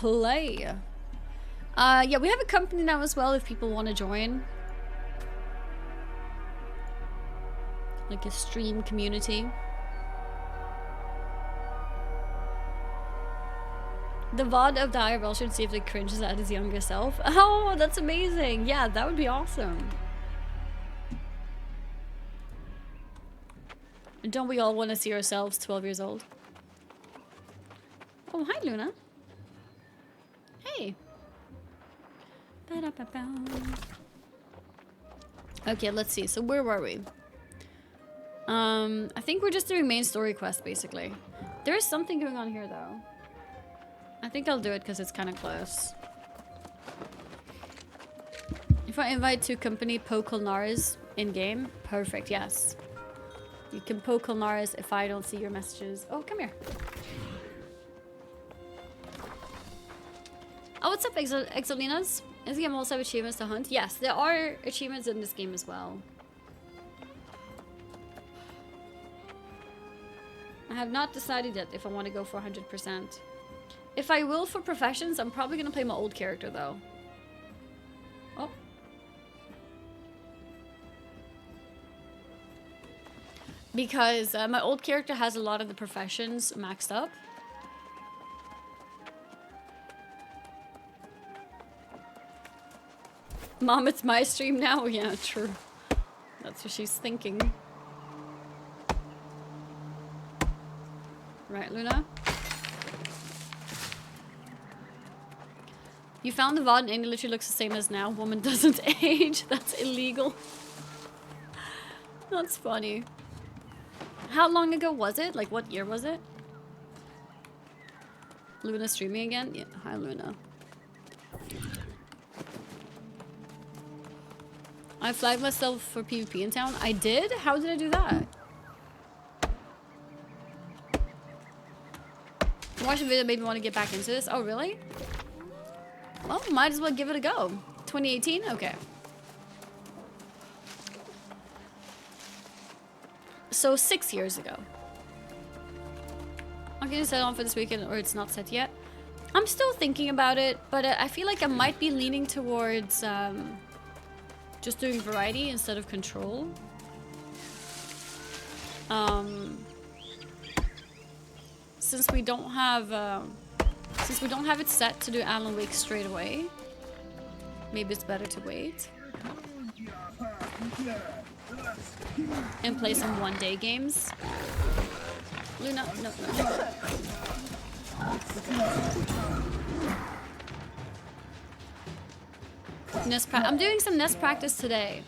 play. Yeah, we have a company now as well if people want to join. Like a stream community. The VOD of the IRL should see if it cringes at his younger self. Oh, that's amazing. Yeah, that would be awesome. Don't we all want to see ourselves 12 years old? Oh, hi, Luna. Hey. Okay, let's see. So where were we? I think we're just doing main story quest, basically. There is something going on here, though. I think I'll do it because it's kind of close. If I invite to company poke Kulnaris in-game, perfect, yes. You can poke Kulnaris if I don't see your messages. Oh, come here. Oh, what's up, Exolinas? This game also have achievements to hunt? Yes, there are achievements in this game as well. I have not decided yet if I want to go for 100%. If I will for professions, I'm probably going to play my old character, though. Oh. Because my old character has a lot of the professions maxed up. Mom, it's my stream now? Yeah, true. That's what she's thinking. Right, Luna? You found the VOD and it literally looks the same as now. Woman doesn't age. That's illegal. That's funny. How long ago was it? Like, what year was it? Luna streaming again? Yeah, hi, Luna. I flagged myself for PvP in town. I did? How did I do that? Watch the video, maybe want to get back into this. Oh, really? Well, might as well give it a go. 2018? Okay. So 6 years ago. I'm gonna set on for this weekend, or it's not set yet. I'm still thinking about it, but I feel like I might be leaning towards just doing variety instead of control. Since we don't have it set to do Alan Wake straight away, maybe it's better to wait and play some one-day games. Luna, no. I'm doing some nest practice today.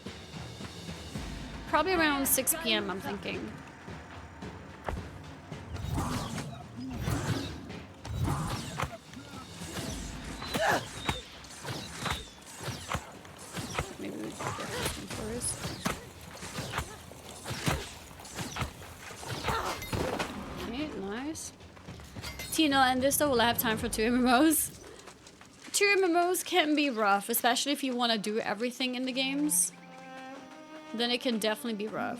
Probably around 6 p.m. I'm thinking. Maybe we should get this one first. Okay, nice. Tina and this though, will I have time for 2 MMOs? 2 MMOs can be rough, especially if you want to do everything in the games. Then it can definitely be rough.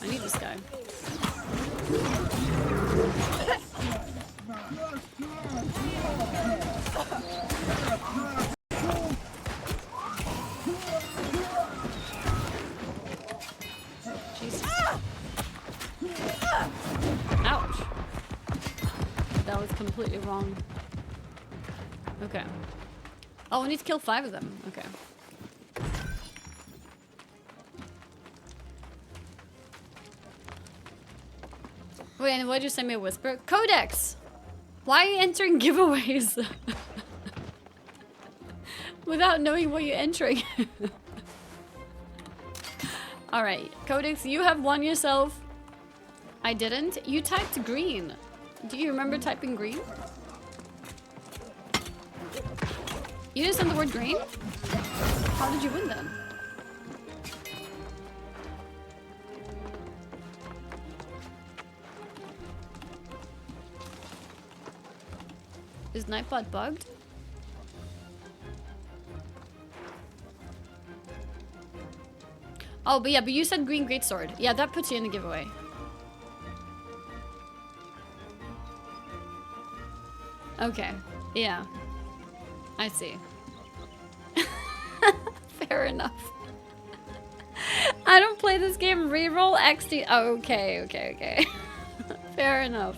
I need this guy. Jesus. Ouch. That was completely wrong. Okay. Oh, we need to kill 5 of them. Okay. Wait, and why did you send me a whisper? Codex! Why are you entering giveaways? Without knowing what you're entering. Alright, Codex, you have won yourself. I didn't. You typed green. Do you remember typing green? You didn't send the word green? How did you win then? Is Nightbot bugged? Oh, but yeah, but you said green greatsword. Yeah, that puts you in the giveaway. Okay. Yeah. I see. Fair enough. I don't play this game. Reroll XD. Oh, okay. Fair enough.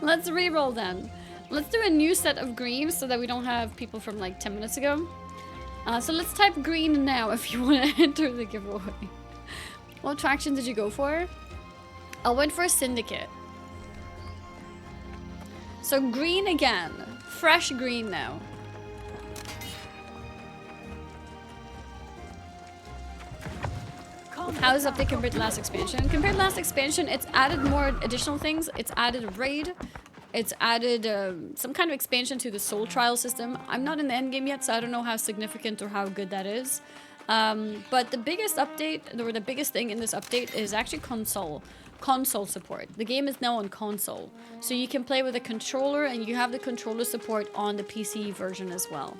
Let's reroll then. Let's do a new set of greens so that we don't have people from like 10 minutes ago. So let's type green now if you want to enter the giveaway. What attraction did you go for? I went for a syndicate. So green again. Fresh green now. How is update compared to last expansion? Compared to last expansion, it's added more additional things. It's added a raid. It's added some kind of expansion to the soul trial system. I'm not in the endgame yet, so I don't know how significant or how good that is. But the biggest update, or the biggest thing in this update is actually console support. The game is now on console. So you can play with a controller and you have the controller support on the PC version as well.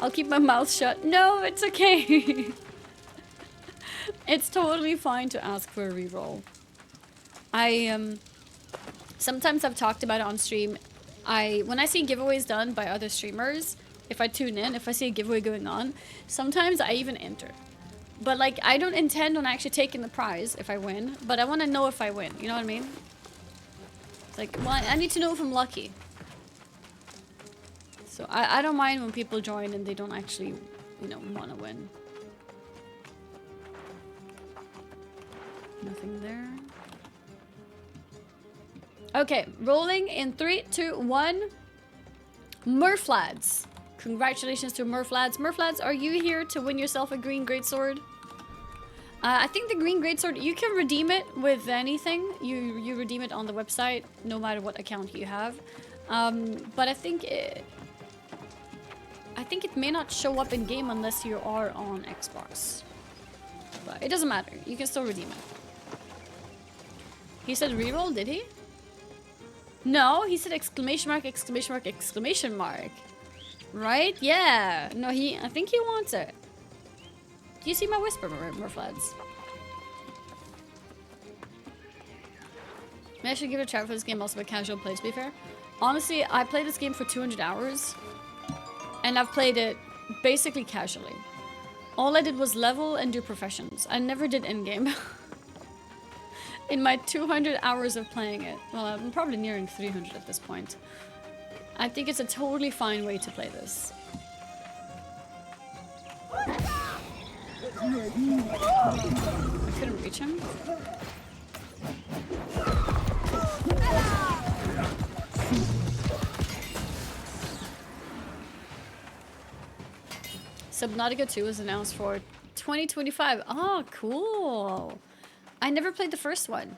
I'll keep my mouth shut. No, it's okay. It's totally fine to ask for a reroll. Sometimes I've talked about it on stream. When I see giveaways done by other streamers, if I tune in, if I see a giveaway going on, sometimes I even enter. But like, I don't intend on actually taking the prize if I win, but I want to know if I win. You know what I mean? It's like, well, I need to know if I'm lucky. So I don't mind when people join and they don't actually, you know, want to win. Nothing there. Okay, rolling in 3, 2, 1. Murflads. Congratulations to Murflads. Murflads, are you here to win yourself a green greatsword? I think the green greatsword, you can redeem it with anything. You redeem it on the website, no matter what account you have. But I think it may not show up in game unless you are on Xbox. But it doesn't matter. You can still redeem it. He said reroll, did he? No, he said exclamation mark, exclamation mark, exclamation mark. Right? Yeah. No, I think he wants it. Do you see my whisper, Murflads? Maybe I should give it a try for this game, also a casual play, to be fair. Honestly, I played this game for 200 hours. And I've played it basically casually. All I did was level and do professions. I never did endgame. In my 200 hours of playing it. Well, I'm probably nearing 300 at this point. I think it's a totally fine way to play this. I couldn't reach him. Subnautica 2 was announced for 2025. Oh, cool. I never played the first one.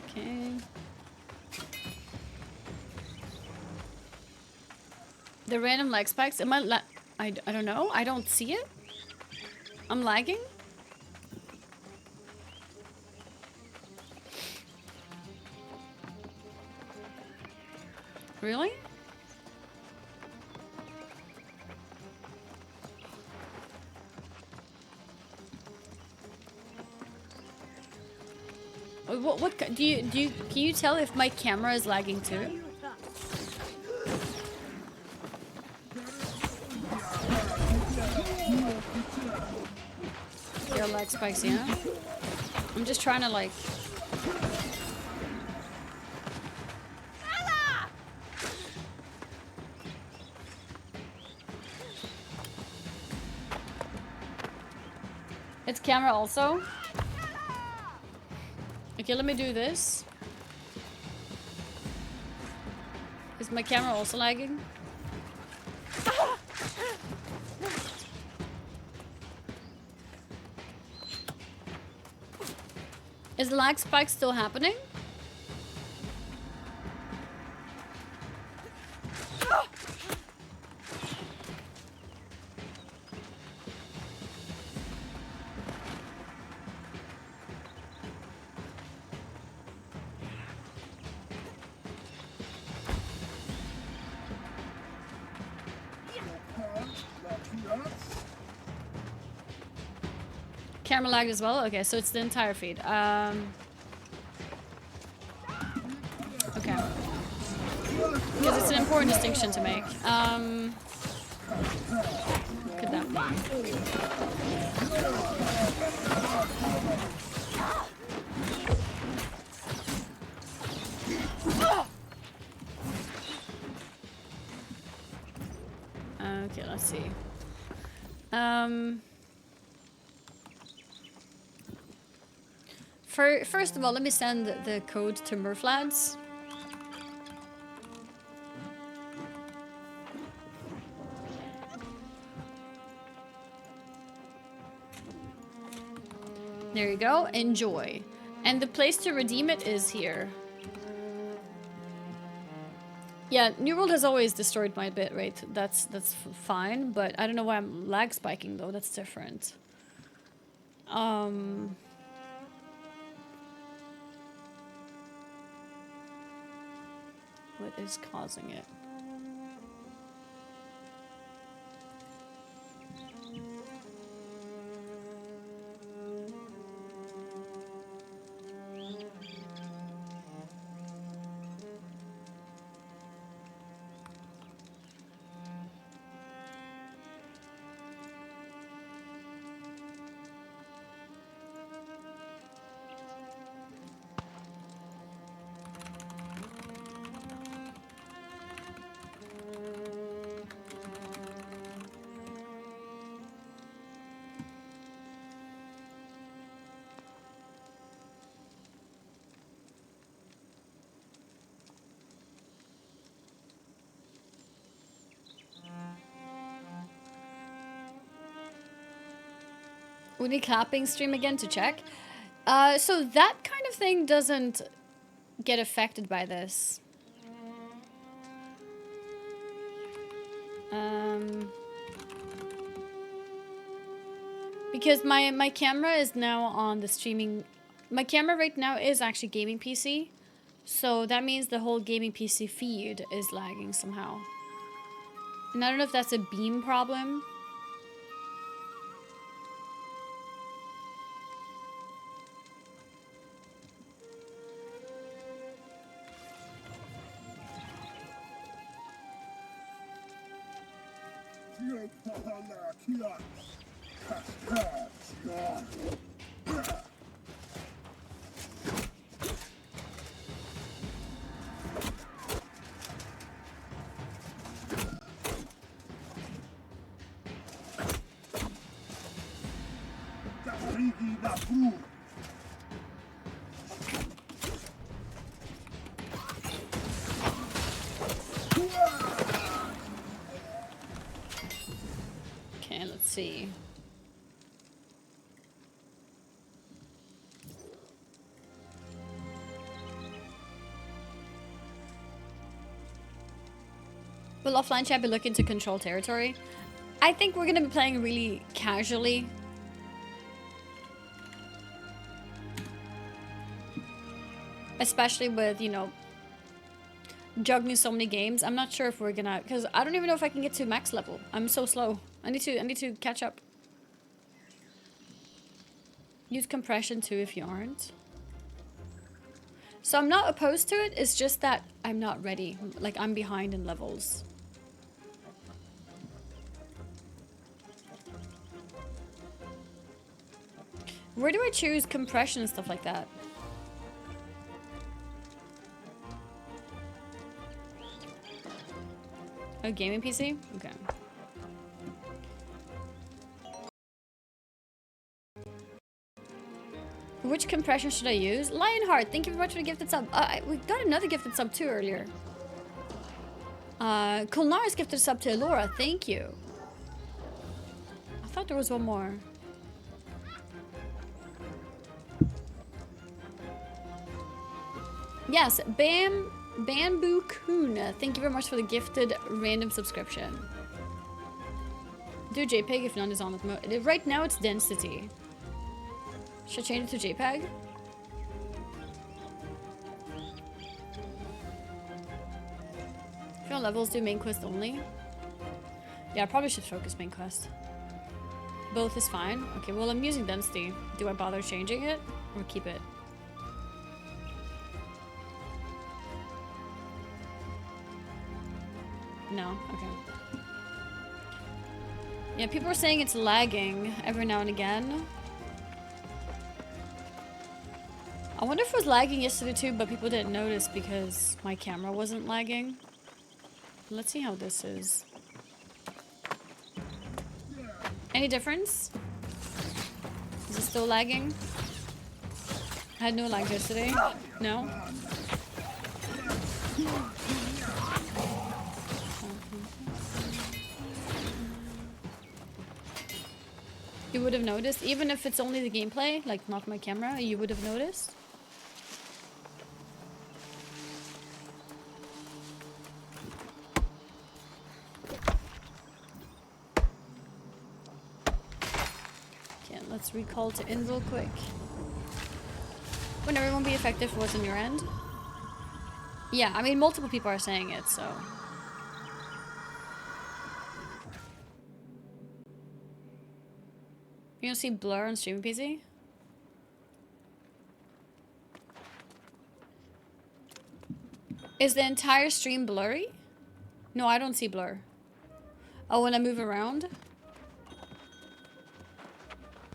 Okay. The random lag spikes. Am I don't know. I don't see it. I'm lagging. Really? What can you tell if my camera is lagging too? Your lag spikes, yeah? I'm just trying to like... It's camera also? Okay, let me do this. Is my camera also lagging? Is lag spike still happening? camera lagged as well? Okay, so it's the entire feed. Okay. Because it's an important distinction to make. Could that be? Okay, let's see. First of all, let me send the code to Murflads. There you go. Enjoy. And the place to redeem it is here. Yeah, New World has always destroyed my bitrate. That's fine, but I don't know why I'm lag spiking though. That's different. What is causing it? We need clapping stream again to check. So that kind of thing doesn't get affected by this. Because my camera is now on the streaming. My camera right now is actually gaming PC. So that means the whole gaming PC feed is lagging somehow. And I don't know if that's a beam problem. Okay, let's see. Will offline chat be looking to control territory? I think we're gonna be playing really casually. Especially with, you know, juggling so many games. I'm not sure if we're gonna, because I don't even know if I can get to max level. I'm so slow. I need to catch up. Use compression too if you aren't. So I'm not opposed to it, it's just that I'm not ready. Like, I'm behind in levels. Where do I choose compression and stuff like that? Oh, gaming PC? Okay. Which compression should I use? Lionheart, thank you very much for the gifted sub. We got another gifted sub too earlier. Kulnar's gifted sub to Laura, thank you. I thought there was one more. Yes, Bamboo Kun, thank you very much for the gifted random subscription. Do JPEG if none is on at the moment. Right now it's density. Should I change it to JPEG? If you're on levels, do main quest only. Yeah, I probably should focus main quest. Both is fine. Okay, well I'm using density. Do I bother changing it or keep it? No, okay. Yeah, people are saying it's lagging every now and again. I wonder if it was lagging yesterday too, but people didn't notice because my camera wasn't lagging. Let's see how this is. Any difference? Is it still lagging? I had no lag yesterday. No? You would have noticed, even if it's only the gameplay, like not my camera, you would have noticed. Okay, let's recall to in real quick. Wouldn't everyone be effective for what's on your end? Yeah, I mean, multiple people are saying it, so. You don't see blur on streaming PC? Is the entire stream blurry? No, I don't see blur. Oh, when I move around?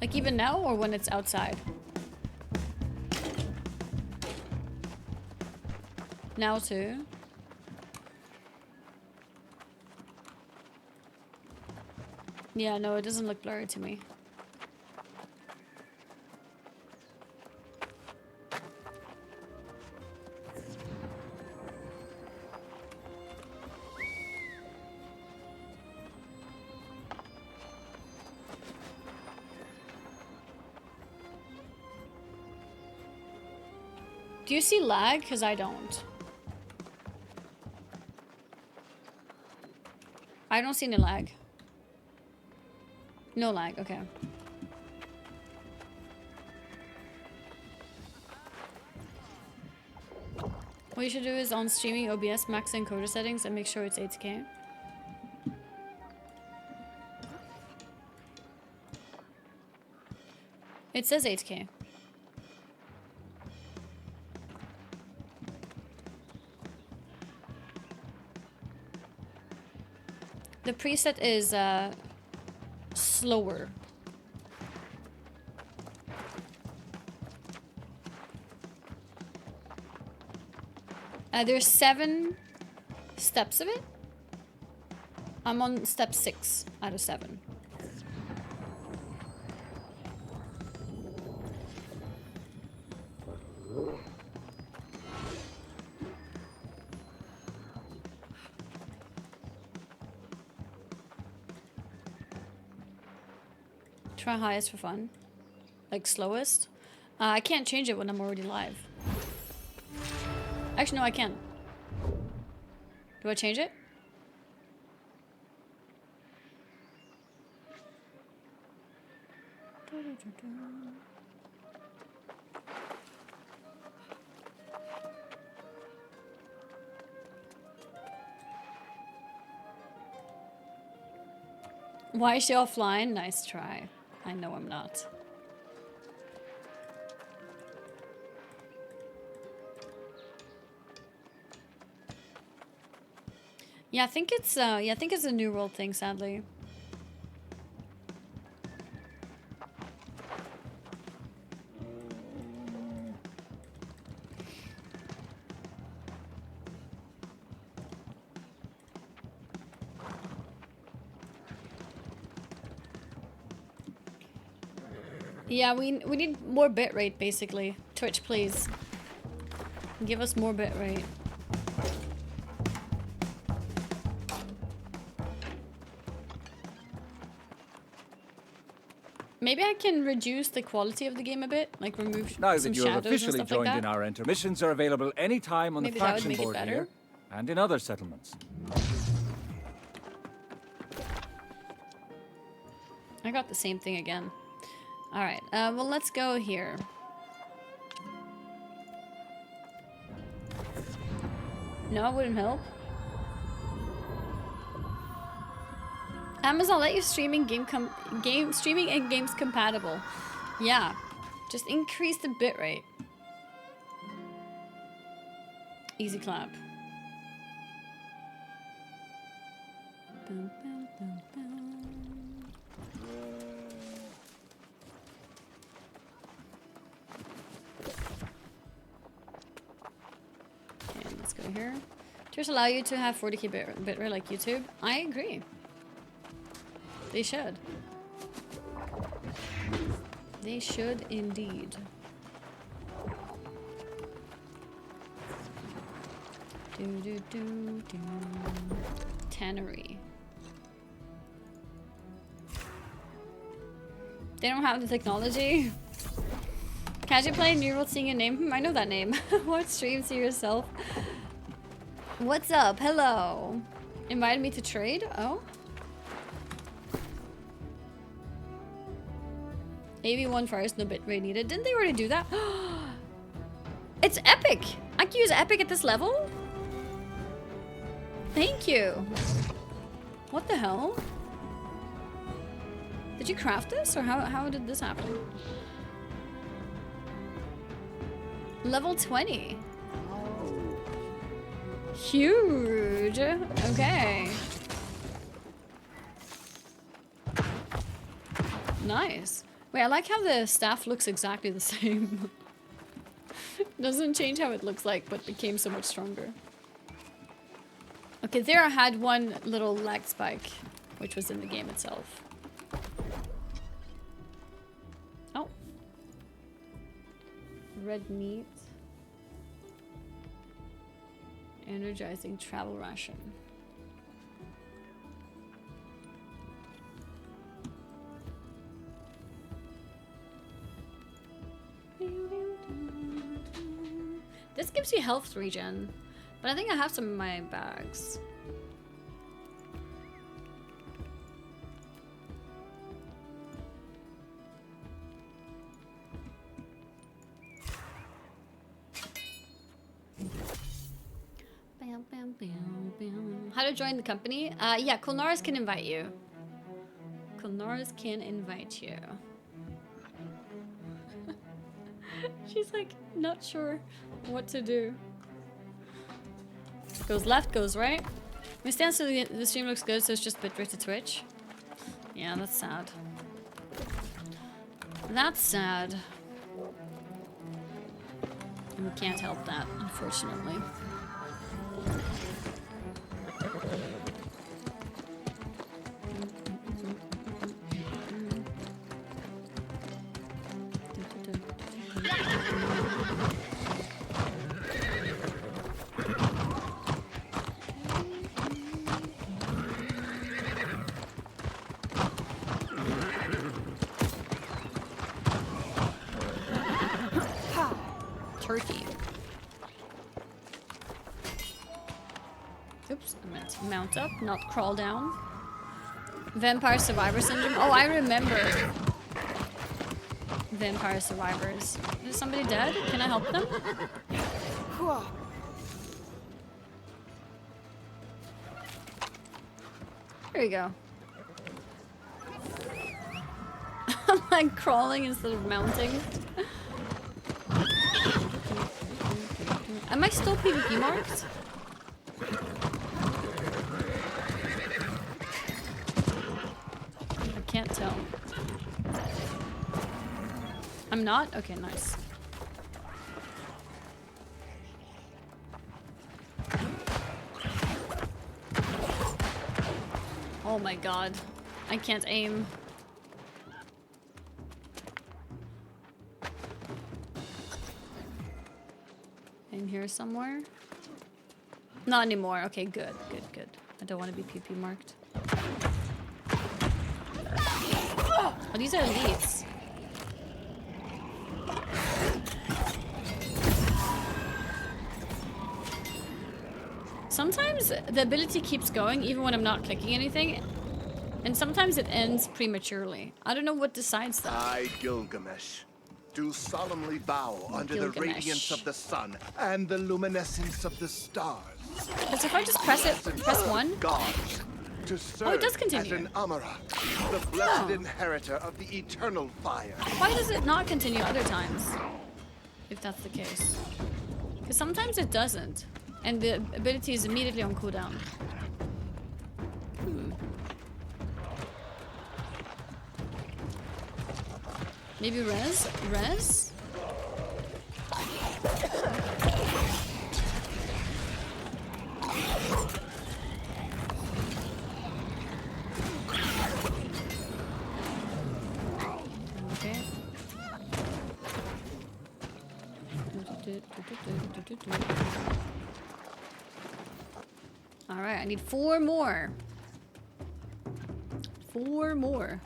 Like even now or when it's outside? Now too? Yeah, no, it doesn't look blurry to me. Do you see lag? Because I don't. I don't see any lag. No lag, okay. What you should do is on streaming OBS max encoder settings and make sure it's 8K. It says 8K. The preset is slower. There's 7 steps of it. I'm on step 6 out of 7. Try highest for fun. Like slowest. I can't change it when I'm already live. Actually, no, I can. Do I change it? Why is she offline? Nice try. I know I'm not. Yeah, I think it's a new world thing, sadly. Yeah, we need more bitrate basically. Twitch, please. Give us more bitrate. Maybe I can reduce the quality of the game a bit, like remove now some that you have shadows and officially stuff joined like in that. our intermissions are available anytime on Maybe the that would faction make it board better. here and in other settlements. I got the same thing again. Alright, well let's go here. No, it wouldn't help. Amazon let you streaming streaming and games compatible. Yeah, just increase the bitrate. Easy clap. Bum, bum, bum, bum. Okay, let's go here. Tiers allow you to have 40k bitrate like YouTube. I agree. They should. They should indeed. Do do do do. Tannery. They don't have the technology. Can't you play New World seeing a name? I know that name. What streams to yourself? What's up? Hello. Invited me to trade? Oh. AV1 first, no bitrate needed. Didn't they already do that? It's epic! I can use epic at this level? Thank you. What the hell? Did you craft this? Or how did this happen? Level 20. Huge. Okay. Nice. Wait, I like how the staff looks exactly the same. Doesn't change how it looks like, but became so much stronger. Okay, there I had one little lag spike, which was in the game itself. Oh. Red meat. Energizing travel ration. This gives you health regen, but I think I have some in my bags. Bam, bam, bam, bam. How to join the company? Yeah, Kulnars can invite you. Kulnars can invite you. She's like, not sure what to do. Goes left, goes right. We stand so the stream looks good, so it's just bitrate to Twitch. Yeah, that's sad. That's sad. And we can't help that, unfortunately. Turkey. Oops, I meant to mount up, not crawl down. Vampire Survivor Syndrome. Oh, I remember. Vampire Survivors. Is somebody dead? Can I help them? There we go. I'm like crawling instead of mounting. Am I still PvP marked? I can't tell. I'm not? Okay, nice. Oh my god. I can't aim. In here somewhere? Not anymore. Okay, good, good, good. I don't want to be PP marked. Oh, these are elites. Sometimes the ability keeps going even when I'm not clicking anything, and sometimes it ends prematurely. I don't know what decides that. I, Gilgamesh, do solemnly bow under the radiance of the sun and the luminescence of the stars. Because if I just press it, press one. Gods, To serve Oh, it does as continue. an Amara, the blessed inheritor of the eternal fire. Why does it not continue other times? If that's the case. Because sometimes it doesn't. And the ability is immediately on cooldown. Maybe res? Res? Okay. Alright, I need 4 more. 4 more.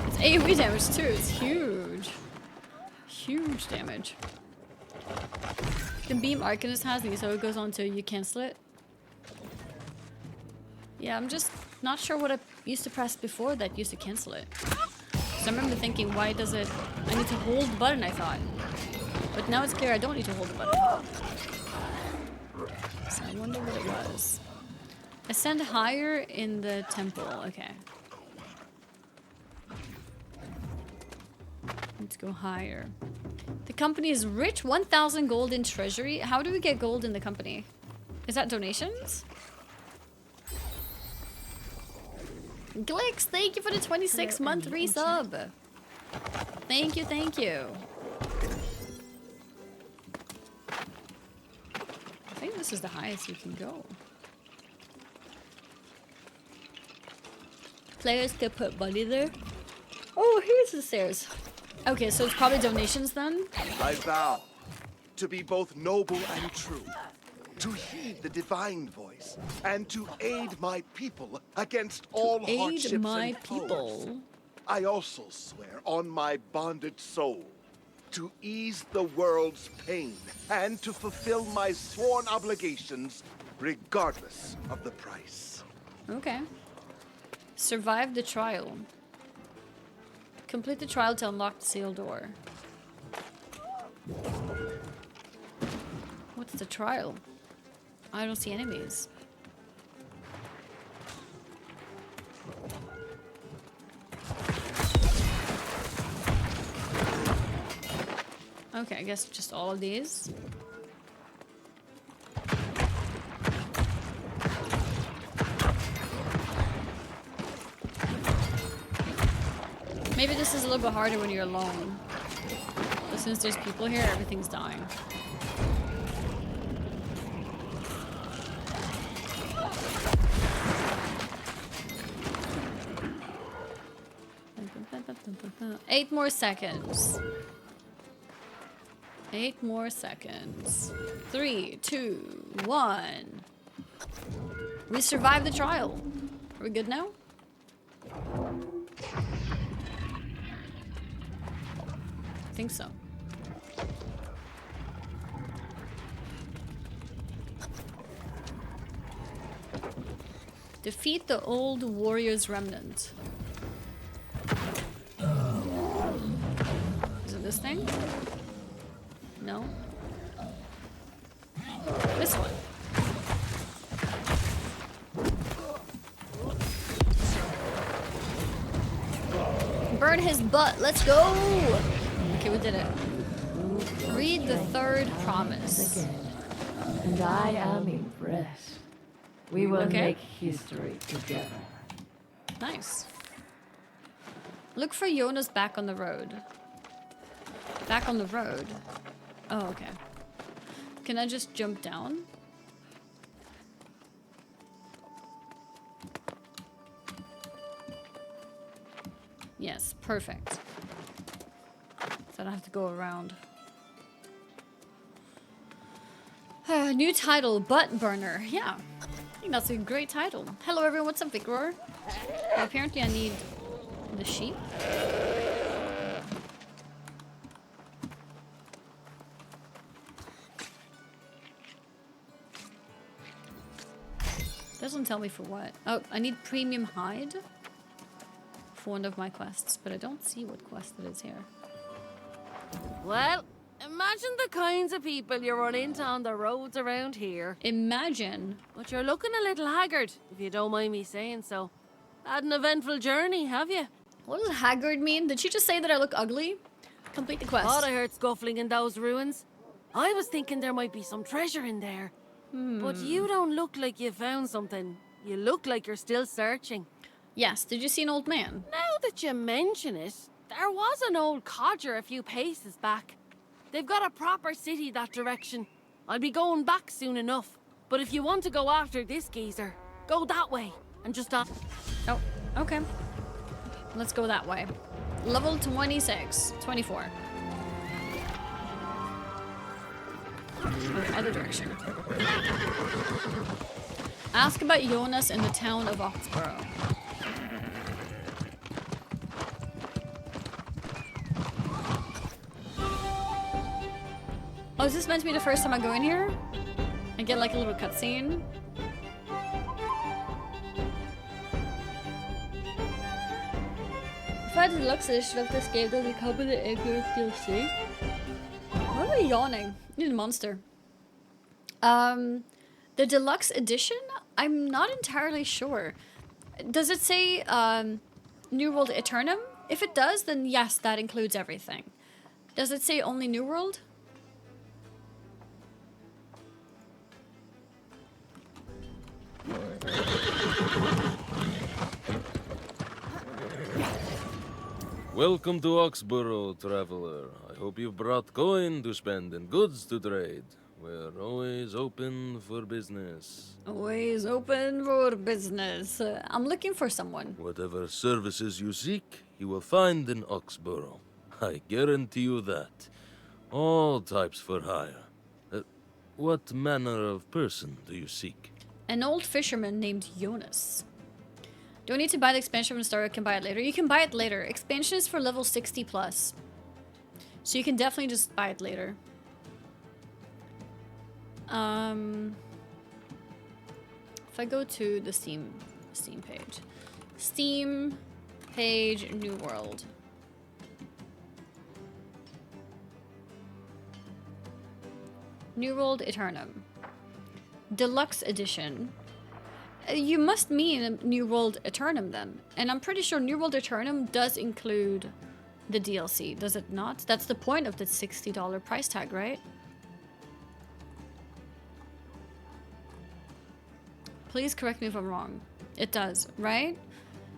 It's AoE damage too, it's huge. Huge damage. The beam Arcanist has me, so it goes on till you cancel it. Yeah, I'm just not sure what I used to press before that used to cancel it. So I remember thinking, why does it... I need to hold the button, I thought. But now it's clear I don't need to hold the button. So I wonder what it was. Ascend higher in the temple. Okay. Let's go higher. The company is rich. 1,000 gold in treasury. How do we get gold in the company? Is that donations? Glix, thank you for the 26-month resub. Thank you, thank you. I think this is the highest you can go. Players can put money there. Oh, here's the stairs. Okay, so it's probably donations then? I vow to be both noble and true, to heed the divine voice, and to aid my people against all hardships Aid my and foes. people. I also swear on my bonded soul to ease the world's pain and to fulfill my sworn obligations regardless of the price. Okay. Survive the trial. Complete the trial to unlock the sealed door. What's the trial? I don't see enemies. Okay, I guess just all of these. Maybe this is a little bit harder when you're alone. But since there's people here, everything's dying. Eight more seconds. 8 more seconds. 3, 2, 1. We survived the trial. Are we good now? I think so. Defeat the old warrior's remnant. Is it this thing? No. This one. Burn his butt. Let's go. Okay, we did it. Read the third promise. And I am impressed. We will Okay. make history together. Nice. Look for Yonas back on the road. Back on the road. Oh, okay. Can I just jump down? Yes, perfect. So I don't have to go around. New title, Butt Burner. Yeah, I think that's a great title. Hello everyone, what's up, Victor? Well, apparently I need the sheep. Doesn't tell me for what. Oh, I need premium hide for one of my quests, but I don't see what quest it is here. Well, Imagine the kinds of people you run into on the roads around here. Imagine. But you're looking a little haggard, if you don't mind me saying so. Had an eventful journey, have you? What does haggard mean? Did she just say that I look ugly? Complete the quest. Thought I heard scuffling in those ruins. I was thinking there might be some treasure in there. But you don't look like you found something. You look like you're still searching. Yes, did you see an old man? Now that you mention it, there was an old codger a few paces back. They've got a proper city that direction. I'll be going back soon enough. But if you want to go after this geezer, go that way and just Oh, okay. Let's go that way. Level 26. 24. Other direction. Ask about Yonas in the town of Oxboro. Oh, is this meant to be the first time I go in here? I get like a little cutscene. If I had the deluxe edition of this game, does it come with the accurate DLC? Why am I yawning? I need a monster. The deluxe edition? I'm not entirely sure. Does it say New World Aeternum? If it does, then yes, that includes everything. Does it say only New World? Welcome to Oxboro, traveler. I hope you've brought coin to spend and goods to trade. We're always open for business. Always open for business. I'm looking for someone. Whatever services you seek, you will find in Oxboro. I guarantee you that. All types for hire. What manner of person do you seek? An old fisherman named Yonas. Do I need to buy the expansion from the start or can buy it later? You can buy it later. Expansion is for level 60 plus. So you can definitely just buy it later. If I go to the Steam page. Steam page, New World. New World Aeternum. Deluxe Edition. You must mean New World Aeternum then. And I'm pretty sure New World Aeternum does include the DLC, does it not? That's the point of the $60 price tag, right? Please correct me if I'm wrong. It does, right?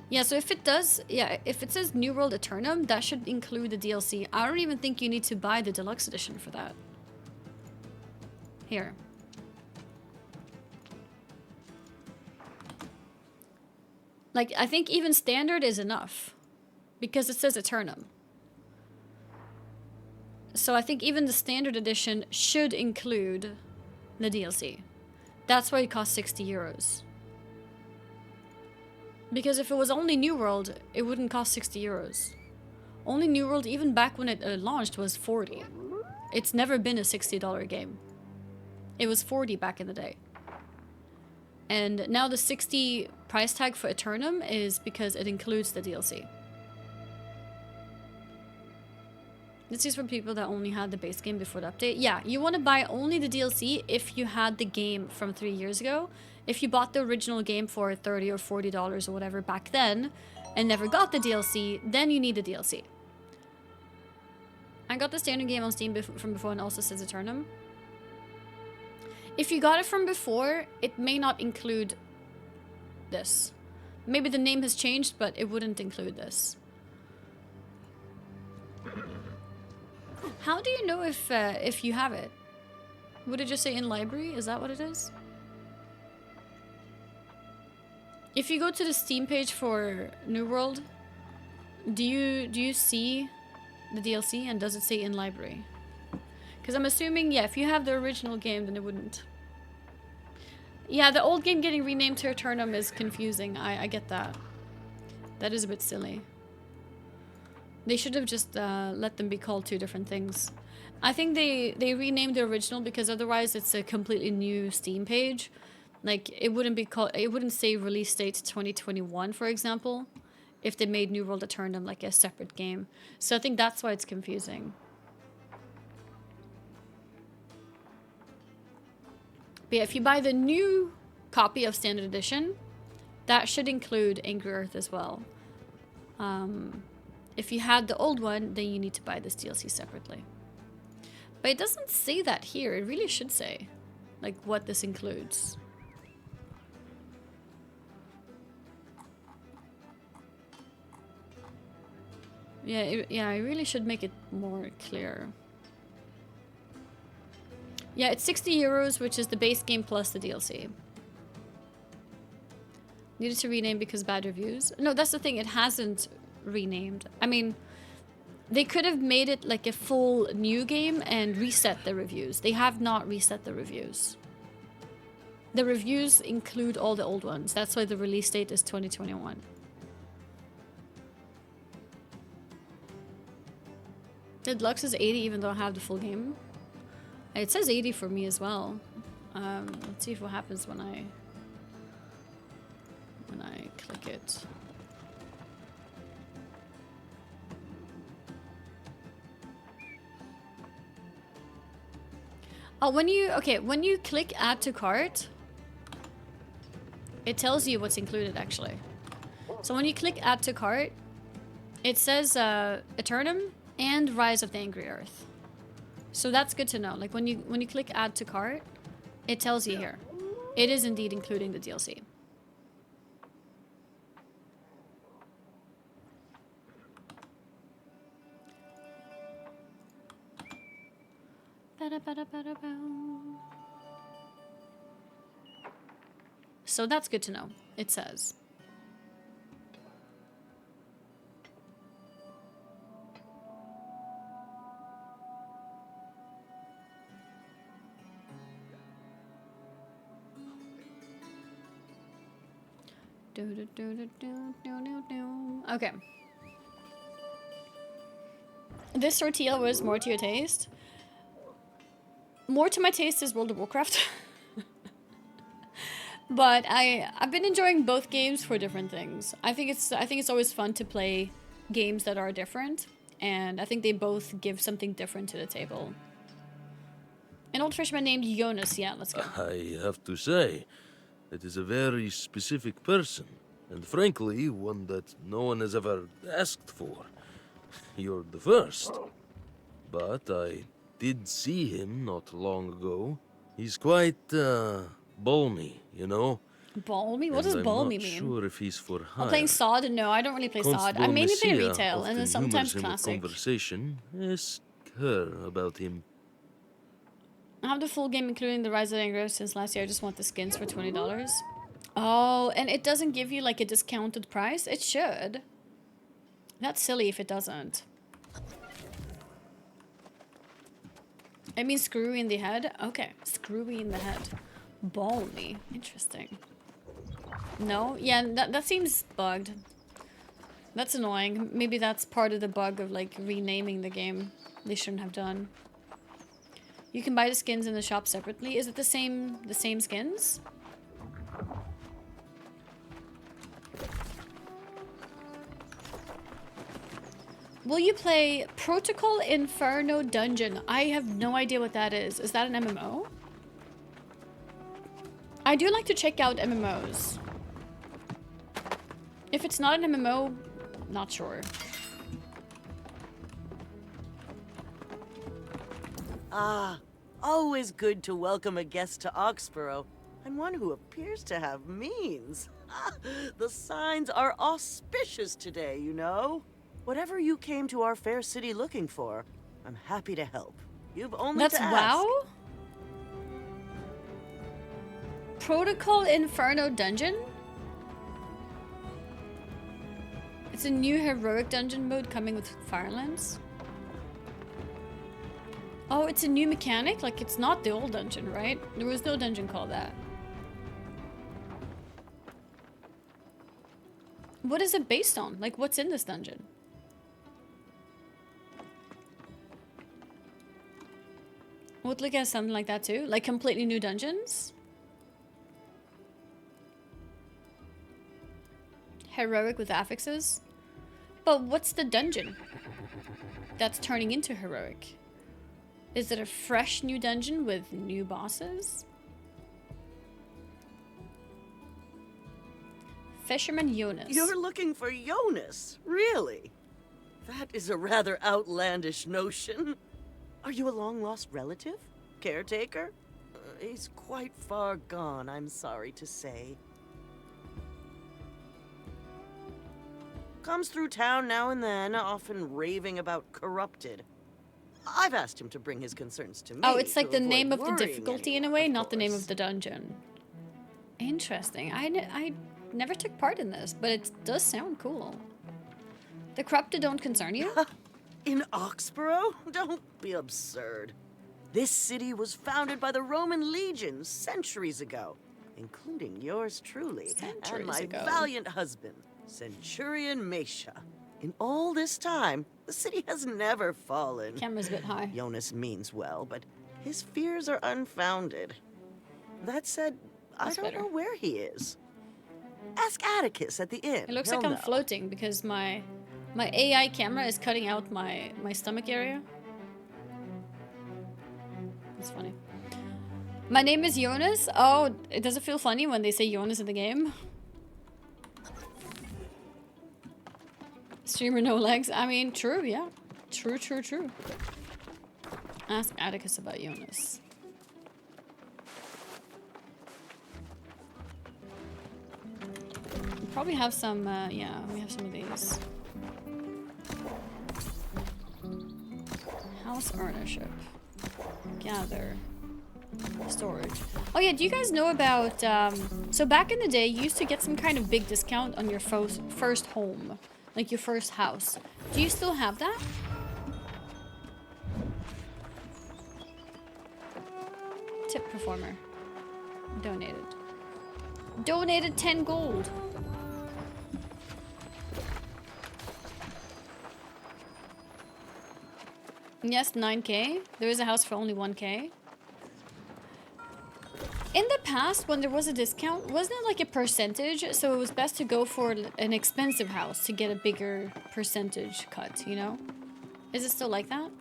Yeah, so if it does, yeah, if it says New World Aeternum, that should include the DLC. I don't even think you need to buy the deluxe edition for that. Here. Like, I think even standard is enough. Because it says Aeternum. So I think even the standard edition should include the DLC. That's why it costs 60 euros. Because if it was only New World, it wouldn't cost 60 euros. Only New World, even back when it launched, was 40. It's never been a $60 game. It was 40 back in the day. And now the 60 price tag for Aeternum is because it includes the DLC. This is for people that only had the base game before the update. Yeah, you want to buy only the DLC if you had the game from 3 years ago. If you bought the original game for $30 or $40 or whatever back then and never got the DLC, then you need the DLC. I got the standard game on Steam from before and also says Aeternum. If you got it from before, it may not include this. Maybe the name has changed, but it wouldn't include this. How do you know if you have it? Would it just say in library? Is that what it is? If you go to the Steam page for New World, do you see the DLC and does it say in library? Because I'm assuming, yeah, if you have the original game, then it wouldn't. Yeah, the old game getting renamed to Aeternum is confusing. I get that. That is a bit silly. They should have just let them be called two different things. I think they renamed the original because otherwise it's a completely new Steam page. Like, it wouldn't be called, it wouldn't say release date 2021, for example, if they made New World Aeternum like a separate game. So I think that's why it's confusing. But yeah, if you buy the new copy of Standard Edition, that should include Angry Earth as well. If you had the old one, then you need to buy this DLC separately. But it doesn't say that here. It really should say, like, what this includes. Yeah, I really should make it more clear. Yeah, it's 60 euros, which is the base game plus the DLC. Needed to rename because bad reviews. No, that's the thing. It hasn't renamed. I mean, they could have made it like a full new game and reset the reviews. They have not reset the reviews. The reviews include all the old ones. That's why the release date is 2021. The deluxe is 80 even though I have the full game. It says 80 for me as well. Let's see what happens when I click it. Oh, when you click add to cart, it tells you what's included actually. So when you click add to cart, it says Aeternum and Rise of the Angry Earth. So that's good to know. Like when you click add to cart, it tells you here. It is indeed including the DLC. So that's good to know. It says. Okay. This tortilla was more to your taste. More to my taste is World of Warcraft. But I've been enjoying both games for different things. I think it's always fun to play games that are different, and I think they both give something different to the table. An old freshman named Yonas. Yeah, let's go. I have to say, it is a very specific person, and frankly, one that no one has ever asked for. You're the first. But I did see him not long ago. He's quite, balmy, you know? Balmy? What does balmy mean? I'm not sure if he's for hire. I'm playing SOD? No, I don't really play SOD. I mainly play retail, and then sometimes classic. Conversation. Ask her about him. I have the full game, including the Rise of the Angry Earth since last year. I just want the skins for $20. Oh, and it doesn't give you, like, a discounted price? It should. That's silly if it doesn't. I mean screwy in the head? Okay, screwy in the head. Balmy. Interesting. No? Yeah, that seems bugged. That's annoying. Maybe that's part of the bug of, like, renaming the game. They shouldn't have done. You can buy the skins in the shop separately. Is it the same skins? Will you play Protocol Inferno Dungeon? I have no idea what that is. Is that an MMO? I do like to check out MMOs. If it's not an MMO, not sure. Ah, always good to welcome a guest to Oxboro, and one who appears to have means. The signs are auspicious today, you know. Whatever you came to our fair city looking for, I'm happy to help. You've only That's to ask. WoW? Protocol Inferno Dungeon? It's a new heroic dungeon mode coming with Firelands. Oh, it's a new mechanic? Like, it's not the old dungeon, right? There was no dungeon called that. What is it based on? Like, what's in this dungeon? Would look at something like that too? Like completely new dungeons? Heroic with affixes? But what's the dungeon that's turning into heroic? Is it a fresh new dungeon with new bosses? Fisherman Yonas. You're looking for Yonas, really? That is a rather outlandish notion. Are you a long-lost relative? Caretaker? He's quite far gone, I'm sorry to say. Comes through town now and then, often raving about corrupted. I've asked him to bring his concerns to me. Oh, it's like to the name avoid of the worrying difficulty in a anyone, way, of not the name course. of the dungeon. Interesting. I never took part in this, but it does sound cool. The corrupted don't concern you? In Oxboro? Don't be absurd. This city was founded by the Roman legions centuries ago, including yours truly, Centuries and my ago. valiant husband, Centurion Mesha. In all this time, the city has never fallen. Camera's a bit high. Yonas means well, but his fears are unfounded. That said, That's I don't better. know where he is. Ask Atticus at the inn. It looks He'll like I'm know. floating because my AI camera is cutting out my stomach area. That's funny. My name is Yonas. Oh, does it feel funny when they say Yonas in the game? Streamer no legs. I mean, true, yeah. True. Ask Atticus about Yonas. We probably have some, yeah, we have some of these. House ownership. Gather. Storage. Oh yeah, do you guys know about, so back in the day, you used to get some kind of big discount on your first home. Like your first house. Do you still have that? Tip performer. Donated. Donated 10 gold. Yes, 9k. There is a house for only 1k. In the past, when there was a discount, wasn't it like a percentage? So it was best to go for an expensive house to get a bigger percentage cut, you know? Is it still like that?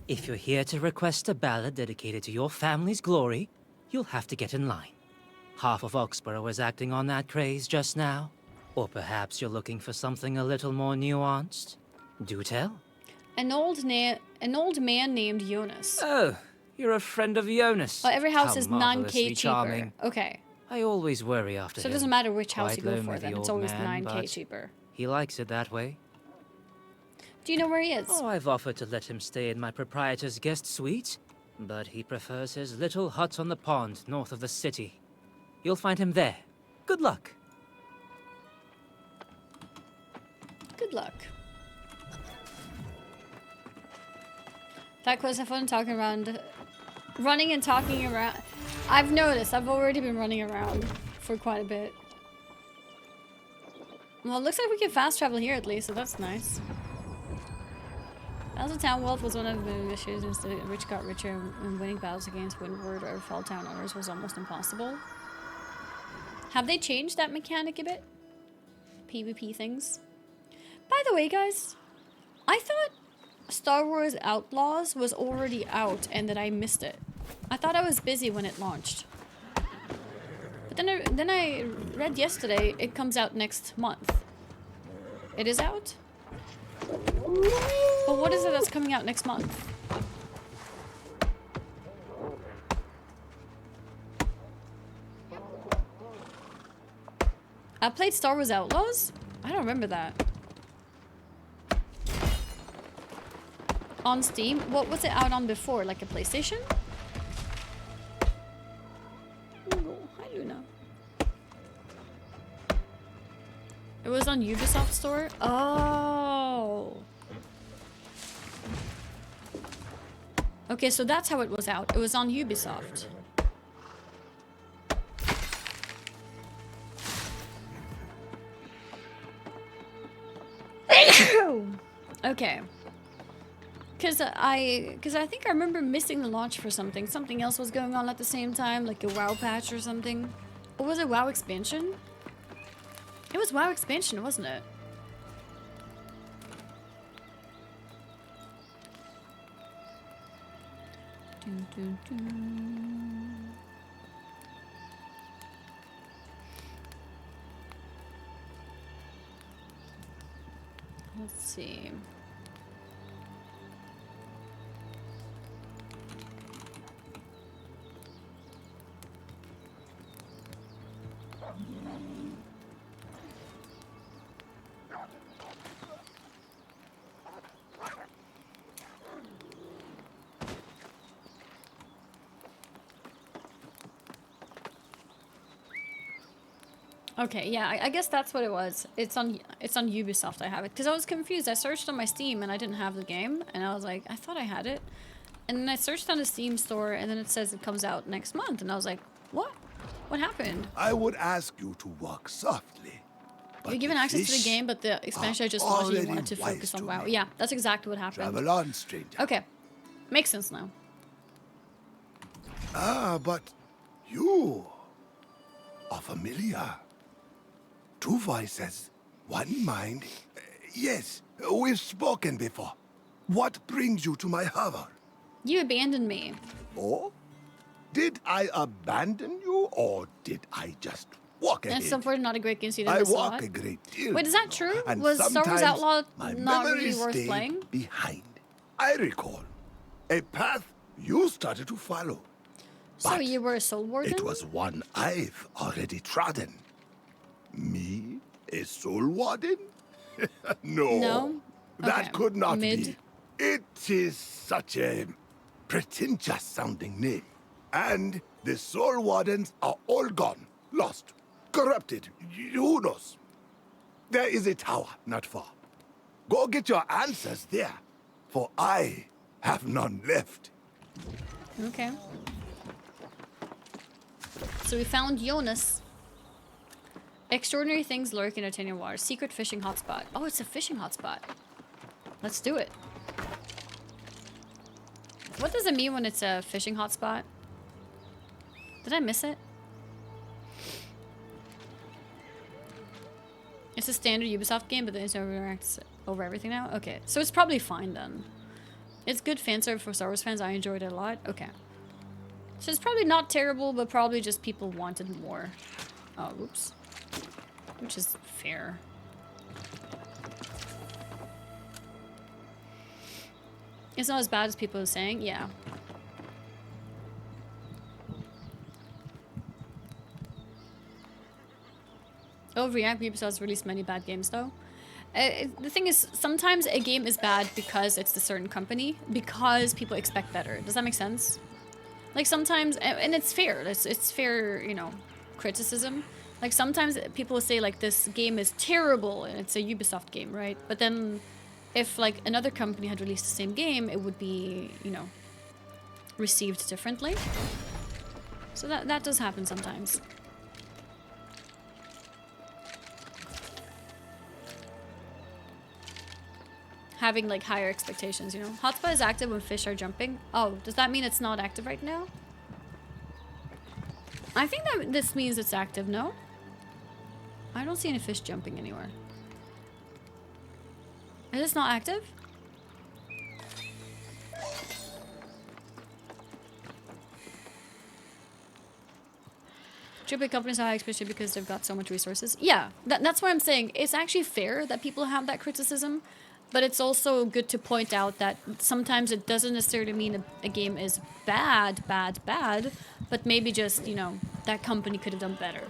If you're here to request a ballad dedicated to your family's glory, you'll have to get in line. Half of Oxboro is acting on that craze just now. Or perhaps you're looking for something a little more nuanced. Do tell. An old man named Yonas. Oh, you're a friend of Yonas. Oh, every house How is 9k marvelously cheaper. charming. Okay. I always worry after So it him. doesn't matter which house Quite you go lonely, for the then, it's old always man, 9k but cheaper. He likes it that way. Do you know where he is? Oh, I've offered to let him stay in my proprietor's guest suite, but he prefers his little hut on the pond north of the city. You'll find him there. Good luck. Good luck. That quiz have fun talking around. Running and talking around. I've noticed. I've already been running around for quite a bit. Well, it looks like we can fast travel here at least, so that's nice. Battles of Town Wealth was one of the issues, as the rich got richer and winning battles against Windward or Fall Town owners was almost impossible. Have they changed that mechanic a bit? PvP things? By the way, guys, I thought Star Wars Outlaws was already out and that I missed it. I thought I was busy when it launched. But then I read yesterday it comes out next month. It is out? But what is it that's coming out next month? I played Star Wars Outlaws? I don't remember that. On Steam? What was it out on before? Like a PlayStation? Oh, hi Luna. It was on Ubisoft Store? Oh. Okay, so that's how it was out. It was on Ubisoft. Okay. Cause I think I remember missing the launch for something. Something else was going on at the same time, like a WoW patch or something. Or was it WoW expansion? It was WoW expansion, wasn't it? Dun, dun, dun. Let's see. Okay, yeah, I guess that's what it was. It's on Ubisoft I have it. Because I was confused. I searched on my Steam and I didn't have the game. And I was like, I thought I had it. And then I searched on the Steam store and then it says it comes out next month. And I was like, what? What happened? I would ask you to walk softly. You're given access to the game, but the expansion I just launched, you wanted to focus on WoW. Yeah, that's exactly what happened. Travel on, stranger. Okay. Makes sense now. Ah, but you are familiar. Two voices, one mind. Yes, we've spoken before. What brings you to my hover? You abandoned me. Oh? Did I abandon you, or did I just walk ahead? And so far, not a great game, so you I didn't walk slot. a great deal. Wait, is that you know, true? and Was Star Wars sometimes Outlaw my not really memories worth stay playing? behind. I recall a path you started to follow. So But you were a soul warden? it was one I've already trodden. Me? A soul warden? No. No? That Okay, could not mid. be. It is such a pretentious sounding name. And the soul wardens are all gone, lost, corrupted. Who knows? There is a tower not far. Go get your answers there, for I have none left. Okay. So we found Yonas. Extraordinary things lurk in Aeternum water. Secret fishing hotspot. Oh, it's a fishing hotspot. Let's do it. What does it mean when it's a fishing hotspot? Did I miss it? It's a standard Ubisoft game, but then it's over everything now? Okay, so it's probably fine then. It's good fan service for Star Wars fans. I enjoyed it a lot. Okay. So it's probably not terrible, but probably just people wanted more. Oh, oops. Which is fair. It's not as bad as people are saying. Yeah. Overreact. Ubisoft has released many bad games though. The thing is, sometimes a game is bad because it's a certain company, because people expect better. Does that make sense? Like sometimes, and it's fair. It's fair, you know, criticism. Like sometimes people will say like this game is terrible and it's a Ubisoft game, right? But then if like another company had released the same game, it would be, you know, received differently. So that does happen sometimes. Having like higher expectations, you know. Hotspot is active when fish are jumping. Oh, does that mean it's not active right now? I think that this means it's active, no? I don't see any fish jumping anywhere. Is this not active? AAA companies are high especially because they've got so much resources. Yeah, that's what I'm saying. It's actually fair that people have that criticism, but it's also good to point out that sometimes it doesn't necessarily mean a game is bad, but maybe just, you know, that company could have done better.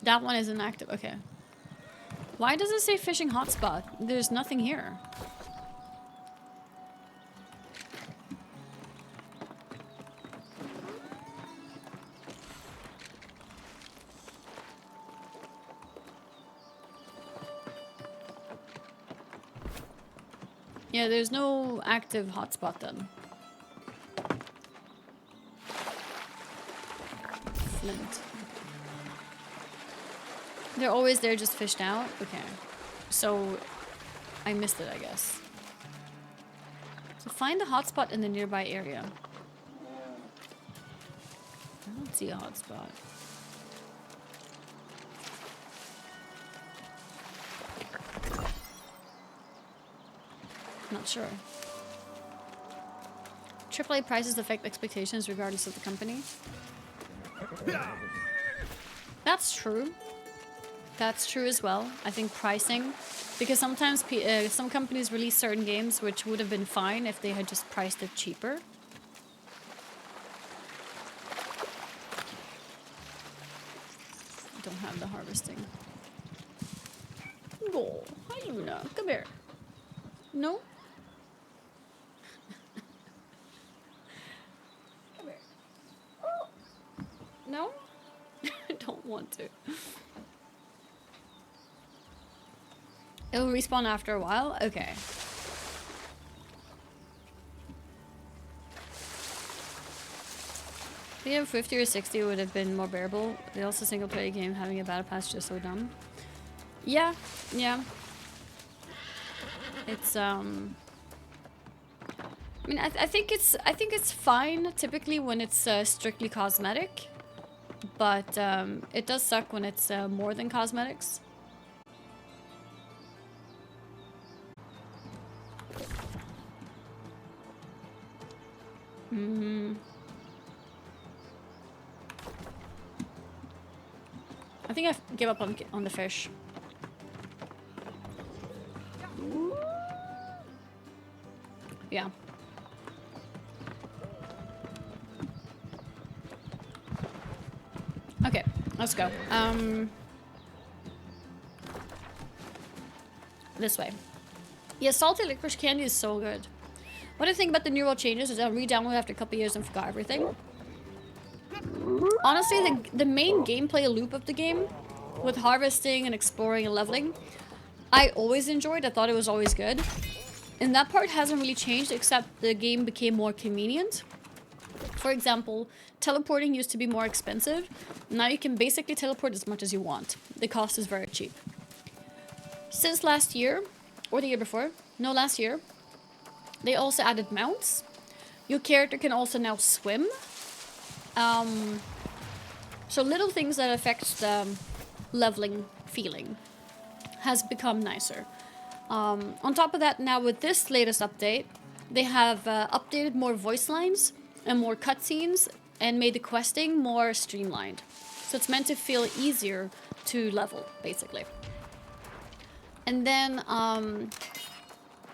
That one isn't active. Okay. Why does it say fishing hotspot? There's nothing here. Yeah, there's no active hotspot then. Flint. They're always there, just fished out? Okay. So, I missed it, I guess. So find a hotspot in the nearby area. I don't see a hotspot. Not sure. AAA prices affect expectations regardless of the company. That's true. That's true as well. I think pricing, because sometimes some companies release certain games which would have been fine if they had just priced it cheaper. Don't have the harvesting. Oh, hi Luna, come here. No? Come here. Oh. No? I don't want to. It'll respawn after a while? Okay. I think 50 or 60 would have been more bearable. They also single player game having a battle pass just so dumb. Yeah, yeah. It's I mean, I think it's fine typically when it's strictly cosmetic, but it does suck when it's more than cosmetics. I think I give up on the fish. Yeah. Okay, let's go. This way. Yeah, salty licorice candy is so good. What I think about the new world changes is I'll re-download after a couple years and forgot everything. Honestly, the main gameplay loop of the game, with harvesting and exploring and leveling, I always enjoyed. I thought it was always good. And that part hasn't really changed, except the game became more convenient. For example, teleporting used to be more expensive. Now you can basically teleport as much as you want. The cost is very cheap. Since last year, or the year before, no, last year, they also added mounts. Your character can also now swim. So little things that affect the leveling feeling has become nicer. On top of that, now with this latest update, they have updated more voice lines and more cutscenes and made the questing more streamlined. So it's meant to feel easier to level, basically. And then,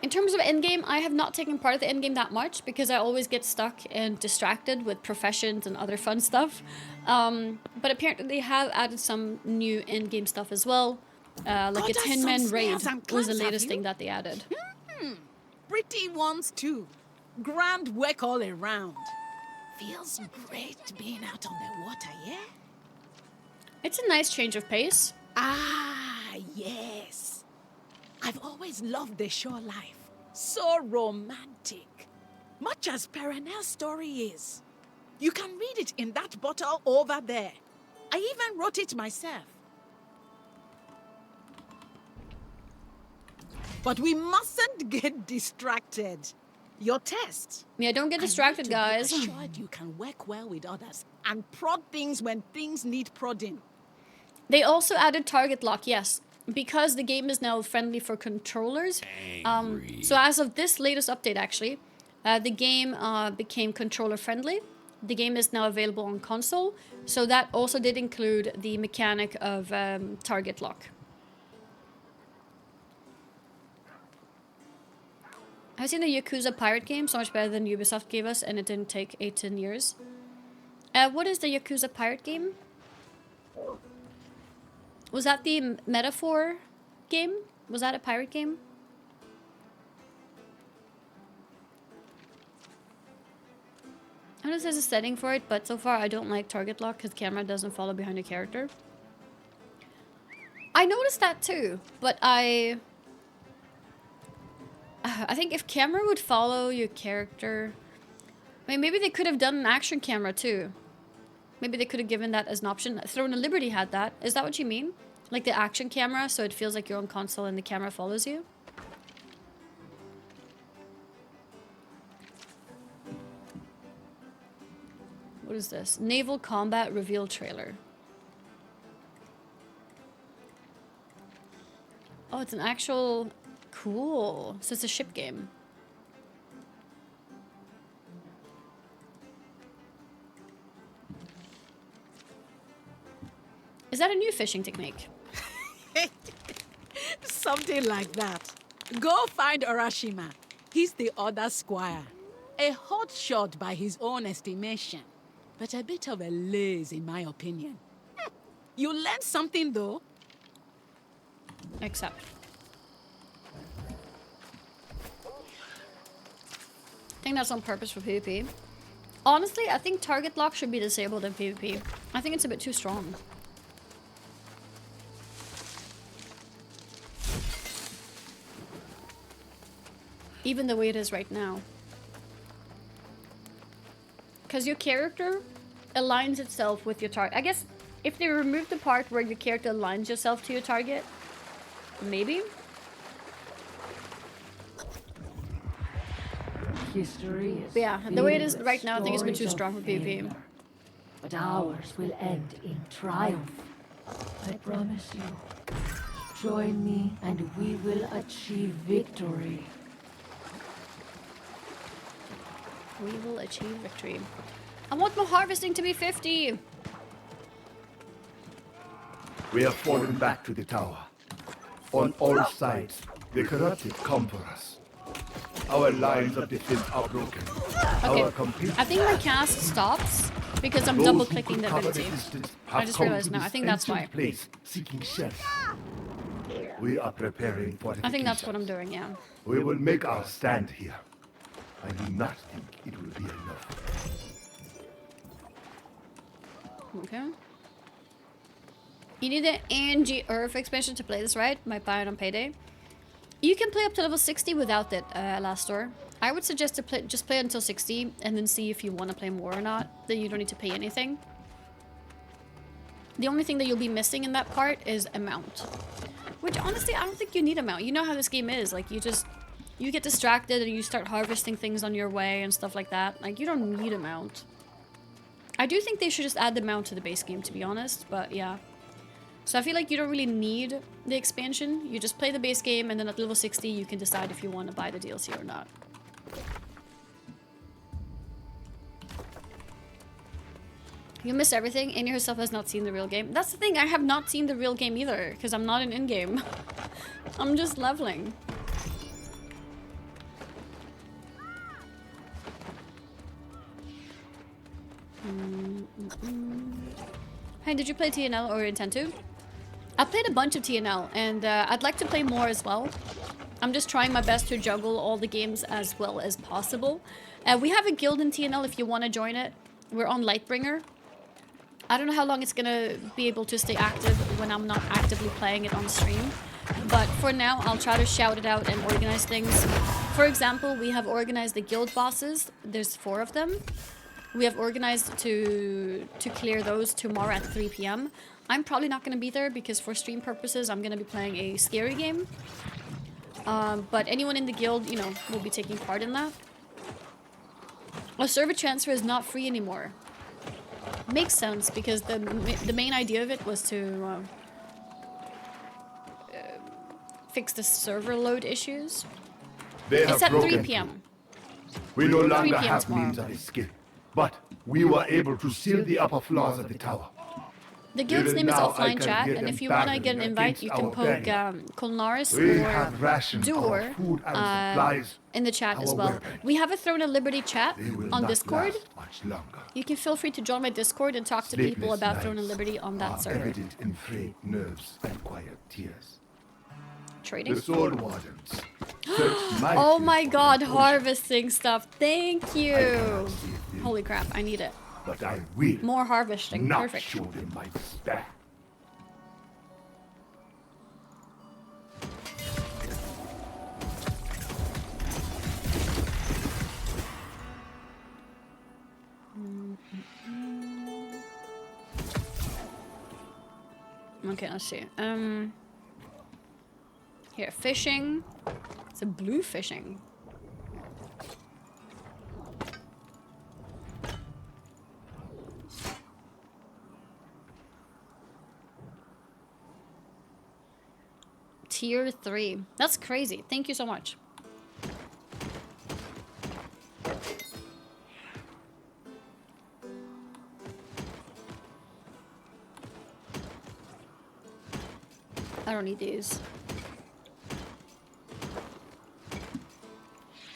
in terms of endgame, I have not taken part of the endgame that much because I always get stuck and distracted with professions and other fun stuff. But apparently they have added some new endgame stuff as well. Like a 10-man raid was the latest thing that they added. Pretty ones too. Grand work all around. Feels great being out on the water, yeah? It's a nice change of pace. Ah, yes. I've always loved the shore life. So romantic. Much as Perenel's story is. You can read it in that bottle over there. I even wrote it myself. But we mustn't get distracted. Your test. Yeah, don't get distracted, guys. Be assured you can work well with others and prod things when things need prodding. They also added target lock, yes, because the game is now friendly for controllers. So as of this latest update, actually, the game became controller friendly. The game is now available on console, so that also did include the mechanic of target lock. I've seen the Yakuza pirate game, so much better than Ubisoft gave us, and it didn't take 18 years. What is the Yakuza pirate game? Was that the Metaphor game? Was that a pirate game? I know there's a setting for it, but so far I don't like target lock because camera doesn't follow behind the character. I noticed that too, but I think if camera would follow your character... I mean, maybe they could have done an action camera too. Maybe they could have given that as an option. Throne of Liberty had that. Is that what you mean? Like the action camera, so it feels like you're on console and the camera follows you? What is this? Naval Combat Reveal Trailer. Oh, it's an actual... Cool. So it's a ship game. Is Is that a new fishing technique? Something like that. Go find Urashima. He's the other squire. A hot shot by his own estimation, but a bit of a laze in my opinion. You learned something though. Except. I think that's on purpose for PvP. Honestly, I think target lock should be disabled in PvP. I think it's a bit too strong. Even the way it is right now. Because your character aligns itself with your target. I guess if they remove the part where your character aligns yourself to your target, maybe? History is But yeah, the way it is filled with right now, I think it's a bit too stories strong for of PvP. failure. But ours will end in triumph. I promise you. Join me and we will achieve victory. We will achieve victory. I want my harvesting to be 50. We have fallen back to the tower. On all sides, the corrupted come for us. Our lines of defense are broken. Okay, Our complete I think my cast stops because I'm Those double who clicking could the cover ability. distance I have just come realized to now. I this think that's why. ancient place seeking shelter. We are preparing for I think that's what I'm doing, yeah. We will make our stand here. I do not think it will be enough. Okay. You need the Angie Earth expansion to play this, right? Might buy it on payday. You can play up to level 60 without it, last store. I would suggest to play, just play until 60 and then see if you want to play more or not. Then you don't need to pay anything. The only thing that you'll be missing in that part is a mount. Which honestly, I don't think you need a mount. You know how this game is. Like, you get distracted and you start harvesting things on your way and stuff like that. Like, you don't need a mount. I do think they should just add the mount to the base game, to be honest. But yeah. So I feel like you don't really need the expansion. You just play the base game and then at level 60 you can decide if you want to buy the DLC or not. You miss everything. Anya herself has not seen the real game. That's the thing, I have not seen the real game either, because I'm not an in-game. I'm just leveling. Hey, did you play TNL or intend to? I played a bunch of TNL and I'd like to play more as well. I'm just trying my best to juggle all the games as well as possible. We have a guild in TNL if you want to join it. We're on Lightbringer. I don't know how long it's gonna be able to stay active when I'm not actively playing it on stream. But for now, I'll try to shout it out and organize things. For example, we have organized the guild bosses. There's 4 of them. We have organized to clear those tomorrow at 3 p.m. I'm probably not going to be there because for stream purposes, I'm going to be playing a scary game. But anyone in the guild, you know, will be taking part in that. A server transfer is not free anymore. Makes sense because the main idea of it was to fix the server load issues. It's at 3 p.m. We no 3 longer p.m. have tomorrow. means of escape, but we were able to seal the upper floors of the tower. The guild's Even name is now, I Offline can Chat, hear and them if you want to battling get an invite, against you can our poke barrier. Kulnaris We or have rationed Duor our food and supplies, in the chat as our well. weapons. We have a Throne of Liberty chat They will on not Discord. last much longer. You can feel free to join my Discord and talk to people Sleepless about Throne of nights Liberty on that are server. evident in frayed nerves and quiet tears. Trading? The Soul Wardens search my Oh field my for god, potion, harvesting stuff. Thank cannot you. save them, Holy crap, I need it. but I will More harvesting. not Perfect. show them my despair. Okay, let's see. Here, fishing. It's a blue fishing. Tier 3. That's crazy. Thank you so much. I don't need these.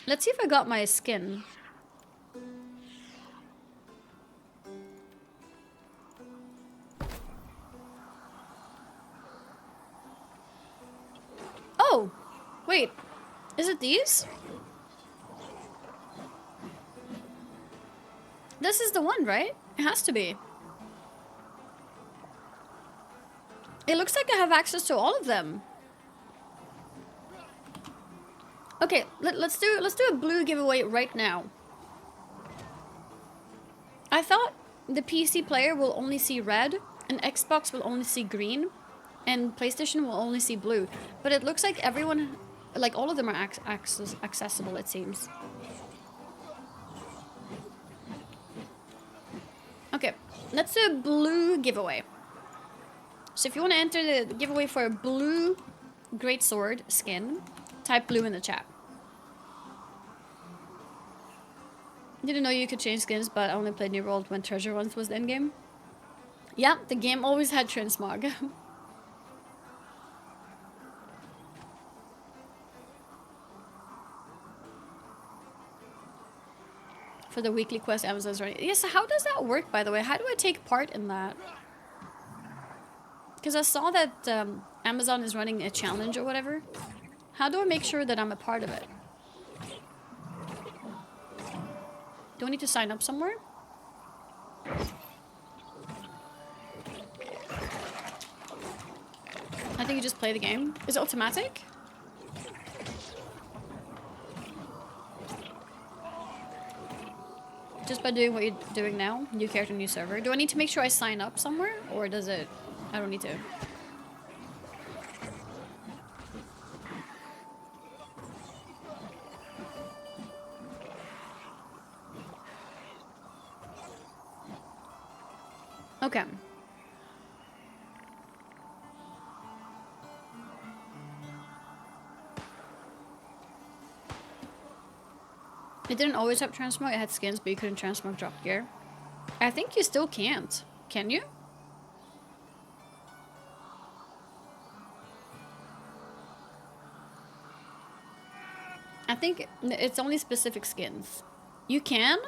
Let's see if I got my skin. Oh! Wait. Is it these? This is the one, right? It has to be. It looks like I have access to all of them. Okay, let's do a blue giveaway right now. I thought the PC player will only see red, and Xbox will only see green, and PlayStation will only see blue. But it looks like everyone, like all of them are accessible, it seems. Okay, let's do a blue giveaway. So if you want to enter the giveaway for a blue greatsword skin, type blue in the chat. Didn't know you could change skins, but I only played New World when Treasure once was the endgame. Yeah, the game always had Transmog. For the weekly quest Amazon's running. Yes, so how does that work, by the way? How do I take part in that? Because I saw that Amazon is running a challenge or whatever. How do I make sure that I'm a part of it? Do I need to sign up somewhere? I think you just play the game. Is it automatic? Just by doing what you're doing now, new character, new server. Do I need to make sure I sign up somewhere? Or does it... I don't need to. Okay. It didn't always have transmog. It had skins, but you couldn't transmog drop gear. I think you still can't. Can you? I think it's only specific skins. You can?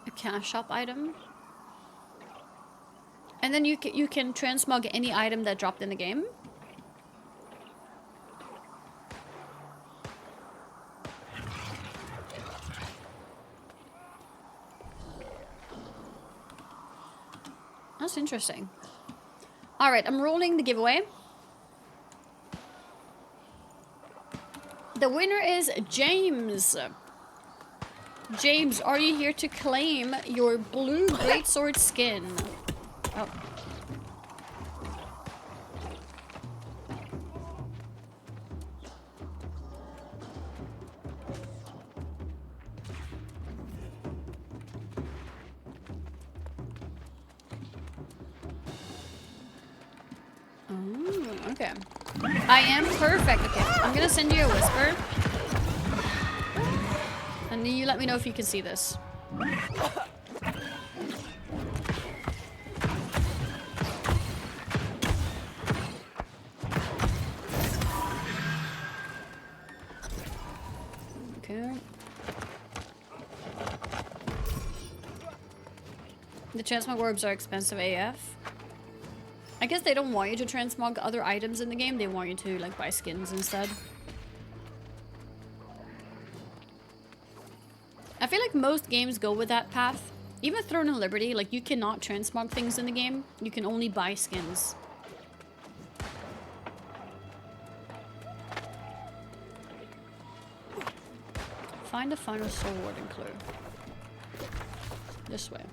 A cash shop item. And then you can transmog any item that dropped in the game. That's interesting. Alright, I'm rolling the giveaway. The winner is James. James, are you here to claim your blue greatsword skin? Oh. Oh, okay. I am perfect. Okay, I'm gonna send you a whisper. And you let me know if you can see this. Okay. The transmog orbs are expensive AF. I guess they don't want you to transmog other items in the game. They want you to like buy skins instead. I feel like most games go with that path. Even Throne of Liberty, like you cannot transmog things in the game. You can only buy skins. Find a final sword and clue. This way.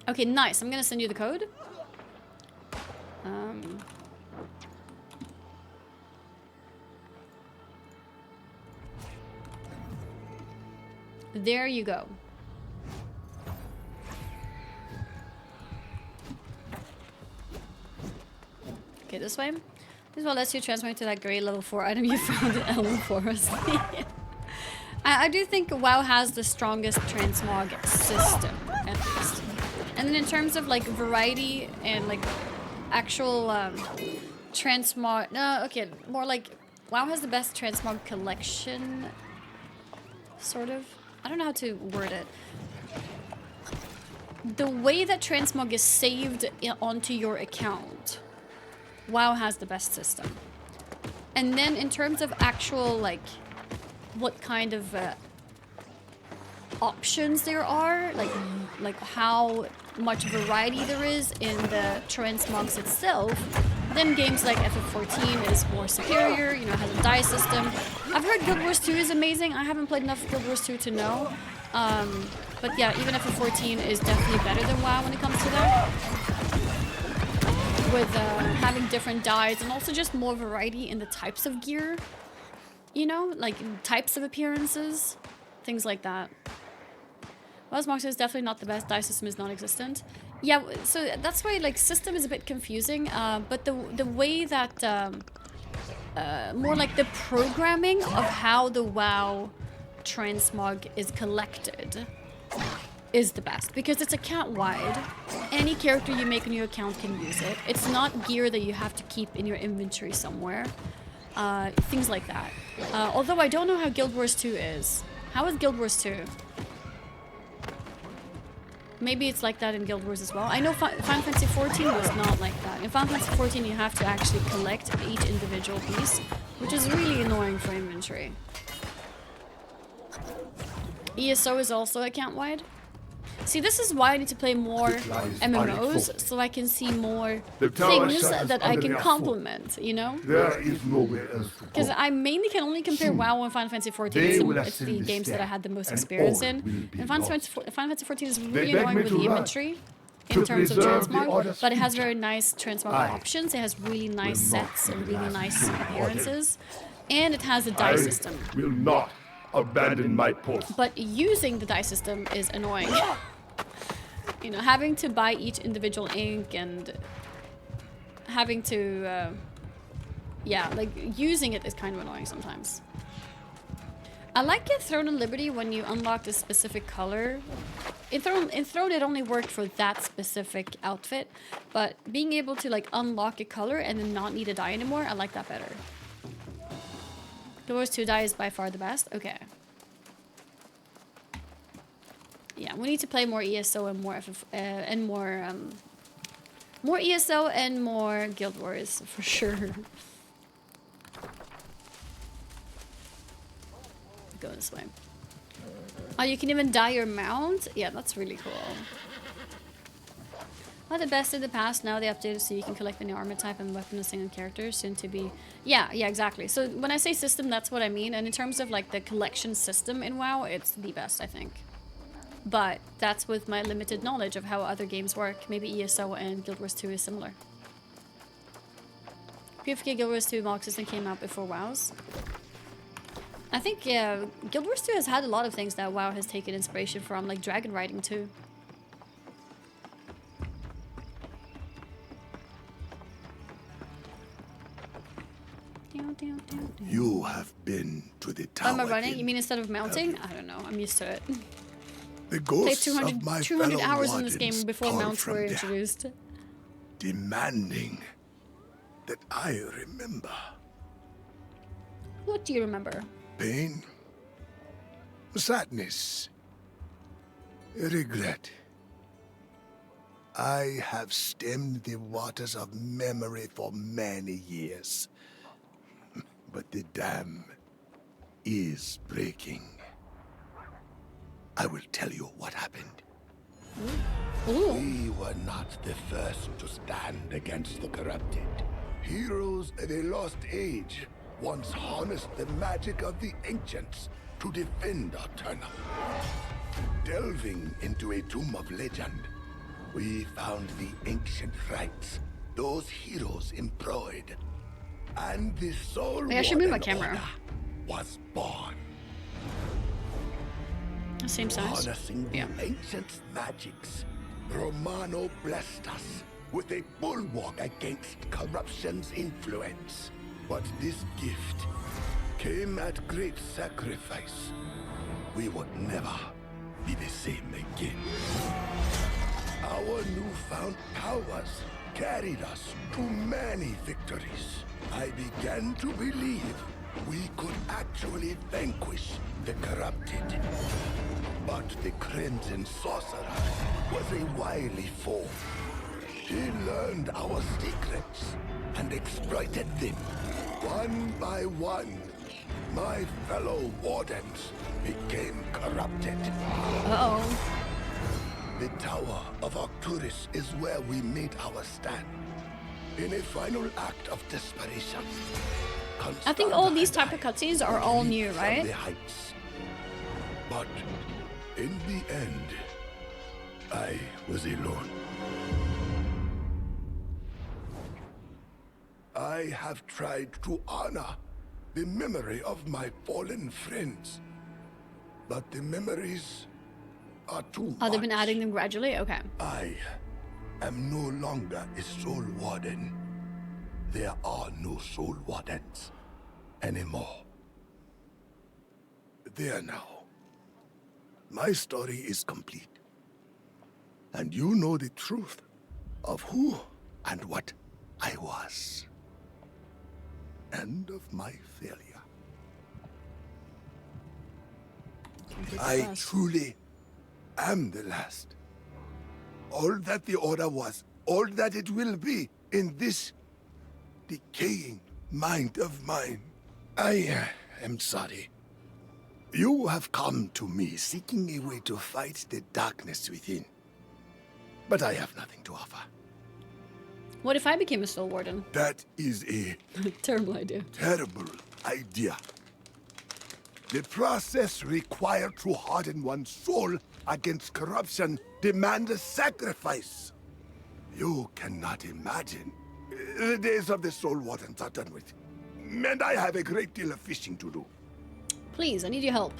Okay, nice. I'm gonna send you the code. There you go. Okay, this way. This will let you transmog to that great level 4 item you found in Elm Forest. I do think WoW has the strongest transmog system, at least. And then in terms of like variety and like actual transmog, no, okay, more like WoW has the best transmog collection, sort of. I don't know how to word it. The way that transmog is saved onto your account, WoW has the best system. And then in terms of actual like what kind of options there are, like how much variety there is in the transmogs itself, then games like FF14 is more superior, you know, has a die system. I've heard Guild Wars 2 is amazing. I haven't played enough Guild Wars 2 to know. But yeah, even FF14 is definitely better than WoW when it comes to that. With having different dies and also just more variety in the types of gear. You know, like types of appearances, things like that. WoW's Mox is definitely not the best. Die system is non-existent. Yeah, so that's why like system is a bit confusing. But the way that more like the programming of how the WoW transmog is collected is the best because it's account wide. Any character you make a new account can use it. It's not gear that you have to keep in your inventory somewhere. Things like that. Although I don't know how Guild Wars 2 is. How is Guild Wars 2? Maybe it's like that in Guild Wars as well. I know Final Fantasy 14 was not like that. In Final Fantasy 14 you have to actually collect each individual piece, which is really annoying for inventory. ESO is also account wide. See, this is why I need to play more MMOs, so I can see more things that I can complement, you know? There is nowhere else to go. Because I mainly can only compare WoW and Final Fantasy 14. It's the games that I had the most experience in. And Final Fantasy 14 is really annoying with the inventory in terms of transmog, but it has very nice transmog options. It has really nice sets and really nice appearances. And it has a die system. Will not abandon my post. But using the die system is annoying. You know, having to buy each individual ink and having to, yeah, like using it is kind of annoying sometimes. I like in Throne and Liberty when you unlock a specific color. In Throne it only worked for that specific outfit, but being able to like unlock a color and then not need a die anymore, I like that better. Guild Wars 2 die is by far the best. Okay. Yeah, we need to play more ESO and more more ESO and more Guild Wars for sure. Go this way. Oh, you can even dye your mount? Yeah, that's really cool. Not the best in the past, now they updated so you can collect any armor type and weapon of single character, soon to be... Yeah, exactly. So when I say system, that's what I mean. And in terms of like the collection system in WoW, it's the best, I think. But that's with my limited knowledge of how other games work. Maybe ESO and Guild Wars 2 is similar. PFK Guild Wars 2 mock system came out before WoW's. I think, yeah, Guild Wars 2 has had a lot of things that WoW has taken inspiration from, like dragon riding too. You have been to the tower. Am I running? You mean instead of mounting? I don't know. I'm used to it. The Played ghosts 200, of my 200 fellow hours in this game wardens before call mounts from were there, introduced. demanding that I remember. What do you remember? Pain, sadness, regret. I have stemmed the waters of memory for many years. But the dam is breaking. I will tell you what happened. Ooh. We were not the first to stand against the corrupted. Heroes of a lost age once harnessed the magic of the ancients to defend Aeternum. Delving into a tomb of legend, we found the ancient rites those heroes employed. And the soul Wait, I should move my Warden camera. Order was born. Same size. Harnessing Yeah. the ancient magics, Romano blessed us with a bulwark against corruption's influence. But this gift came at great sacrifice. We would never be the same again. Our newfound powers carried us to many victories. I began to believe we could actually vanquish the corrupted. But the Crimson Sorcerer was a wily foe. He learned our secrets and exploited them. One by one, my fellow wardens became corrupted. Uh-oh. The Tower of Arcturus is where we made our stand. In a final act of desperation. I think all these type of cutscenes are all new, right? The heights. But in the end, I was alone. I have tried to honor the memory of my fallen friends. But the memories are too Oh, they've been much. adding them gradually? Okay. I am no longer a soul warden. There are no soul wardens anymore. There now. My story is complete. And you know the truth of who and what I was. End of my failure. I truly am the last. All that the Order was, all that it will be in this decaying mind of mine. I am sorry. You have come to me seeking a way to fight the darkness within. But I have nothing to offer. What if I became a soul warden? That is a Terrible idea. terrible idea. The process required to harden one's soul against corruption demands a sacrifice. You cannot imagine. The days of the soul wardens are done with. And I have a great deal of fishing to do. Please, I need your help.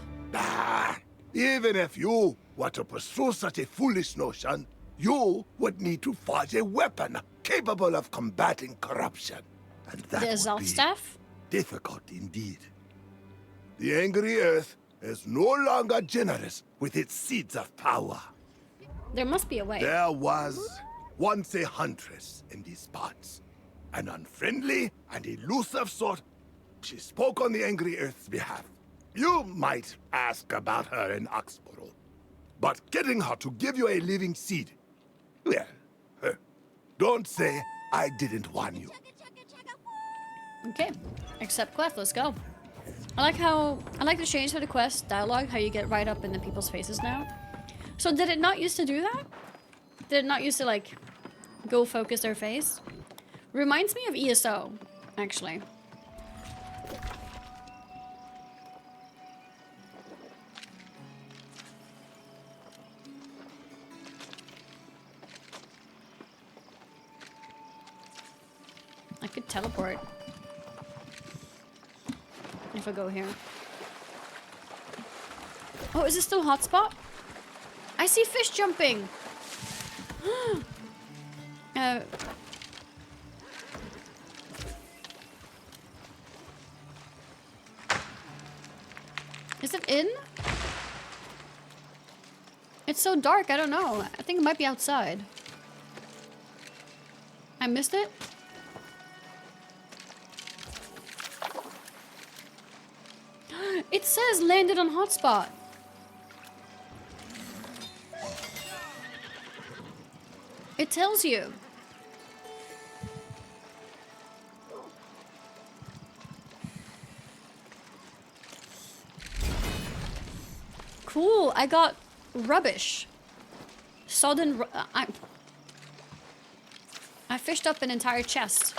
Even if you were to pursue such a foolish notion, you would need to forge a weapon capable of combating corruption. And that The would Assault be Staff? difficult indeed. The angry earth is no longer generous with its seeds of power. There must be a way. There was once a huntress in these parts. An unfriendly and elusive sort. She spoke on the angry earth's behalf. You might ask about her in Oxboro. But getting her to give you a living seed, well, don't say I didn't warn you. Okay. Accept quest, let's go. I like the change for the quest dialogue, how you get right up in the people's faces now. So did it not used to do that? Did it not used to like go focus their face? Reminds me of ESO, actually. I could teleport. If I go here. Oh, is this still hotspot? I see fish jumping! Is it in? It's so dark, I don't know. I think it might be outside. I missed it? It says landed on hotspot. It tells you. Cool, I got rubbish. Sodden I fished up an entire chest.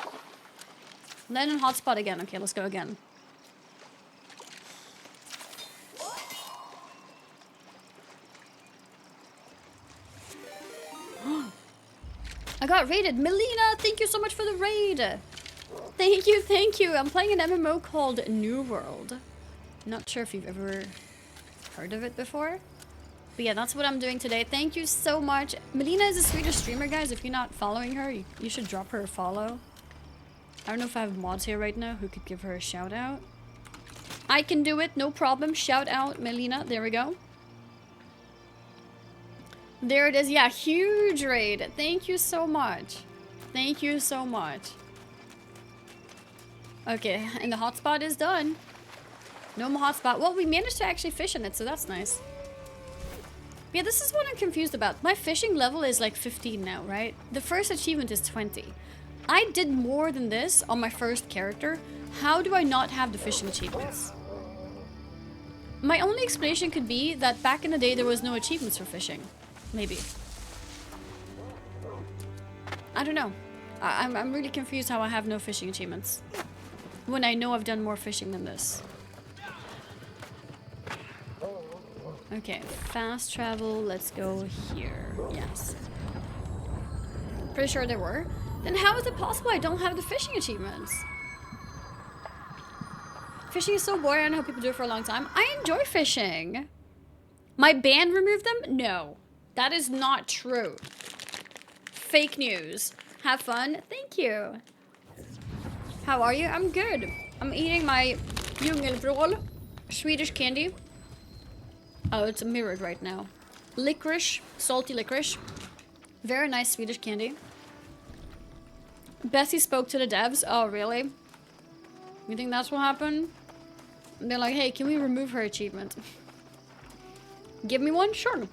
Land on hotspot again. Okay, let's go again. I got raided. Melina, thank you so much for the raid. Thank you, thank you. I'm playing an MMO called New World. Not sure if you've ever heard of it before. But yeah, that's what I'm doing today. Thank you so much. Melina is a Swedish streamer, guys. If you're not following her, you should drop her a follow. I don't know if I have mods here right now who could give her a shout out. I can do it, no problem. Shout out Melina. There we go. There it is. Yeah, huge raid. Thank you so much. Thank you so much. Okay, and the hotspot is done. No more hotspot. Well, we managed to actually fish in it, so that's nice. Yeah, this is what I'm confused about. My fishing level is like 15 now, right? The first achievement is 20. I did more than this on my first character. How do I not have the fishing achievements? My only explanation could be that back in the day there was no achievements for fishing. Maybe. I don't know. I'm really confused how I have no fishing achievements. When I know I've done more fishing than this. Okay, fast travel, let's go here. Yes. Pretty sure there were. Then how is it possible I don't have the fishing achievements? Fishing is so boring, I don't know how people do it for a long time. I enjoy fishing. My band removed them? No. That is not true. Fake news. Have fun. Thank you. How are you? I'm good. I'm eating my djungelvrål, Swedish candy. Oh, it's mirrored right now. Licorice, salty licorice. Very nice Swedish candy. Bessie spoke to the devs. Oh, really? You think that's what happened? And they're like, hey, can we remove her achievement? Give me one? Sure.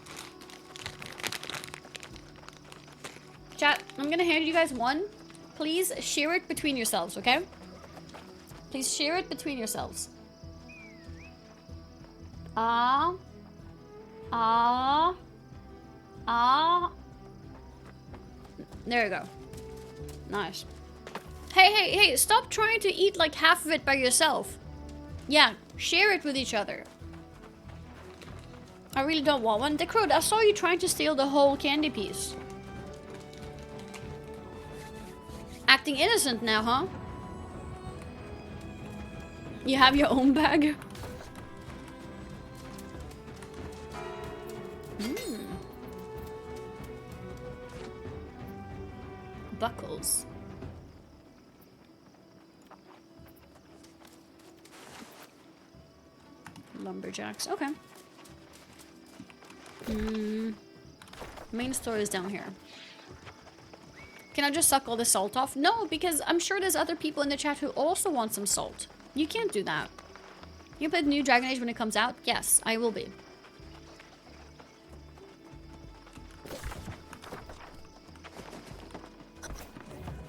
Chat, I'm gonna hand you guys one. Please share it between yourselves, okay? Please share it between yourselves. Ah. Ah. Ah. There you go. Nice. Hey, stop trying to eat like half of it by yourself. Yeah, share it with each other. I really don't want one. Decrode, I saw you trying to steal the whole candy piece. Acting innocent now, huh? You have your own bag? Buckles. Lumberjacks. Okay. Main store is down here. Can I just suck all the salt off? No, because I'm sure there's other people in the chat who also want some salt. You can't do that. You play the new Dragon Age when it comes out? Yes, I will be.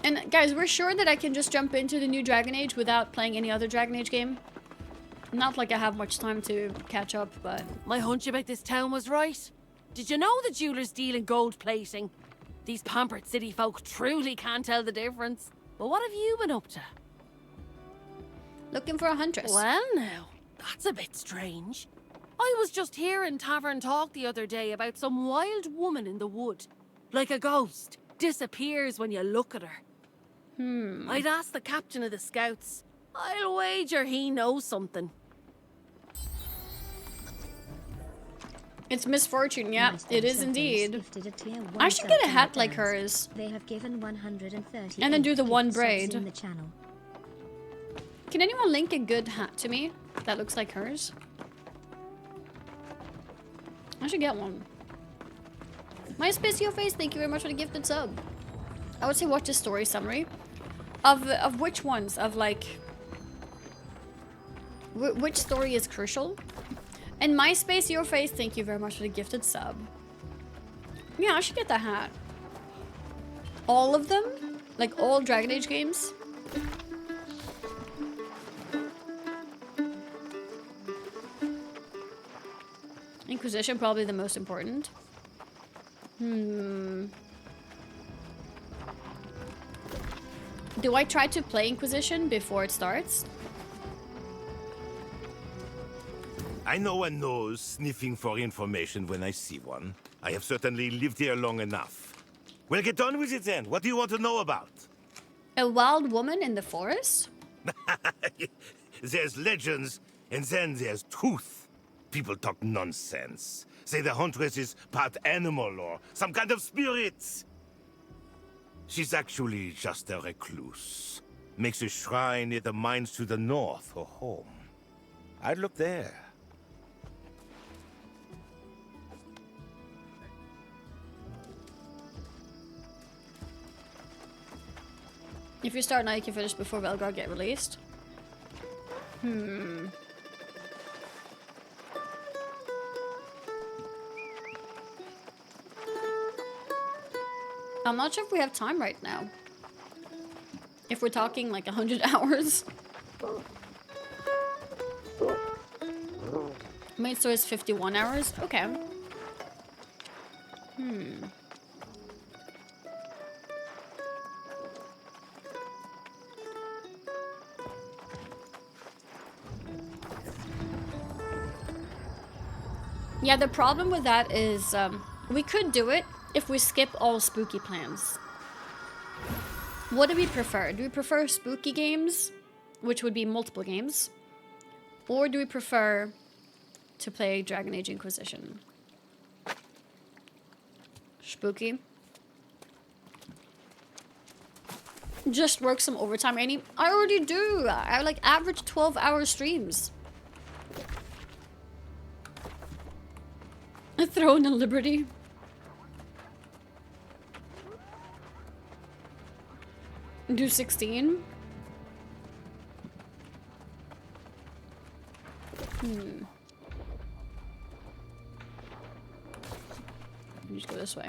And guys, we're sure that I can just jump into the new Dragon Age without playing any other Dragon Age game. Not like I have much time to catch up, but... My hunch about this town was right. Did you know the jewelers deal in gold plating? These pampered city folk truly can't tell the difference. But what have you been up to? Looking for a huntress. Well now, that's a bit strange. I was just hearing tavern talk the other day about some wild woman in the wood. Like a ghost. Disappears when you look at her. I'd ask the captain of the scouts. I'll wager he knows something. It's misfortune, yeah, it is indeed. I should get a hat like hers. They have given 130 and then do the one braid. in the channel. Can anyone link a good hat to me that looks like hers? I should get one. My space your face, thank you very much for the gifted sub. I would say watch a story summary. Of which ones? Of like... which story is crucial? And my space your face, thank you very much for the gifted sub. Yeah, I should get that hat. All of them? Like all Dragon Age games? Inquisition, probably the most important. Do I try to play Inquisition before it starts? I know one knows sniffing for information when I see one. I have certainly lived here long enough. Well, get on with it then. What do you want to know about? A wild woman in the forest? There's legends, and then there's truth. People talk nonsense. Say the huntress is part animal or some kind of spirit. She's actually just a recluse. Makes a shrine near the mines to the north her home. I'd look there. If you start now, you can finish before Velgar get released. I'm not sure if we have time right now. If we're talking like 100 hours. Main story is 51 hours. Okay. Yeah, the problem with that is we could do it if we skip all spooky plans. What do we prefer? Do we prefer spooky games, which would be multiple games? Or do we prefer to play Dragon Age Inquisition? Spooky. Just work some overtime, Annie. I already do. I like average 12-hour streams. A throne and liberty. Do 16. Let me just go this way.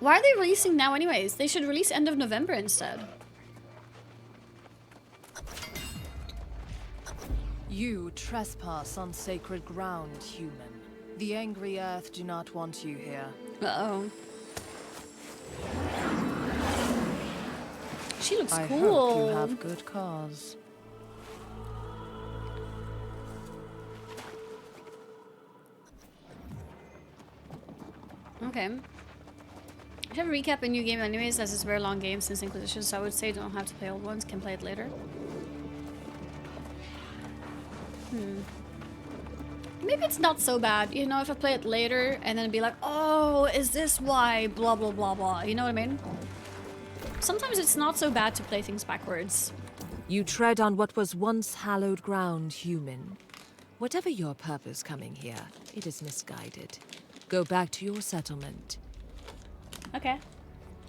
Why are they releasing now anyways? They should release end of November instead. You trespass on sacred ground, human. The angry earth do not want you here. Uh-oh. She looks I cool. hope you have good cause. Okay. I should recap a new game anyways, as it's a very long game since Inquisition, so I would say don't have to play old ones, can play it later. Maybe it's not so bad, you know, if I play it later and then be like, oh, is this why blah blah blah blah, you know what I mean? Sometimes it's not so bad to play things backwards. You tread on what was once hallowed ground, human. Whatever your purpose coming here, it is misguided. Go back to your settlement. Okay.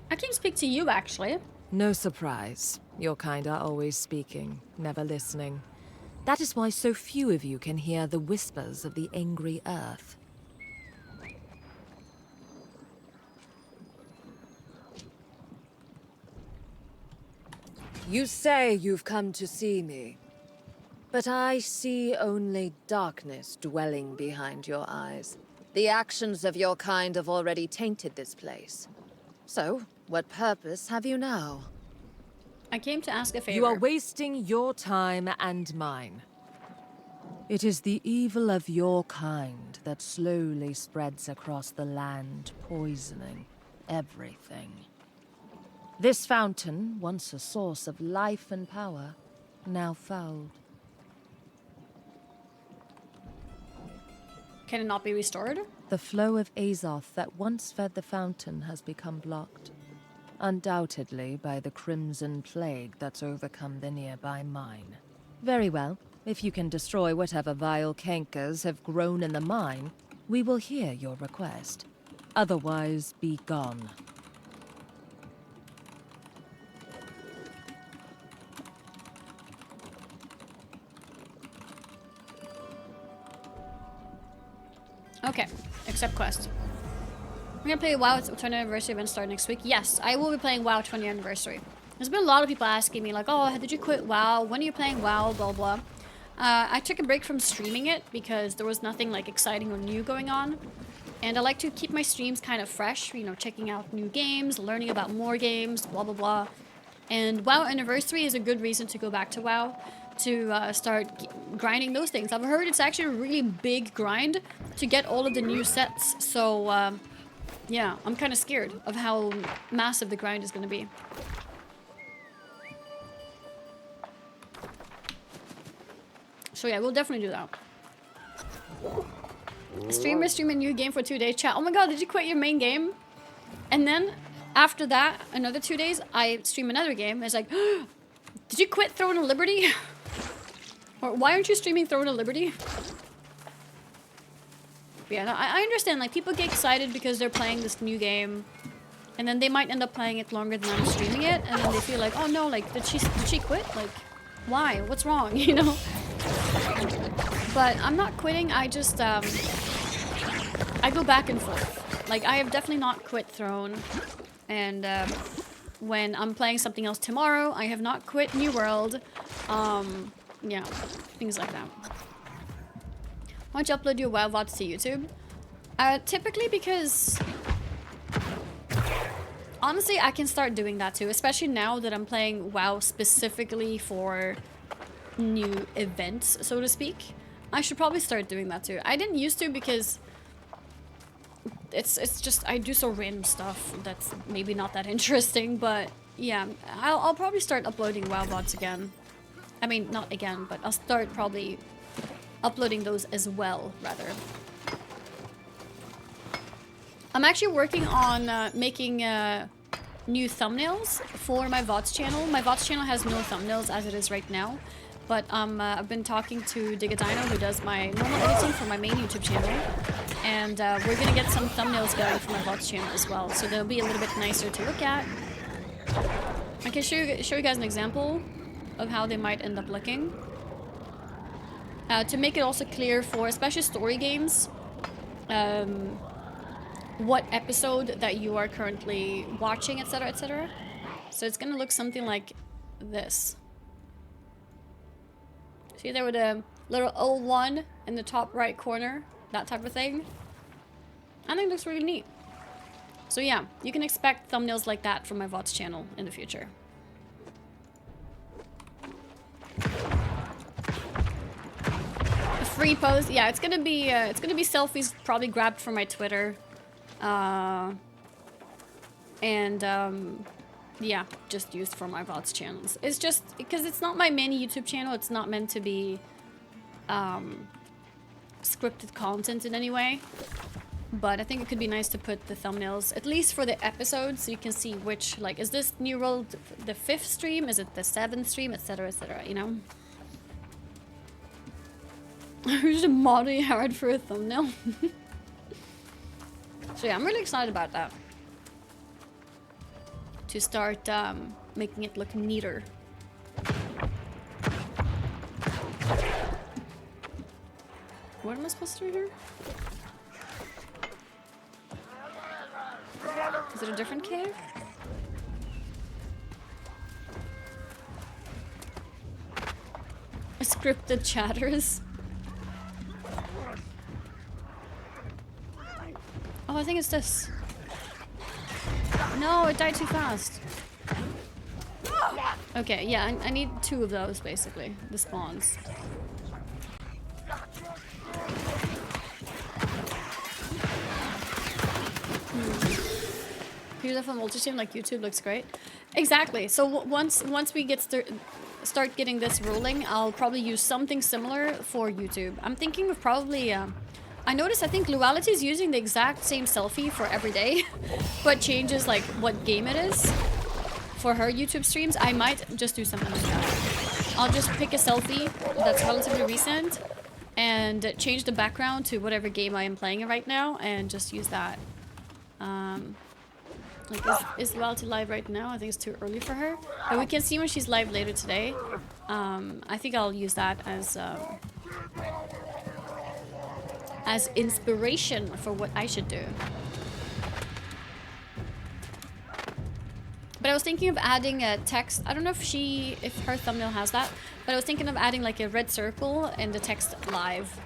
I can speak to you, actually. No surprise. Your kind are always speaking, never listening. That is why so few of you can hear the whispers of the angry earth. You say you've come to see me, but I see only darkness dwelling behind your eyes. The actions of your kind have already tainted this place. So, what purpose have you now? I came to ask a favor. You are wasting your time and mine. It is the evil of your kind that slowly spreads across the land, poisoning everything. This fountain, once a source of life and power, now fouled. Can it not be restored? The flow of Azoth that once fed the fountain has become blocked. Undoubtedly by the Crimson Plague that's overcome the nearby mine. Very well. If you can destroy whatever vile cankers have grown in the mine, we will hear your request. Otherwise, be gone. Okay, accept quest. We're gonna play WoW 20th anniversary event start next week. Yes, I will be playing WoW 20th anniversary. There's been a lot of people asking me like, oh, did you quit WoW? When are you playing WoW? Blah, blah. I took a break from streaming it because there was nothing like exciting or new going on. And I like to keep my streams kind of fresh, you know, checking out new games, learning about more games, blah, blah, blah. And WoW Anniversary is a good reason to go back to WoW, to start grinding those things. I've heard it's actually a really big grind to get all of the new sets. So, yeah, I'm kind of scared of how massive the grind is going to be. So yeah, we'll definitely do that. Streamer stream a new game for 2 days. Chat. Oh my god, did you quit your main game? And then after that, another 2 days, I stream another game. It's like, did you quit Throne of Liberty? Or why aren't you streaming Throne of Liberty? Yeah, no, I understand. Like, people get excited because they're playing this new game, and then they might end up playing it longer than I'm streaming it, and then they feel like, oh no, like, did she quit? Like, why? What's wrong? You know? But I'm not quitting. I just I go back and forth. Like, I have definitely not quit Throne, and when I'm playing something else tomorrow, I have not quit New World. Yeah, things like that. Why don't you upload your WoW VODs to YouTube? Typically because... honestly, I can start doing that too, especially now that I'm playing WoW specifically for new events, so to speak. I should probably start doing that too. I didn't used to because it's just I do so random stuff that's maybe not that interesting, but yeah, I'll probably start uploading WoW VODs again. I mean, not again, but I'll start probably uploading those as well, rather. I'm actually working on making new thumbnails for my VODs channel. My VODs channel has no thumbnails as it is right now, but I've been talking to Digadino, who does my normal editing for my main YouTube channel, and we're gonna get some thumbnails going for my VODs channel as well, so they'll be a little bit nicer to look at. I can show you guys an example of how they might end up looking. To make it also clear for especially story games, what episode that you are currently watching, etc, etc. So it's gonna look something like this. See there with a little O1 in the top right corner, that type of thing. I think it looks really neat. So yeah, you can expect thumbnails like that from my VODs channel in the future. A free post, yeah, it's gonna be selfies probably grabbed from my Twitter. Yeah, just used for my VODs channels. It's just because it's not my main YouTube channel. It's not meant to be scripted content in any way. But I think it could be nice to put the thumbnails, at least for the episodes, so you can see which, like, is this New World the 5th stream? Is it the 7th stream? Etc, you know? Who's a modding hard for a thumbnail? So yeah, I'm really excited about that. To start making it look neater. What am I supposed to do here? Is it a different cave? Scripted chatters. Oh, I think it's this. No, it died too fast. Okay, yeah, I need 2 of those, basically. The spawns. Beautiful multi-stream like YouTube looks great. Exactly. So once we get start getting this rolling, I'll probably use something similar for YouTube. I'm thinking of probably... I noticed I think Luality is using the exact same selfie for every day, but changes like what game it is for her YouTube streams. I might just do something like that. I'll just pick a selfie that's relatively recent and change the background to whatever game I am playing right now and just use that. Like is Luality live right now? I think it's too early for her, but we can see when she's live later today. I think I'll use that as inspiration for what I should do. But I was thinking of adding a text. I don't know if her thumbnail has that, but I was thinking of adding like a red circle and the text live,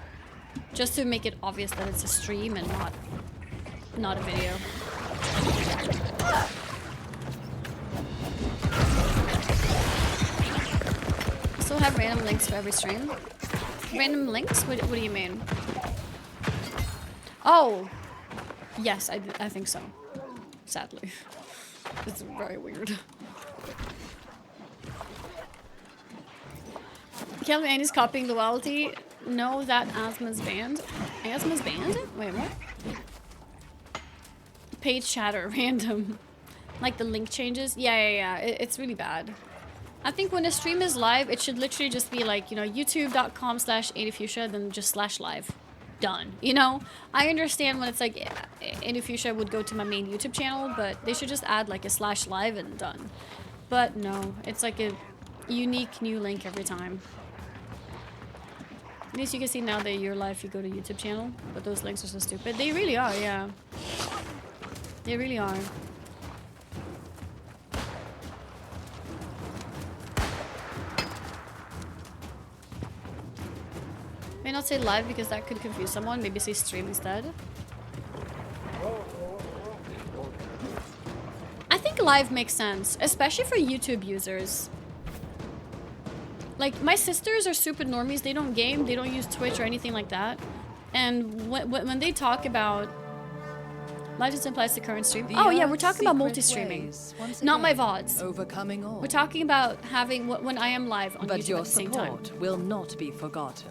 just to make it obvious that it's a stream and not a video. Still have random links for every stream. Random links? What do you mean? Oh, yes, I think so. Sadly, it's very weird. Kelvin Annie's copying loyalty. No, that Asma's banned. Asma's banned? Wait, what? Page chatter, random. Like the link changes? Yeah. It's really bad. I think when a stream is live, it should literally just be like, you know, youtube.com/AnyFuchsia, then just /live. Done. You know? I understand when it's like AnyFuchsia would go to my main YouTube channel, but they should just add like a /live and done. But no, it's like a unique new link every time. At least you can see now that you're live if you go to YouTube channel, but those links are so stupid. They really are, yeah. They really are. May not say live because that could confuse someone. Maybe say stream instead. I think live makes sense, especially for YouTube users. Like, my sisters are super normies. They don't game. They don't use Twitch or anything like that. And when they talk about... Live just implies the current stream. Oh yeah, we're talking about multi-streaming. Not my VODs. Overcoming all. We're talking about having... when I am live on YouTube at the same time. But your support will not be forgotten.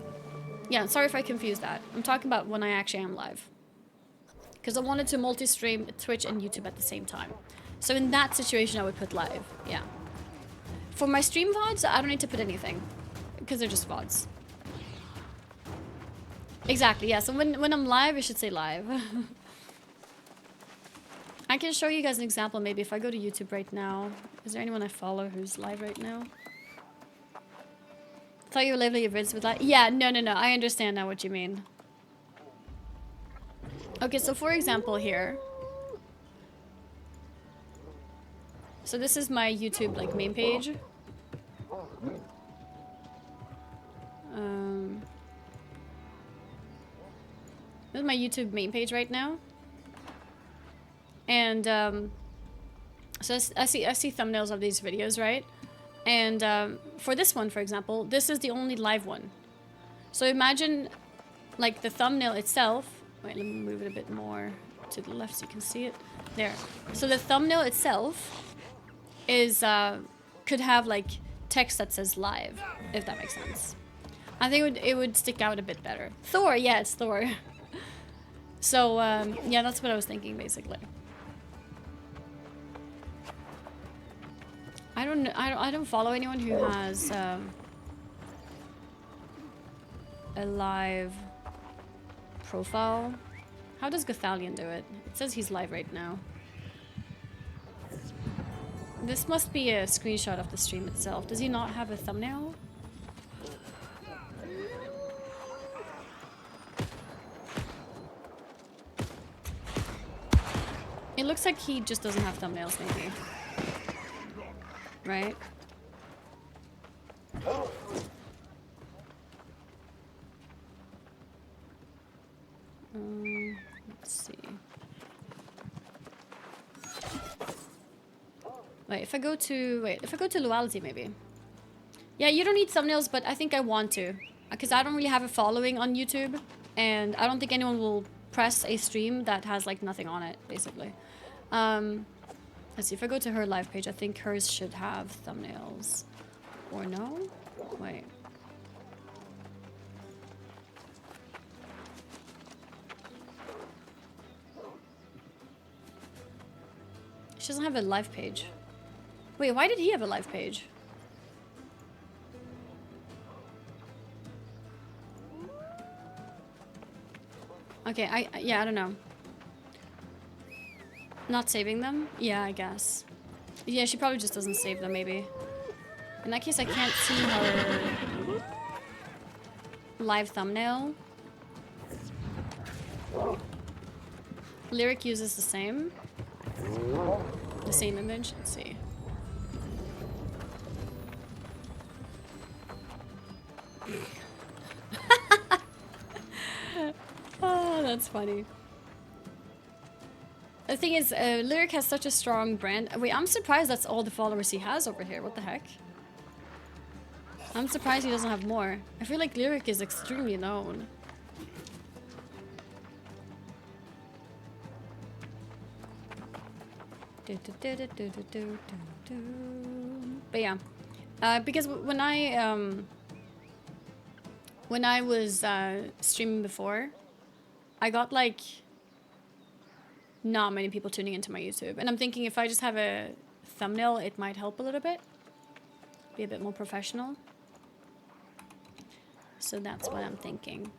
Yeah, sorry if I confused that. I'm talking about when I actually am live. Because I wanted to multi-stream Twitch and YouTube at the same time. So in that situation, I would put live. Yeah. For my stream VODs, I don't need to put anything. Because they're just VODs. Exactly, yeah. So when I'm live, I should say live. I can show you guys an example maybe if I go to YouTube right now. Is there anyone I follow who's live right now? Thought you were labeling your vids with live. Yeah, no. I understand now what you mean. Okay, so for example here. So this is my YouTube like main page. This is my YouTube main page right now. And so I see thumbnails of these videos, right? And for this one, for example, this is the only live one. So imagine like the thumbnail itself. Wait, let me move it a bit more to the left so you can see it. There. So the thumbnail itself is could have like text that says live, if that makes sense. I think it would stick out a bit better. Thor, yeah, it's Thor. So yeah, that's what I was thinking basically. I don't follow anyone who has a live profile. How does Gothalion do it? It says he's live right now. This must be a screenshot of the stream itself. Does he not have a thumbnail? It looks like he just doesn't have thumbnails, maybe. Right? Let's see. Wait, if I go to loyalty, maybe. Yeah, you don't need thumbnails, but I think I want to. Because I don't really have a following on YouTube. And I don't think anyone will press a stream that has, like, nothing on it, basically. Let's see, if I go to her live page, I think hers should have thumbnails. Or no? Wait. She doesn't have a live page. Wait, why did he have a live page? Okay, yeah, I don't know. Not saving them? Yeah, I guess. Yeah, she probably just doesn't save them, maybe. In that case, I can't see her live thumbnail. Lyric uses the same. The same image. Let's see. Oh, that's funny. The thing is, Lyric has such a strong brand. Wait, I'm surprised that's all the followers he has over here. What the heck? I'm surprised he doesn't have more. I feel like Lyric is extremely known. But yeah, because when I when I was streaming before, I got like not many people tuning into my YouTube. And I'm thinking if I just have a thumbnail, it might help a little bit. Be a bit more professional. So that's what I'm thinking.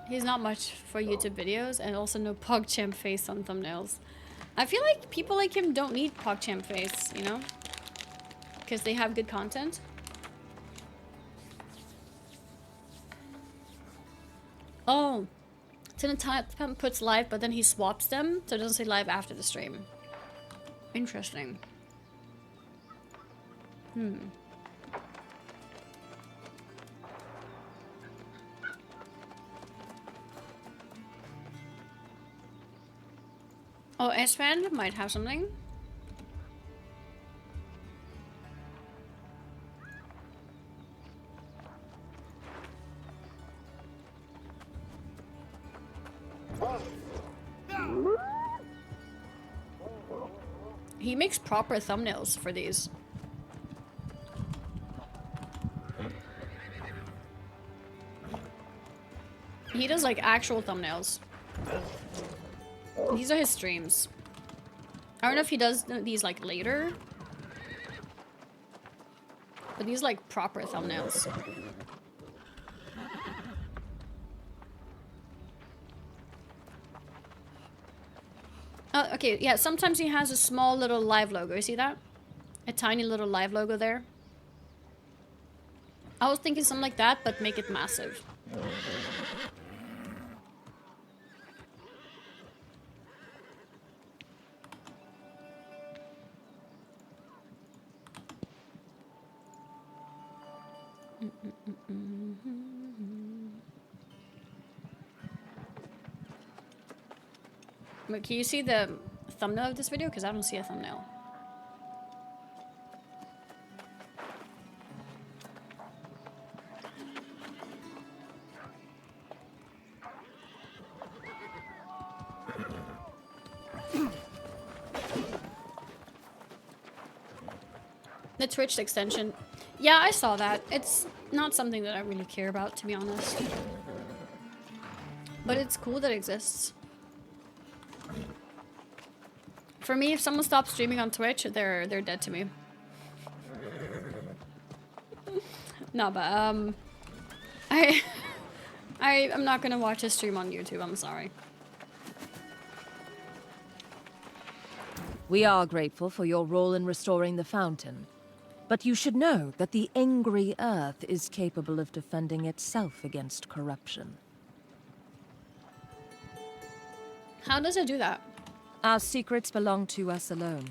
He's not much for YouTube videos, and also no PogChamp face on thumbnails. I feel like people like him don't need PogChamp face, you know? Because they have good content. Oh, Tinatap puts live, but then he swaps them, so it doesn't say live after the stream. Interesting. Oh, S-Fan might have something. He makes proper thumbnails for these. He does like actual thumbnails. These are his streams. I don't know if he does these like later. But these like proper thumbnails. Okay, yeah, sometimes he has a small little live logo. You see that? A tiny little live logo there. I was thinking something like that, but make it massive. Wait, can you see the thumbnail of this video? Because I don't see a thumbnail. The Twitch extension. Yeah, I saw that. It's not something that I really care about, to be honest. But it's cool that it exists. For me, if someone stops streaming on Twitch, they're dead to me. No, but I'm not gonna watch a stream on YouTube. I'm sorry. We are grateful for your role in restoring the fountain. But you should know that the angry earth is capable of defending itself against corruption. How does it do that? Our secrets belong to us alone.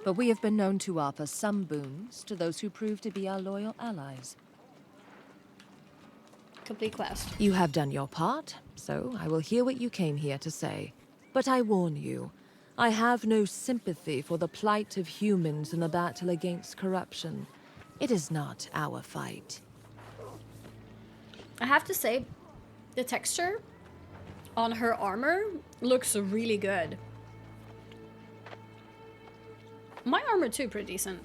But we have been known to offer some boons to those who prove to be our loyal allies. Complete quest. You have done your part, so I will hear what you came here to say. But I warn you, I have no sympathy for the plight of humans in the battle against corruption. It is not our fight. I have to say, the texture on her armor looks really good. My armor too, pretty decent.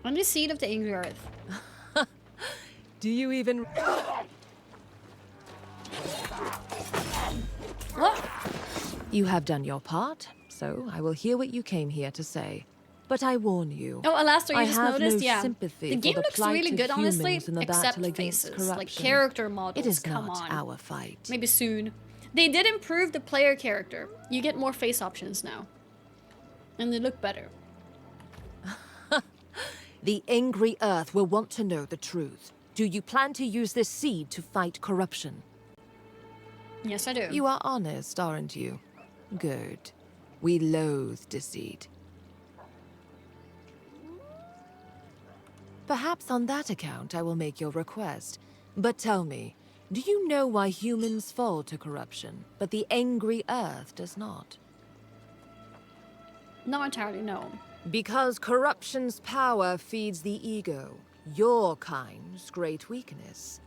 On the seed of the angry earth. Do you even... What? You have done your part, so I will hear what you came here to say. But I warn you. Oh, Alastor, you I just have noticed? no Yeah. sympathy The game for the looks plight really of good, honestly, humans in the except battle against faces. Like corruption. character models. It is Come not on. our fight. Maybe soon. They did improve the player character. You get more face options now. And they look better. The angry earth will want to know the truth. Do you plan to use this seed to fight corruption? Yes, I do. You are honest, aren't you? Good. We loathe deceit. Perhaps on that account I will make your request. But tell me, do you know why humans fall to corruption, but the angry earth does not? Not entirely, no. Because corruption's power feeds the ego, your kind's great weakness.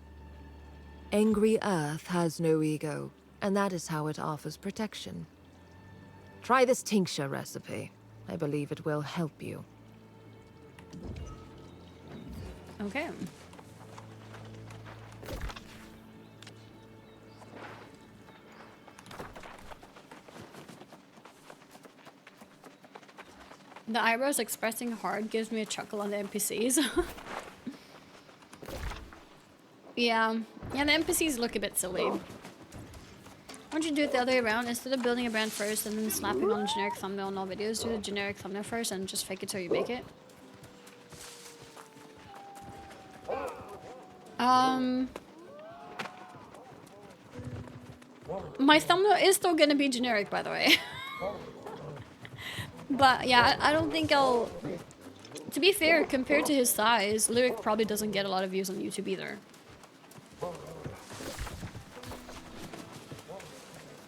Angry earth has no ego, and that is how it offers protection. Try this tincture recipe. I believe it will help you. Okay. The eyebrows expressing hard gives me a chuckle on the NPCs. Yeah, the NPCs look a bit silly. Why don't you do it the other way around? Instead of building a brand first and then slapping on a generic thumbnail on all videos, do the generic thumbnail first and just fake it till you make it. My thumbnail is still gonna be generic, by the way. But yeah, I don't think I'll... To be fair, compared to his size, Lyric probably doesn't get a lot of views on YouTube either.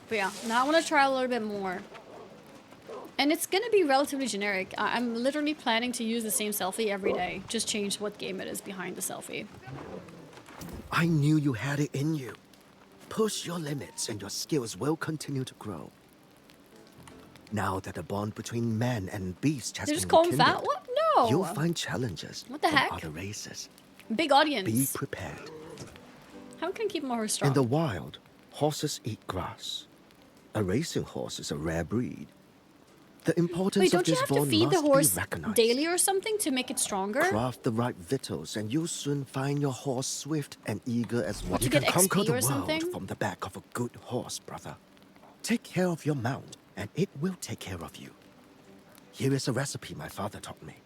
But yeah, now I want to try a little bit more. And it's gonna be relatively generic. I'm literally planning to use the same selfie every day. Just change what game it is behind the selfie. I knew you had it in you. Push your limits and your skills will continue to grow. Now that the bond between man and beast has They been just call him rekindled, fat? What? No! you'll find challenges What the from heck? other races. Big audience. Be prepared. How can I keep my horse strong? In the wild, horses eat grass. A racing horse is a rare breed. The importance Wait, of don't you this have to bond feed the must horse be recognized. daily or something to make it stronger? Craft the right victuals, and you'll soon find your horse swift and eager as one. To You get can conquer XP the or world something? from the back of a good horse, brother. Take care of your mount, and it will take care of you. Here is a recipe my father taught me.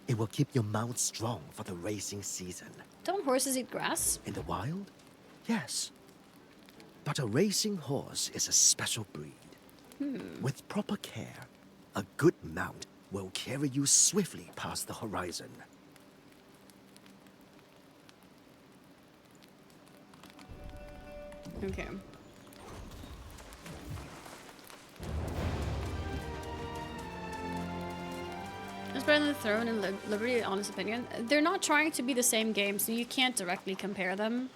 It will keep your mount strong for the racing season. Don't horses eat grass? In the wild? Yes. But a racing horse is a special breed. With proper care, a good mount will carry you swiftly past the horizon. Okay. It's better than the Throne and Liberty, honest opinion. They're not trying to be the same game, so you can't directly compare them.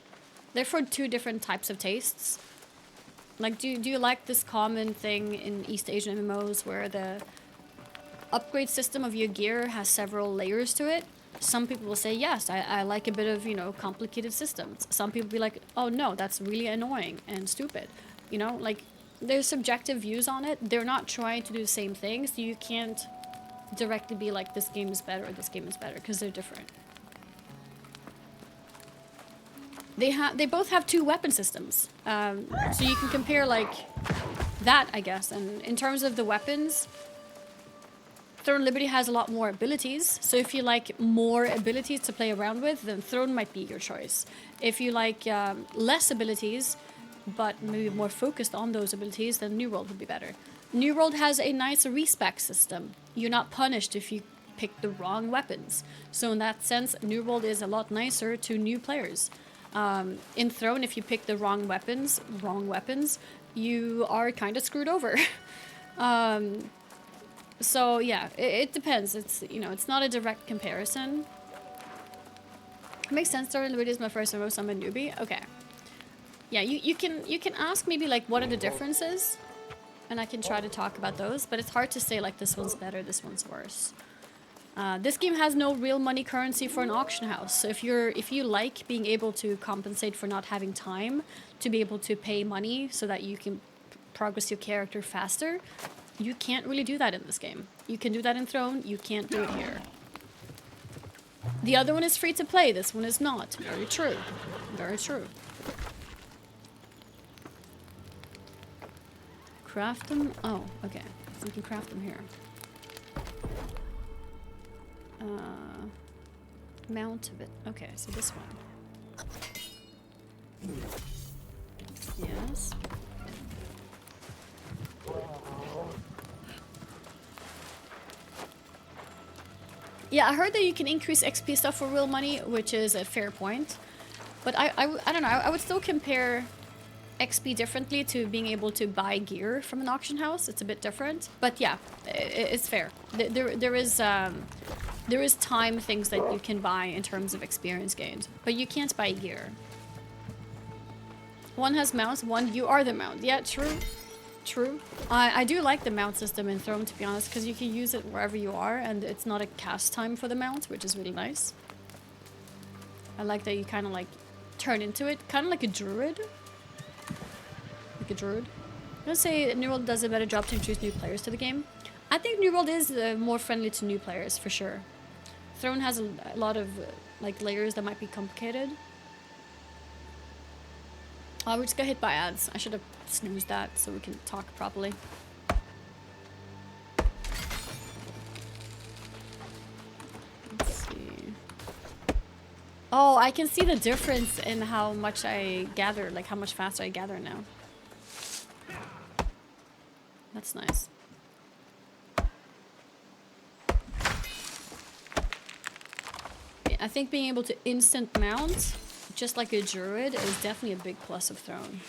They're for two different types of tastes. Like, do you like this common thing in East Asian MMOs where the upgrade system of your gear has several layers to it? Some people will say, yes, I like a bit of, you know, complicated systems. Some people be like, oh no, that's really annoying and stupid. You know, like, there's subjective views on it. They're not trying to do the same thing, so you can't directly be like, this game is better or this game is better, because they're different. They both have two weapon systems, so you can compare like that, I guess. And in terms of the weapons, Throne Liberty has a lot more abilities. So if you like more abilities to play around with, then Throne might be your choice. If you like less abilities, but maybe more focused on those abilities, then New World would be better. New World has a nice respec system. You're not punished if you pick the wrong weapons. So in that sense, New World is a lot nicer to new players. In Throne, if you pick the wrong weapons, you are kind of screwed over. So yeah, it depends. It's, you know, it's not a direct comparison. Makes sense. Throne Liberty is my first MMO, so I'm a newbie. Okay. Yeah, you can ask maybe like what are the differences, and I can try to talk about those. But it's hard to say like this one's better, this one's worse. This game has no real money currency for an auction house. So if you like being able to compensate for not having time to be able to pay money so that you can progress your character faster, you can't really do that in this game. You can do that in Throne, you can't do it here. The other one is free to play, this one is not. Very true. Very true. Craft them? Oh, okay. We can craft them here. Mount of it. Okay, so this one. Yes. Yeah, I heard that you can increase XP stuff for real money, which is a fair point. But I don't know, I would still compare XP differently to being able to buy gear from an auction house. It's a bit different. But yeah, it's fair. There is time things that you can buy in terms of experience gained. But you can't buy gear. One has mounts, one you are the mount. Yeah, true. True. I do like the mount system in Throne, to be honest, because you can use it wherever you are, and it's not a cast time for the mount, which is really nice. I like that you kind of like turn into it, kind of like a druid. Like a druid. I'm gonna say New World does a better job to introduce new players to the game. I think New World is more friendly to new players for sure. Throne has a lot of like layers that might be complicated. Oh, we just got hit by ads. I should have snoozed that so we can talk properly. Let's see. Oh, I can see the difference in how much I gather, like how much faster I gather now. That's nice. I think being able to instant mount, just like a druid, is definitely a big plus of Throne.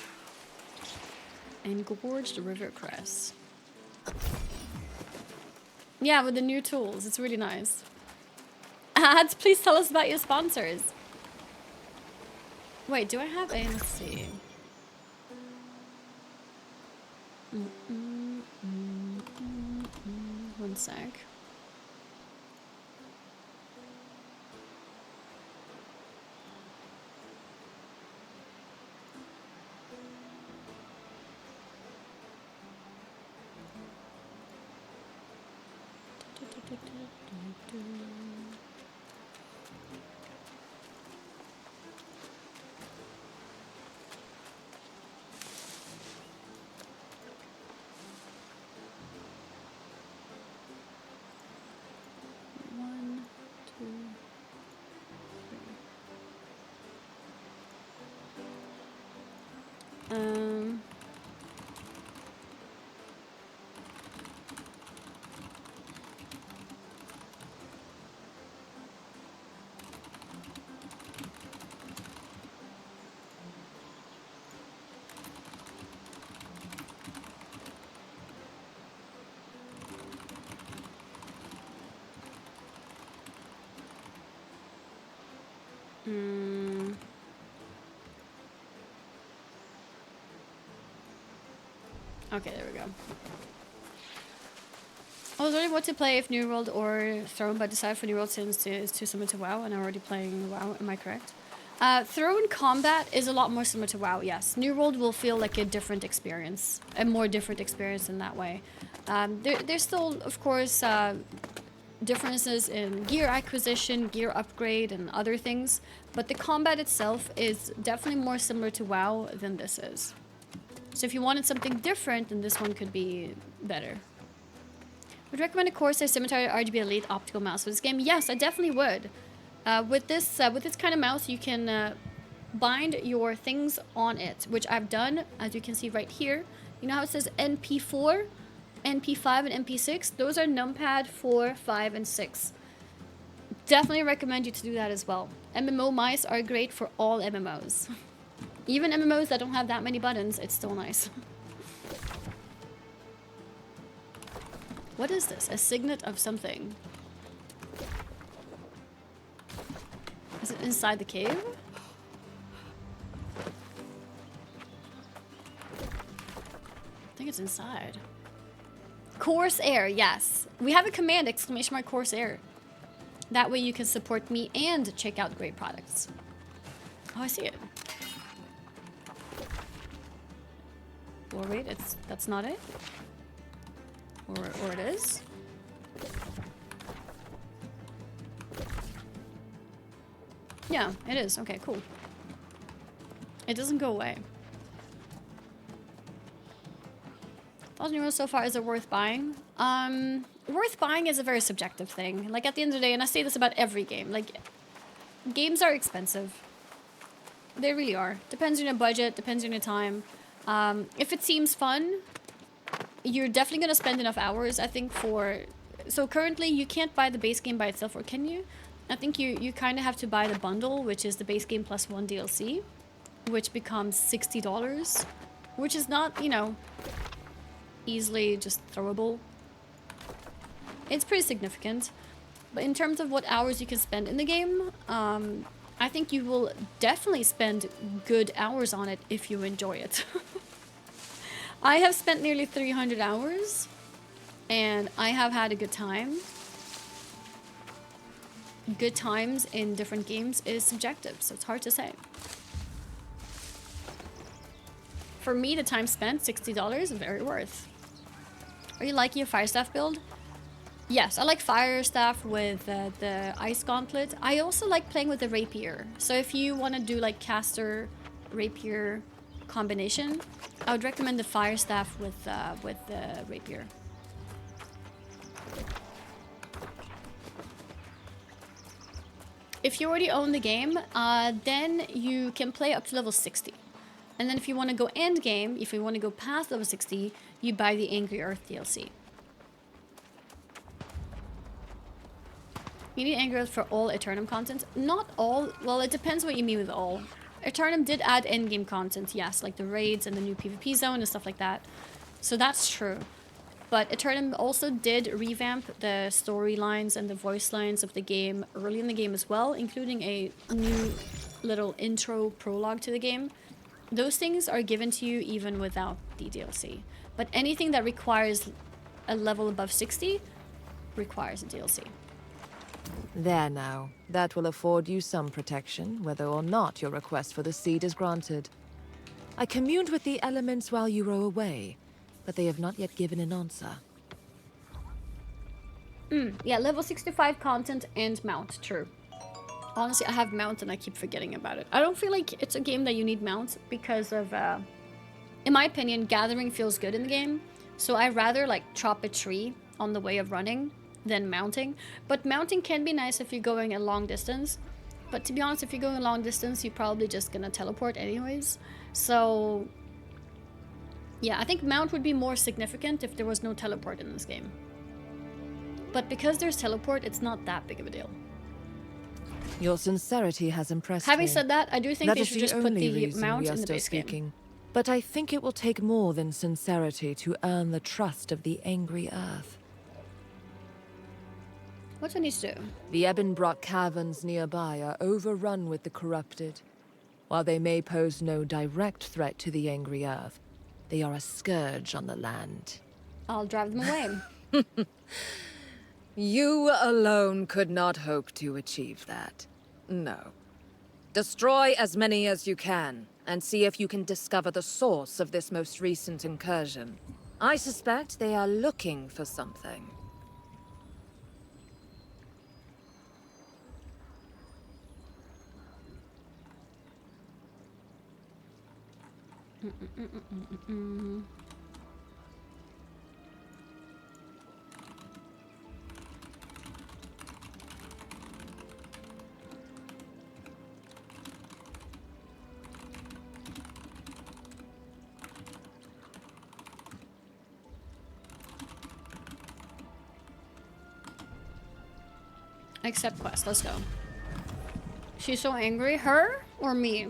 Engorged River Cress. Yeah, with the new tools, it's really nice. Ads, please tell us about your sponsors. Wait, do I have a, let's see. One sec. One, two, three. Okay, there we go. I was wondering what to play if New World or Throne, but decided for New World since it's too similar to WoW, and I'm already playing WoW. Am I correct? Throne combat is a lot more similar to WoW, yes. New World will feel like a different experience, a more different experience in that way. There's still, of course, differences in gear acquisition, gear upgrade, and other things, but the combat itself is definitely more similar to WoW than this is. So if you wanted something different, then this one could be better. Would recommend a Corsair Scimitar RGB Elite optical mouse for this game? Yes, I definitely would. With this kind of mouse, you can bind your things on it, which I've done, as you can see right here. You know how it says NP4, NP5, and NP6? Those are numpad 4, 5, and 6. Definitely recommend you to do that as well. MMO mice are great for all MMOs. Even MMOs that don't have that many buttons, it's still nice. What is this? A signet of something. Is it inside the cave? I think it's inside. Corsair, yes. We have a command, exclamation mark Corsair. That way you can support me and check out great products. Oh, I see it. Or wait, that's not it? Or it is? Yeah, it is. Okay, cool. It doesn't go away. 1,000 euros so far, is it worth buying? Worth buying is a very subjective thing. Like, at the end of the day, and I say this about every game, like, games are expensive. They really are. Depends on your budget, depends on your time. If it seems fun, you're definitely going to spend enough hours, I think, for... So currently, you can't buy the base game by itself, or can you? I think you kind of have to buy the bundle, which is the base game plus 1 DLC, which becomes $60, which is not, you know, easily just throwable. It's pretty significant. But in terms of what hours you can spend in the game, I think you will definitely spend good hours on it if you enjoy it. I have spent nearly 300 hours, and I have had a good time. good times in different games is subjective, so it's hard to say. For me, the time spent, $60, very worth. Are you liking your fire staff build? Yes, I like fire staff with the ice gauntlet. I also like playing with the rapier. So if you want to do like caster rapier combination, I would recommend the fire staff with the rapier. If you already own the game, then you can play up to level 60. And then if you want to go end game, if you want to go past level 60, you buy the Angry Earth DLC. You need Angry Earth for all Aeternum content. Not all. Well, it depends what you mean with all. Aeternum did add endgame content, yes, like the raids and the new PvP zone and stuff like that. So that's true. But Aeternum also did revamp the storylines and the voice lines of the game early in the game as well, including a new little intro prologue to the game. Those things are given to you even without the DLC. But anything that requires a level above 60 requires a DLC. There now. That will afford you some protection, whether or not your request for the seed is granted. I communed with the elements while you were away, but they have not yet given an answer. Yeah, level 65 content and mount, true. Honestly, I have mount and I keep forgetting about it. I don't feel like it's a game that you need mount because of, in my opinion, gathering feels good in the game. So I rather like chop a tree on the way of running than mounting. But mounting can be nice if you're going a long distance. But to be honest, if you're going a long distance, you're probably just gonna teleport anyways. So yeah, I think mount would be more significant if there was no teleport in this game. But because there's teleport, it's not that big of a deal. Your sincerity has impressed Having me. said that, I do think That they is should the just put only the reason mount we are in the still base game. speaking. But I think it will take more than sincerity to earn the trust of the Angry Earth. What do I need to do? The Ebonbrock caverns nearby are overrun with the corrupted. While they may pose no direct threat to the Angry Earth, they are a scourge on the land. I'll drive them away. You alone could not hope to achieve that. No. Destroy as many as you can, and see if you can discover the source of this most recent incursion. I suspect they are looking for something. Accept quest, let's go. She's so angry. Her or me?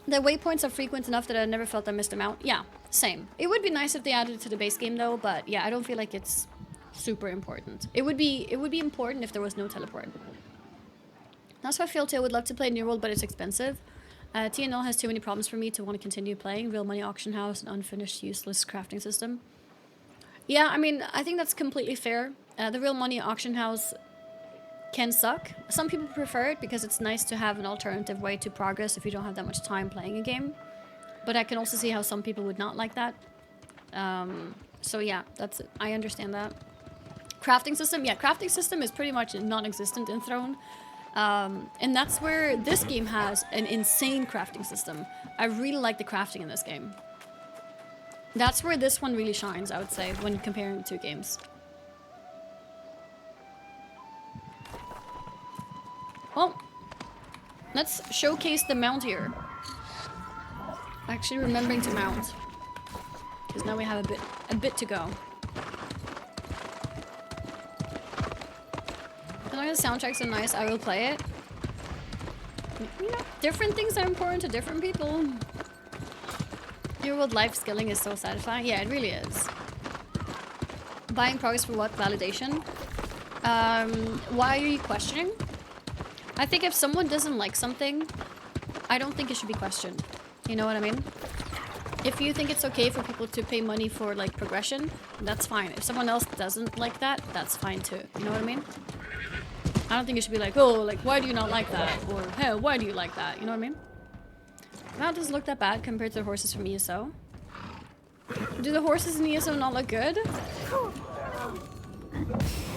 The waypoints are frequent enough that I never felt I missed them out. Yeah, same. It would be nice if they added it to the base game though, but yeah, I don't feel like it's super important. It would be important if there was no teleport. That's how I feel too. I would love to play New World, but it's expensive. TNL has too many problems for me to want to continue playing. Real money auction house, an unfinished, useless crafting system. Yeah, I mean, I think that's completely fair. The real money auction house can suck. Some people prefer it because it's nice to have an alternative way to progress if you don't have that much time playing a game. But I can also see how some people would not like that. So yeah, that's it. I understand that. Crafting system? Yeah, crafting system is pretty much non-existent in Throne. And that's where this game has an insane crafting system. I really like the crafting in this game. That's where this one really shines, I would say, when comparing the two games. Well, let's showcase the mount here. Actually remembering to mount. Because now we have a bit to go. As long as the soundtracks are nice, I will play it. You know, different things are important to different people. Your world life skilling is so satisfying. Yeah, it really is. Buying progress for what? Validation? Why are you questioning? I think if someone doesn't like something, I don't think it should be questioned. You know what I mean? If you think it's okay for people to pay money for like progression, that's fine. If someone else doesn't like that, that's fine too. You know what I mean? I don't think you should be like, oh, like, why do you not like that? Or, hey, why do you like that? You know what I mean? That doesn't look that bad compared to the horses from ESO. Do the horses in ESO not look good?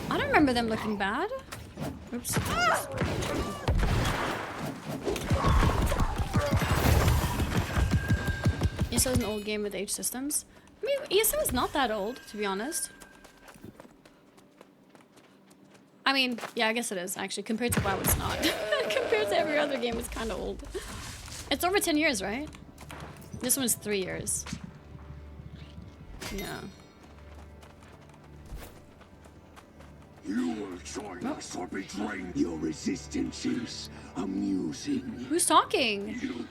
I don't remember them looking bad. Oops. ESO is an old game with age systems. I mean, ESO is not that old, to be honest. I mean, yeah, I guess it is, actually. Compared to WoW, it's not. Compared to every other game, it's kind of old. It's over 10 years, right? This one's 3 years. Yeah. You will join us or betray your resistance is amusing. Who's talking?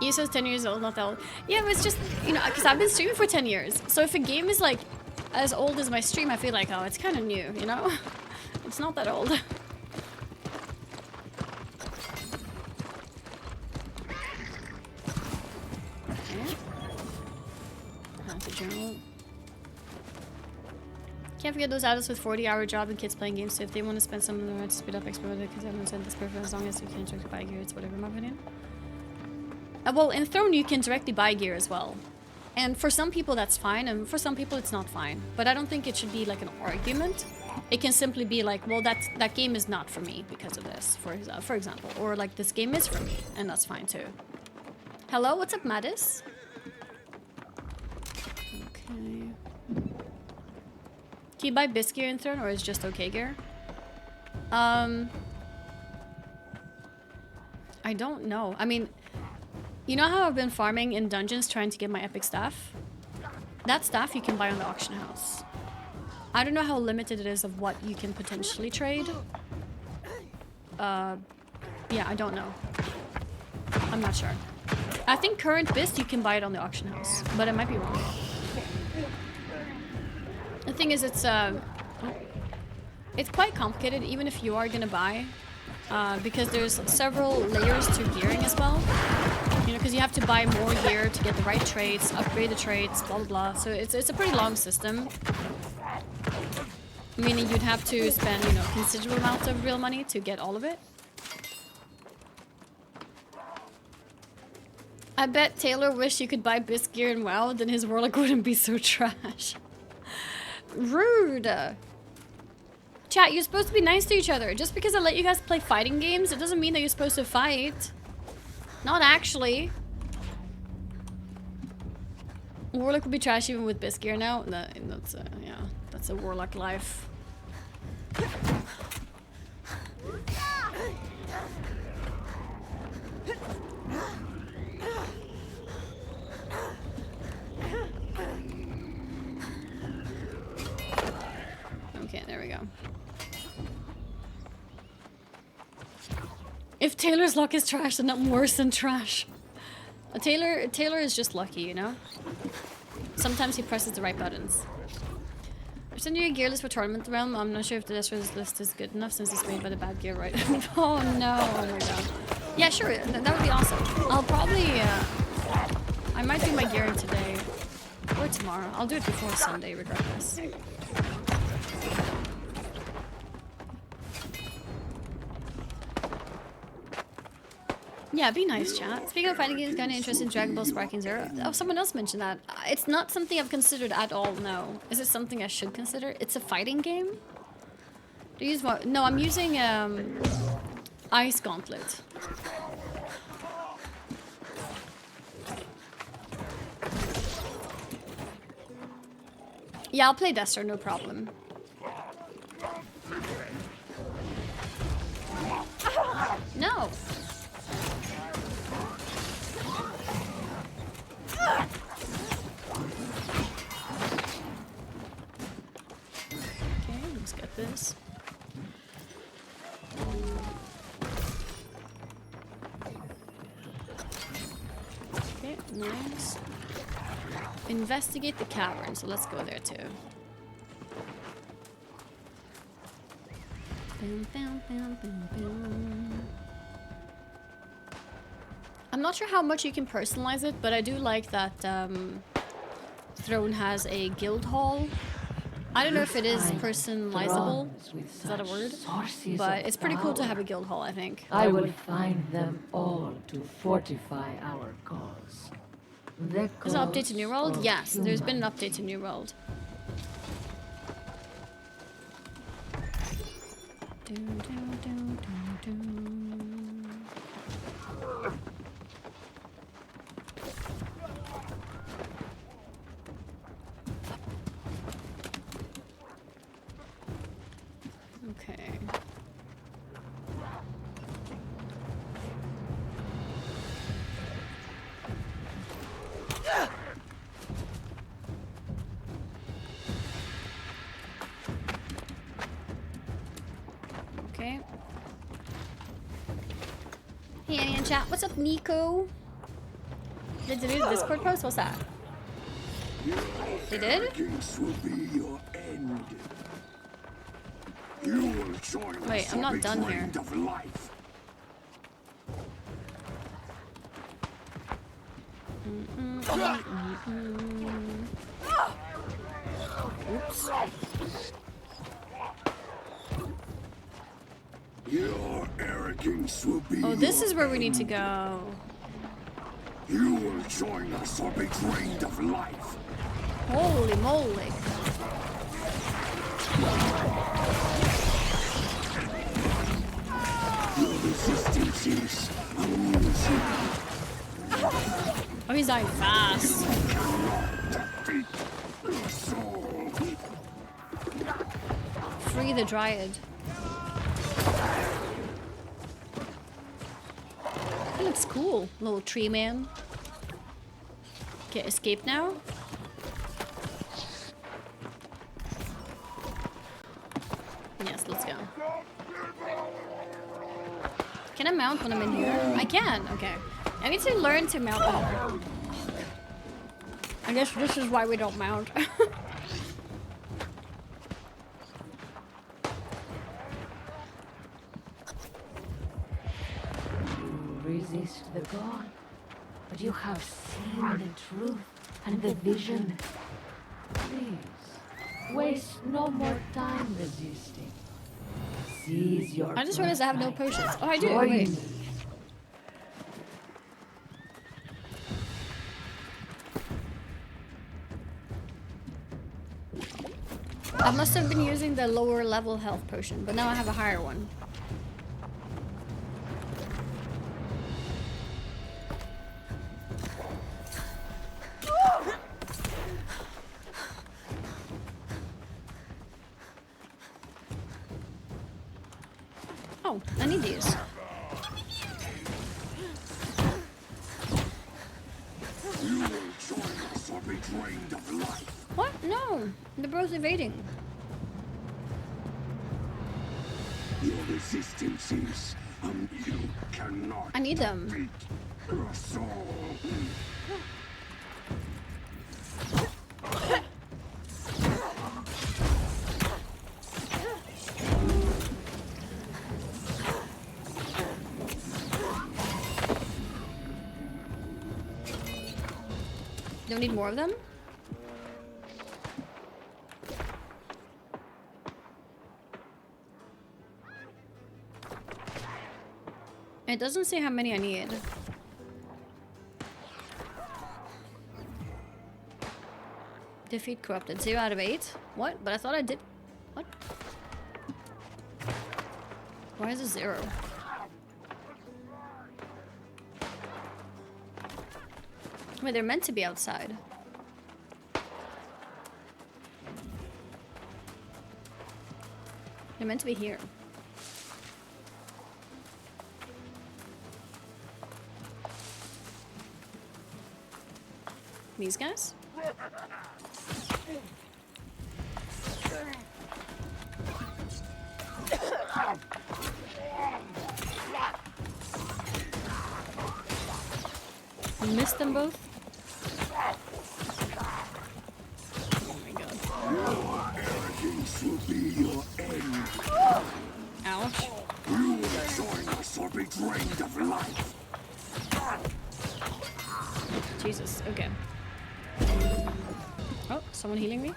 ESO's 10 years old, not that old. Yeah, it was just, you know, because I've been streaming for 10 years. So if a game is like as old as my stream, I feel like, oh, it's kind of new, you know? It's not that old. Journal. Can't forget those adults with 40-hour job and kids playing games, so if they want to spend some of them to speed up exploit it, because everyone said this perfect as long as you can directly buy gear, it's whatever, in my opinion. Well, in Throne you can directly buy gear as well. And for some people that's fine, and for some people it's not fine. But I don't think it should be like an argument. It can simply be like, well, that game is not for me because of this, for example. Or like, this game is for me, and that's fine too. Hello, what's up, Mattis? Okay. Can you buy Bisc gear in Throne, or is it just okay gear? I don't know. I mean, you know how I've been farming in dungeons trying to get my epic staff? That staff you can buy on the auction house. I don't know how limited it is of what you can potentially trade. Yeah, I don't know. I'm not sure. I think current Bisc you can buy it on the auction house, but it might be wrong. The thing is, it's quite complicated, even if you are gonna buy, because there's several layers to gearing as well. You know, because you have to buy more gear to get the right traits, upgrade the traits, blah blah blah. So it's a pretty long system. Meaning you'd have to spend, you know, considerable amount of real money to get all of it. I bet Taylor wished you could buy Bisc gear in WoW, then his warlock wouldn't be so trash. Rude. Chat, you're supposed to be nice to each other. Just because I let you guys play fighting games, it doesn't mean that you're supposed to fight. Not actually. Warlock would be trash even with Bisc gear now. That's yeah, that's a warlock life. Okay, there we go. If Taylor's luck is trash, then I'm worse than trash. Taylor is just lucky, you know? Sometimes he presses the right buttons. I'm sending you a gear list for Tournament Realm. I'm not sure if the Destroyer's list is good enough since it's made by the bad gear, right? Oh no, oh my god. Yeah, sure, that would be awesome. I'll probably, I might do my gearing today. Or tomorrow. I'll do it before Sunday, regardless. Yeah, be nice, chat. Speaking of fighting games, kind of interested in Dragon Ball Sparking Zero. Oh, someone else mentioned that. It's not something I've considered at all, no. Is it something I should consider? It's a fighting game? Do you use what? No, I'm using Ice Gauntlet. Yeah, I'll play Destro, no problem. No! Okay, let's get this. Okay, nice. Investigate the cavern, so let's go there too. I'm not sure how much you can personalize it, but I do like that Throne has a guild hall. I don't know if it is personalizable. Is that a word? But it's pretty cool to have a guild hall, I think. I will find them all to fortify our cause. There's an update to New World? Yes, there's been an update to New World. Okay. Okay. Hey, Annie in chat. What's up, Nico? Did they do the Discord post? What's that? They did? Wait, I'm not done here. Oops. Your arrogance will be. Oh, this is where we need to go. You will join us or be drained of life. Holy moly. Your resistance is amusing. Oh, he's dying fast. Free the Dryad. He looks cool, little tree man. Okay, escape now. Yes, let's go. Can I mount when I'm in here? I can, okay. I need to learn to mount better. I guess this is why we don't mount. Resist the god, but you have seen the truth and the vision. Please, waste no more time resisting. Seize your. I just realized I have no potions. Oh, I do. Join Wait. me. I must have been using the lower level health potion, but now I have a higher one. Oh, I need these. You will join us or be drained of life. What? No, they're both evading. Your resistance is, you cannot. I need them. Beat your soul. Don't need more of them? It doesn't say how many I need. Defeat corrupted. 0 out of 8? What? But I thought I did. What? Why is it 0? Wait, they're meant to be outside. They're meant to be here. These guys? I missed them both. Oh my god. Your arrogance will be your end. Ouch. You will join us or be drained of life. Oh, someone healing me?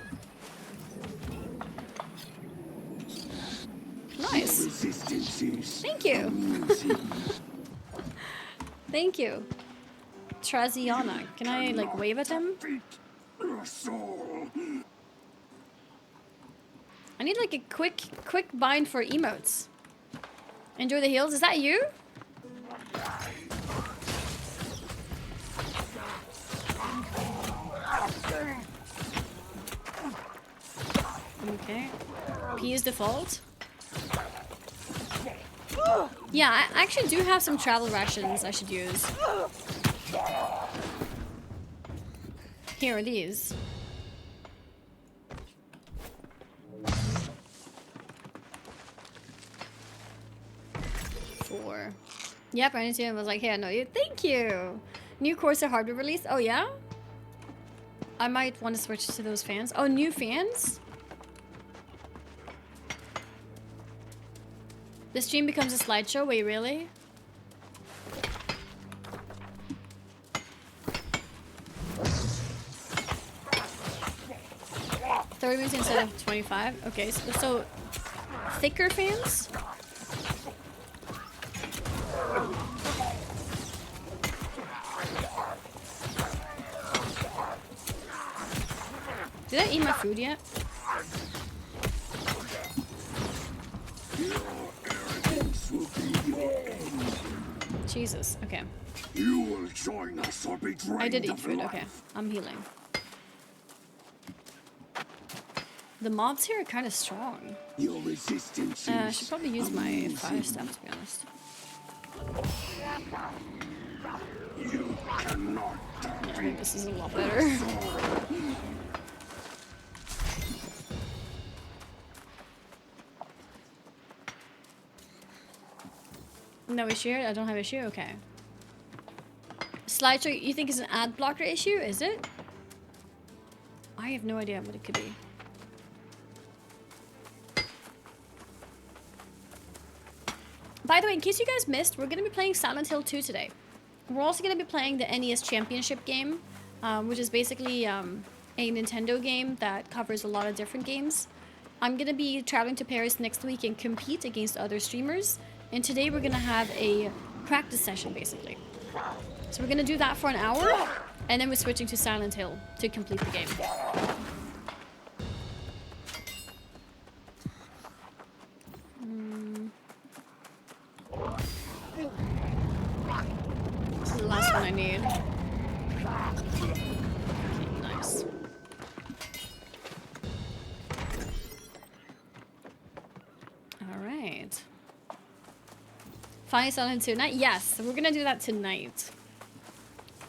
Nice. Thank you. Thank you. Traziana. Can I like wave at him? I need like a quick bind for emotes. Enjoy the heals. Is that you? Okay. P is default. Yeah, I actually do have some travel rations I should use. Here are these. Four. Yep, I understand. Was like, hey, I know you. Thank you. New Corsair hardware release. Oh yeah. I might want to switch to those fans. Oh, new fans. The stream becomes a slideshow. Wait, really? $30 minutes instead of 25. Okay, so thicker fans. Did I eat my food yet? Jesus, okay. You will join us or be drained. I did eat food, okay. I'm healing. The mobs here are kind of strong. Your resistance I should probably use my fire staff, to be honest. You cannot. Yeah, I think this is a lot better. No issue? I don't have issue? Okay. Slideshow, you think is an ad blocker issue? Is it? I have no idea what it could be. By the way, in case you guys missed, we're going to be playing Silent Hill 2 today. We're also going to be playing the NES Championship game, which is basically a Nintendo game that covers a lot of different games. I'm going to be traveling to Paris next week and compete against other streamers. And today we're going to have a practice session, basically. So we're going to do that for an hour, and then we're switching to Silent Hill to complete the game. This is the last one I need. Okay, nice. Alright. Finally Silent Hill tonight? Yes, we're gonna do that tonight.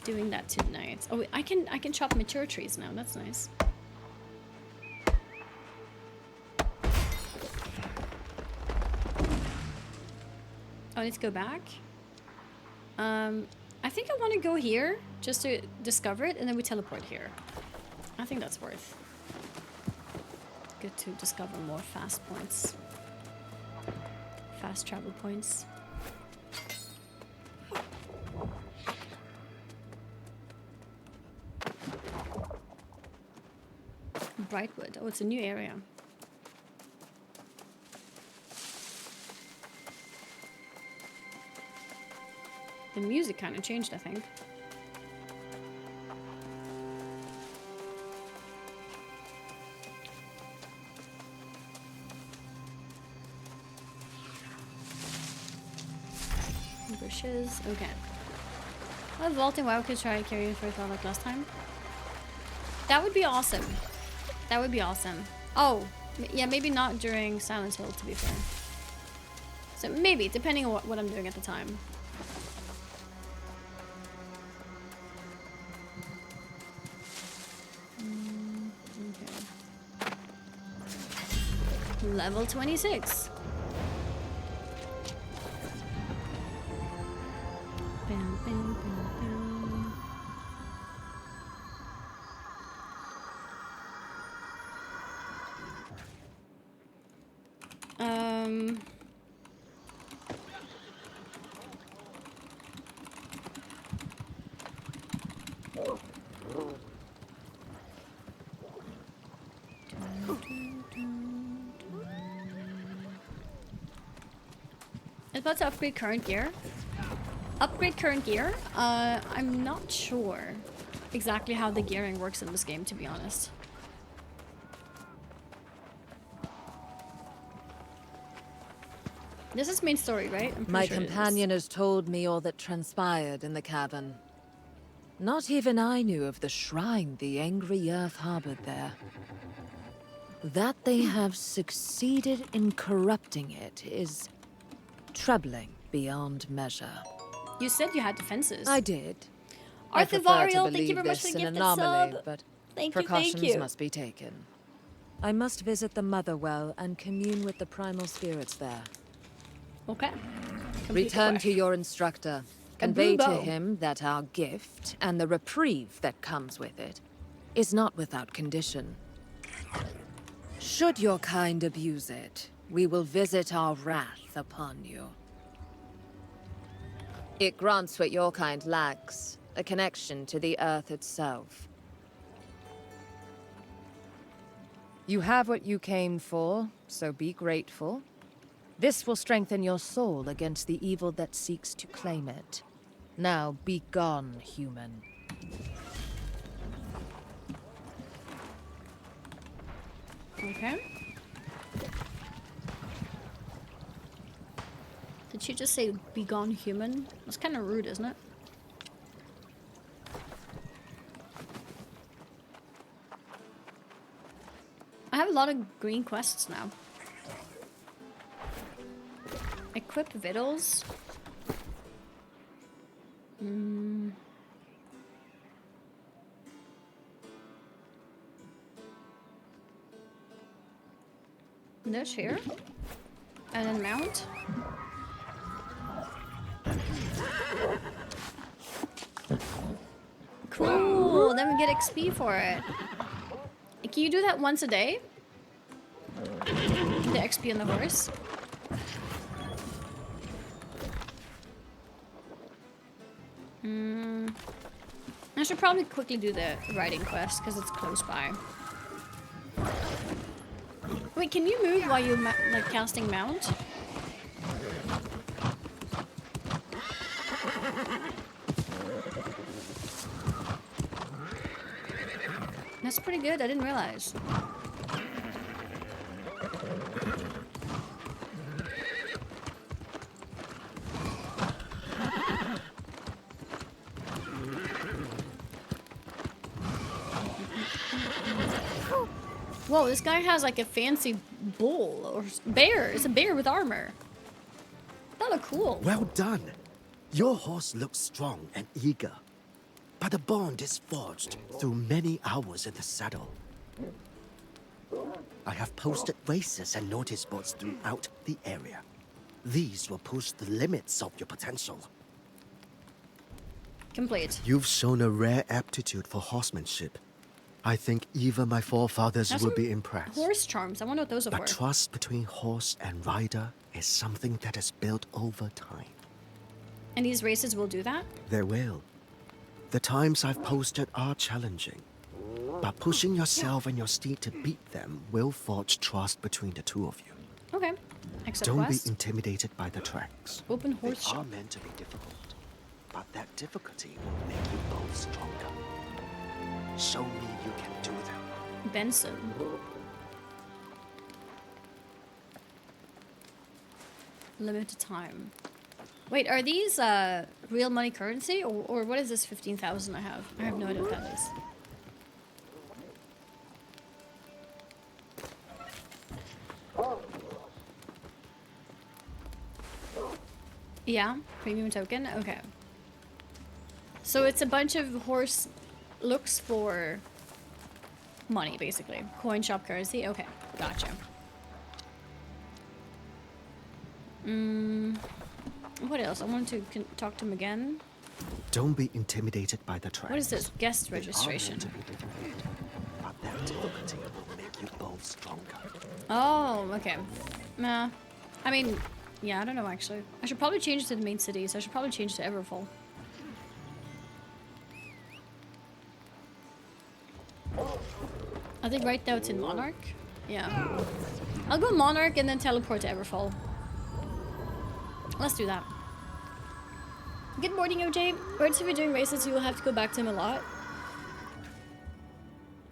Doing that tonight. Oh, I can chop mature trees now. That's nice. Oh, I need to go back. I think I want to go here just to discover it, and then we teleport here. I think that's worth. Good to discover more fast points. Fast travel points. Brightwood. Oh, it's a new area. The music kind of changed, I think. Bushes. Okay. Well, vaulting WoW could try carrying for a like last time. That would be awesome. That would be awesome. Oh, yeah, maybe not during Silent Hill, to be fair. So maybe, depending on what I'm doing at the time. Okay. Level 26. Bam, bam, bam, bam. It's about to upgrade current gear. Upgrade current gear? I'm not sure exactly how the gearing works in this game, to be honest. This is main story, right? I'm pretty My sure it is. companion has told me all that transpired in the cavern. Not even I knew of the shrine the angry earth harbored there. That they have succeeded in corrupting it is troubling beyond measure. You said you had defenses. I did. Arthur I prefer to Varial, thank you believe very much for this the an gifted anomaly, sub. but Thank precautions you. must be taken. I must visit the Mother Well and commune with the primal spirits there. Okay. Return to your instructor. Convey to Kabumbo. him that our gift, and the reprieve that comes with it, is not without condition. Should your kind abuse it, we will visit our wrath upon you. It grants what your kind lacks, a connection to the earth itself. You have what you came for, so be grateful. This will strengthen your soul against the evil that seeks to claim it. Now be gone, human. Okay. Did she just say be gone, human? That's kind of rude, isn't it? I have a lot of green quests now. Equip victuals. This here. And then mount. Cool, then we get XP for it. Can you do that once a day? The XP on the horse? I should probably quickly do the riding quest because it's close by. Wait, can you move while you're like casting mount? That's pretty good, I didn't realize. Whoa, this guy has like a fancy bull or bear. It's a bear with armor. That look cool. Well done. Your horse looks strong and eager. But the bond is forged through many hours in the saddle. I have posted races and notice boards throughout the area. These will push the limits of your potential. Complete. You've shown a rare aptitude for horsemanship. I think even my forefathers will be impressed. Horse charms. I wonder what those are But for. trust between horse and rider is something that is built over time. And these races will do that? They will. The times I've posted are challenging. But pushing yourself and your steed to beat them will forge trust between the two of you. Okay. Accept Don't quest. be intimidated by the tracks. Open horse They are shop. meant to be difficult. But that difficulty will make you both stronger. Show me you can do them. Benson. Limited time. Wait, are these real money currency or what is this 15,000 I have? I have no idea what that is. Yeah, premium token. Okay. So it's a bunch of horse looks for money, basically. Coin shop currency. Okay, gotcha. What else? I wanted to talk to him again. Don't be intimidated by the tracks. What is this? Guest They are registration. meant to be difficult. But that difficulty will make you both stronger. Oh, okay. Nah. I mean, yeah, I don't know actually. I should probably change it to the main city, so I should probably change to Everfall. I think right now it's in Monarch. Yeah. I'll go Monarch and then teleport to Everfall. Let's do that. Good morning, OJ. Birds, if you're doing races, you will have to go back to him a lot.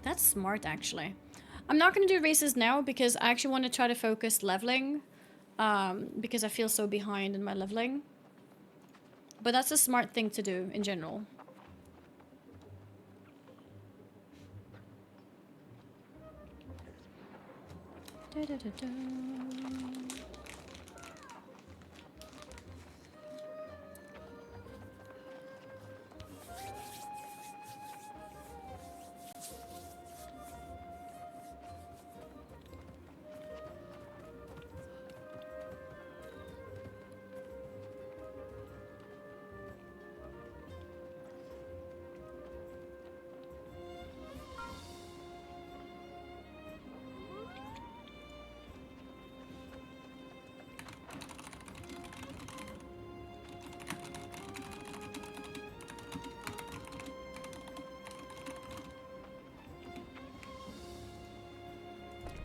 That's smart, actually. I'm not going to do races now because I actually want to try to focus leveling. Because I feel so behind in my leveling. But that's a smart thing to do in general. Da, da, da, da.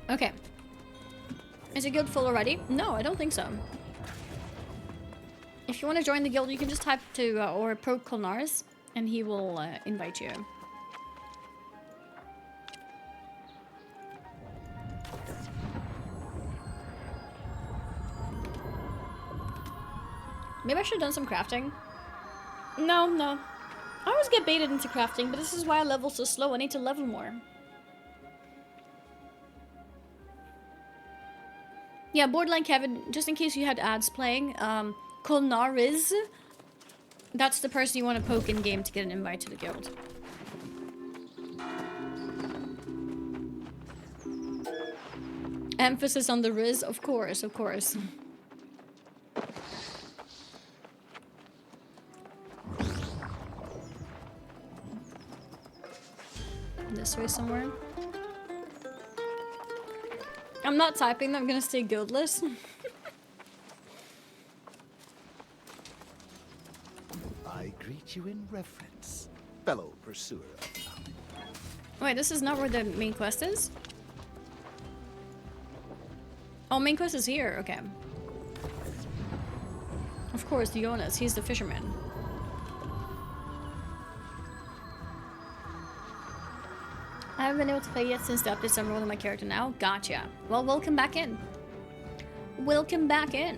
Okay. Is the guild full already? No, I don't think so. If you want to join the guild, you can just type to or Pro Colnars, and he will invite you. Maybe I should have done some crafting. No. I always get baited into crafting, but this is why I level so slow. I need to level more. Yeah, Borderline Kevin, just in case you had ads playing, Colnariz, that's the person you want to poke in game to get an invite to the guild. Emphasis on the Riz, of course, of course. This way somewhere. I'm not typing, I'm gonna stay guildless. I greet you in reverence, fellow pursuer of knowledge. Wait, this is not where the main quest is? Oh, main quest is here, okay. Of course, the Yonas, he's the fisherman. I haven't been able to play yet since the update, so I'm rolling my character now. Gotcha. Well, welcome back in. Welcome back in.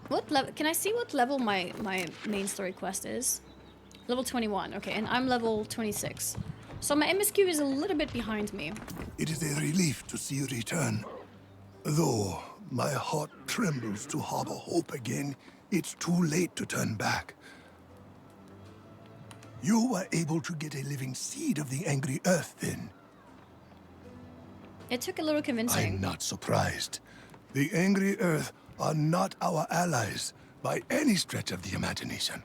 What level? Can I see what level my main story quest is? Level 21, okay, and I'm level 26. So my MSQ is a little bit behind me. It is a relief to see you return. Though my heart trembles to harbor hope again, it's too late to turn back. You were able to get a living seed of the angry earth then. It took a little convincing. I'm not surprised. The angry earth are not our allies by any stretch of the imagination.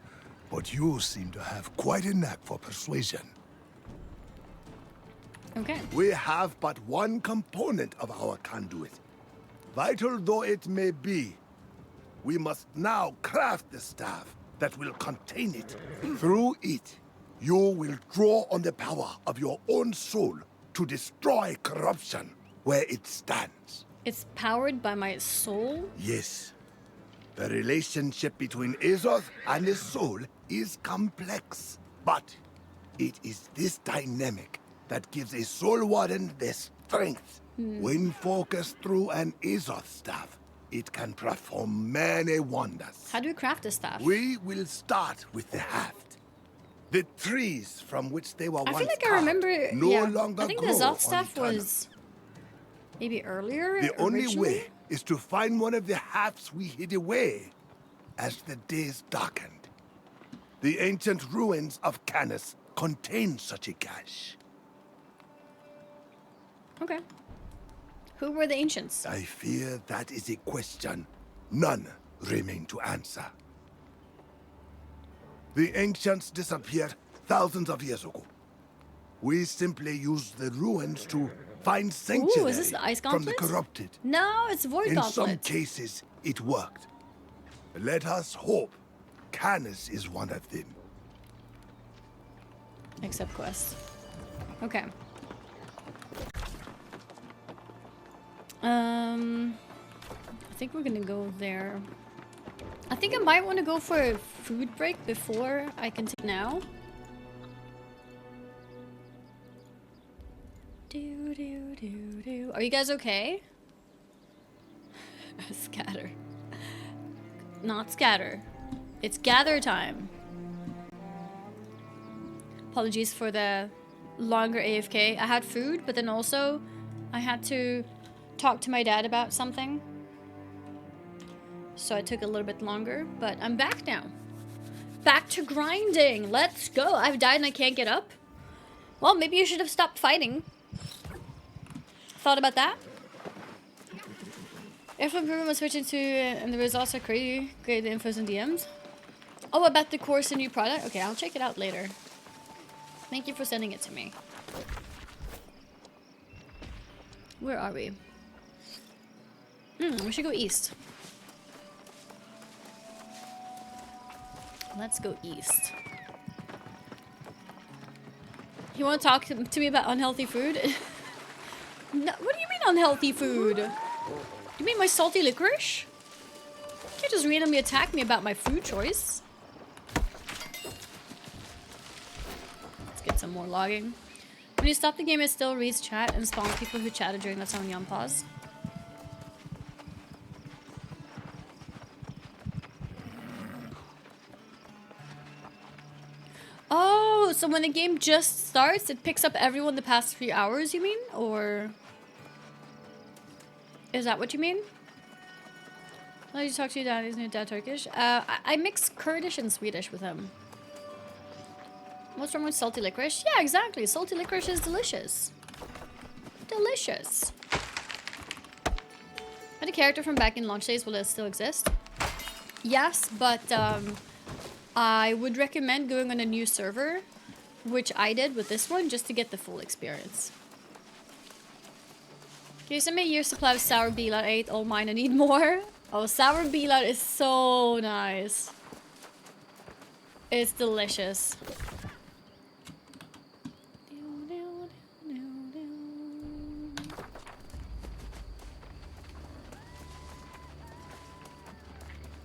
But you seem to have quite a knack for persuasion. Okay. We have but one component of our conduit. Vital though it may be, we must now craft the staff that will contain it. Through it, you will draw on the power of your own soul to destroy corruption where it stands. It's powered by my soul? Yes. The relationship between Azoth and the soul is complex, but it is this dynamic that gives a soul warden the strength. When focused through an Azoth staff, it can perform many wonders. How do we craft this staff? We will start with the haft. The trees from which they were once I feel like I carved remember. no Yeah, longer I think the grow Zoth on staff Aeternum. was maybe earlier. The only originally? way is to find one of the hafts we hid away as the days darkened. The ancient ruins of Canis contain such a cache. Okay. Who were the ancients? I fear that is a question none remain to answer. The ancients disappeared thousands of years ago. We simply used the ruins to find sanctuary is this the ice from the gauntlet? corrupted. No, it's void In some gauntlet. cases, it worked. Let us hope Canis is one of them. Accept quest. Okay. I think we're gonna go there. I think I might want to go for a food break before I continue now. Are you guys okay? Scatter. Not scatter. It's gather time. Apologies for the longer AFK. I had food, but then also I had to talk to my dad about something. So it took a little bit longer, but I'm back now. Back to grinding. Let's go. I've died and I can't get up. Well, maybe you should have stopped fighting. Thought about that? If improvement was switching to, and the results are crazy, great infos and DMs. Oh, about the course and new product? Okay, I'll check it out later. Thank you for sending it to me. Where are we? We should go east. Let's go east. You want to talk to me about unhealthy food? No, what do you mean unhealthy food? You mean my salty licorice? You can't just randomly attack me about my food choice. Let's get some more logging. When you stop the game, it still reads chat and spawns people who chatted during that time on pause. Oh, so when the game just starts, it picks up everyone the past 3 hours, you mean? Or is that what you mean? Why did you talk to your dad? Isn't your dad Turkish? I mix Kurdish and Swedish with him. What's wrong with salty licorice? Yeah, exactly. Salty licorice is delicious. Delicious. Had a character from back in launch days, will it still exist? Yes, but I would recommend going on a new server, which I did with this one, just to get the full experience. Can you send me a year's supply of sour beeline? I ate all mine, I need more. Oh, sour beeline is so nice. It's delicious.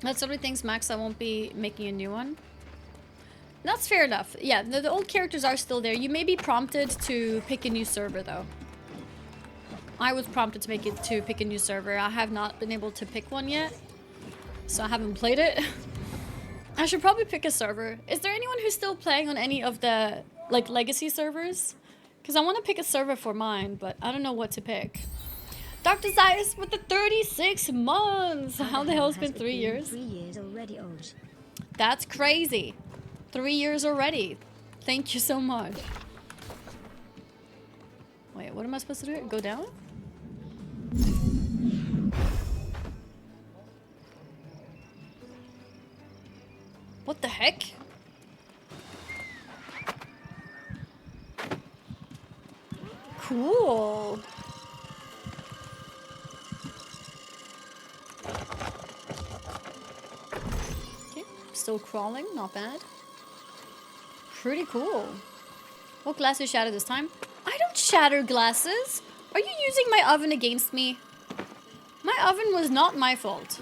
That's only things, Max. I won't be making a new one. That's fair enough. Yeah, the old characters are still there. You may be prompted to pick a new server, though. I was prompted to pick a new server. I have not been able to pick one yet, so I haven't played it. I should probably pick a server. Is there anyone who's still playing on any of the like legacy servers? Because I want to pick a server for mine, but I don't know what to pick. Dr. Zayas with the 36 months. How the hell has been 3 years? 3 years already old. That's crazy. 3 years already. Thank you so much. Wait, what am I supposed to do? Go down? What the heck? Cool. Okay, still crawling, not bad. Pretty cool. What glass is shattered this time? I don't shatter glasses. Are you using my oven against me? My oven was not my fault.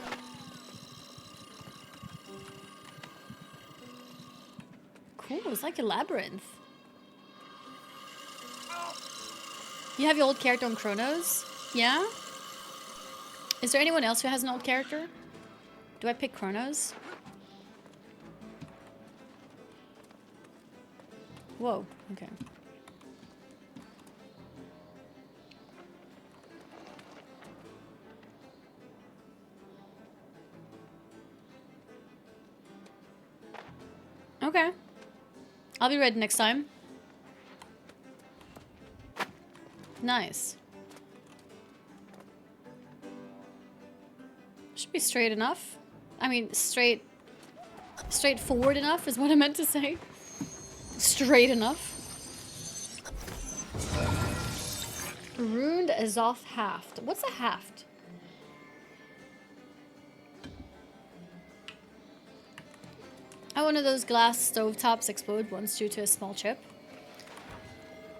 Cool, it's like a labyrinth. You have your old character on Chronos? Yeah? Is there anyone else who has an old character? Do I pick Chronos? Whoa, okay. Okay. I'll be ready next time. Nice. Should be straight enough. I mean, straightforward enough is what I meant to say. Straight enough. Ruined Azoth Haft. What's a haft? Oh, one of those glass stovetops explode once due to a small chip.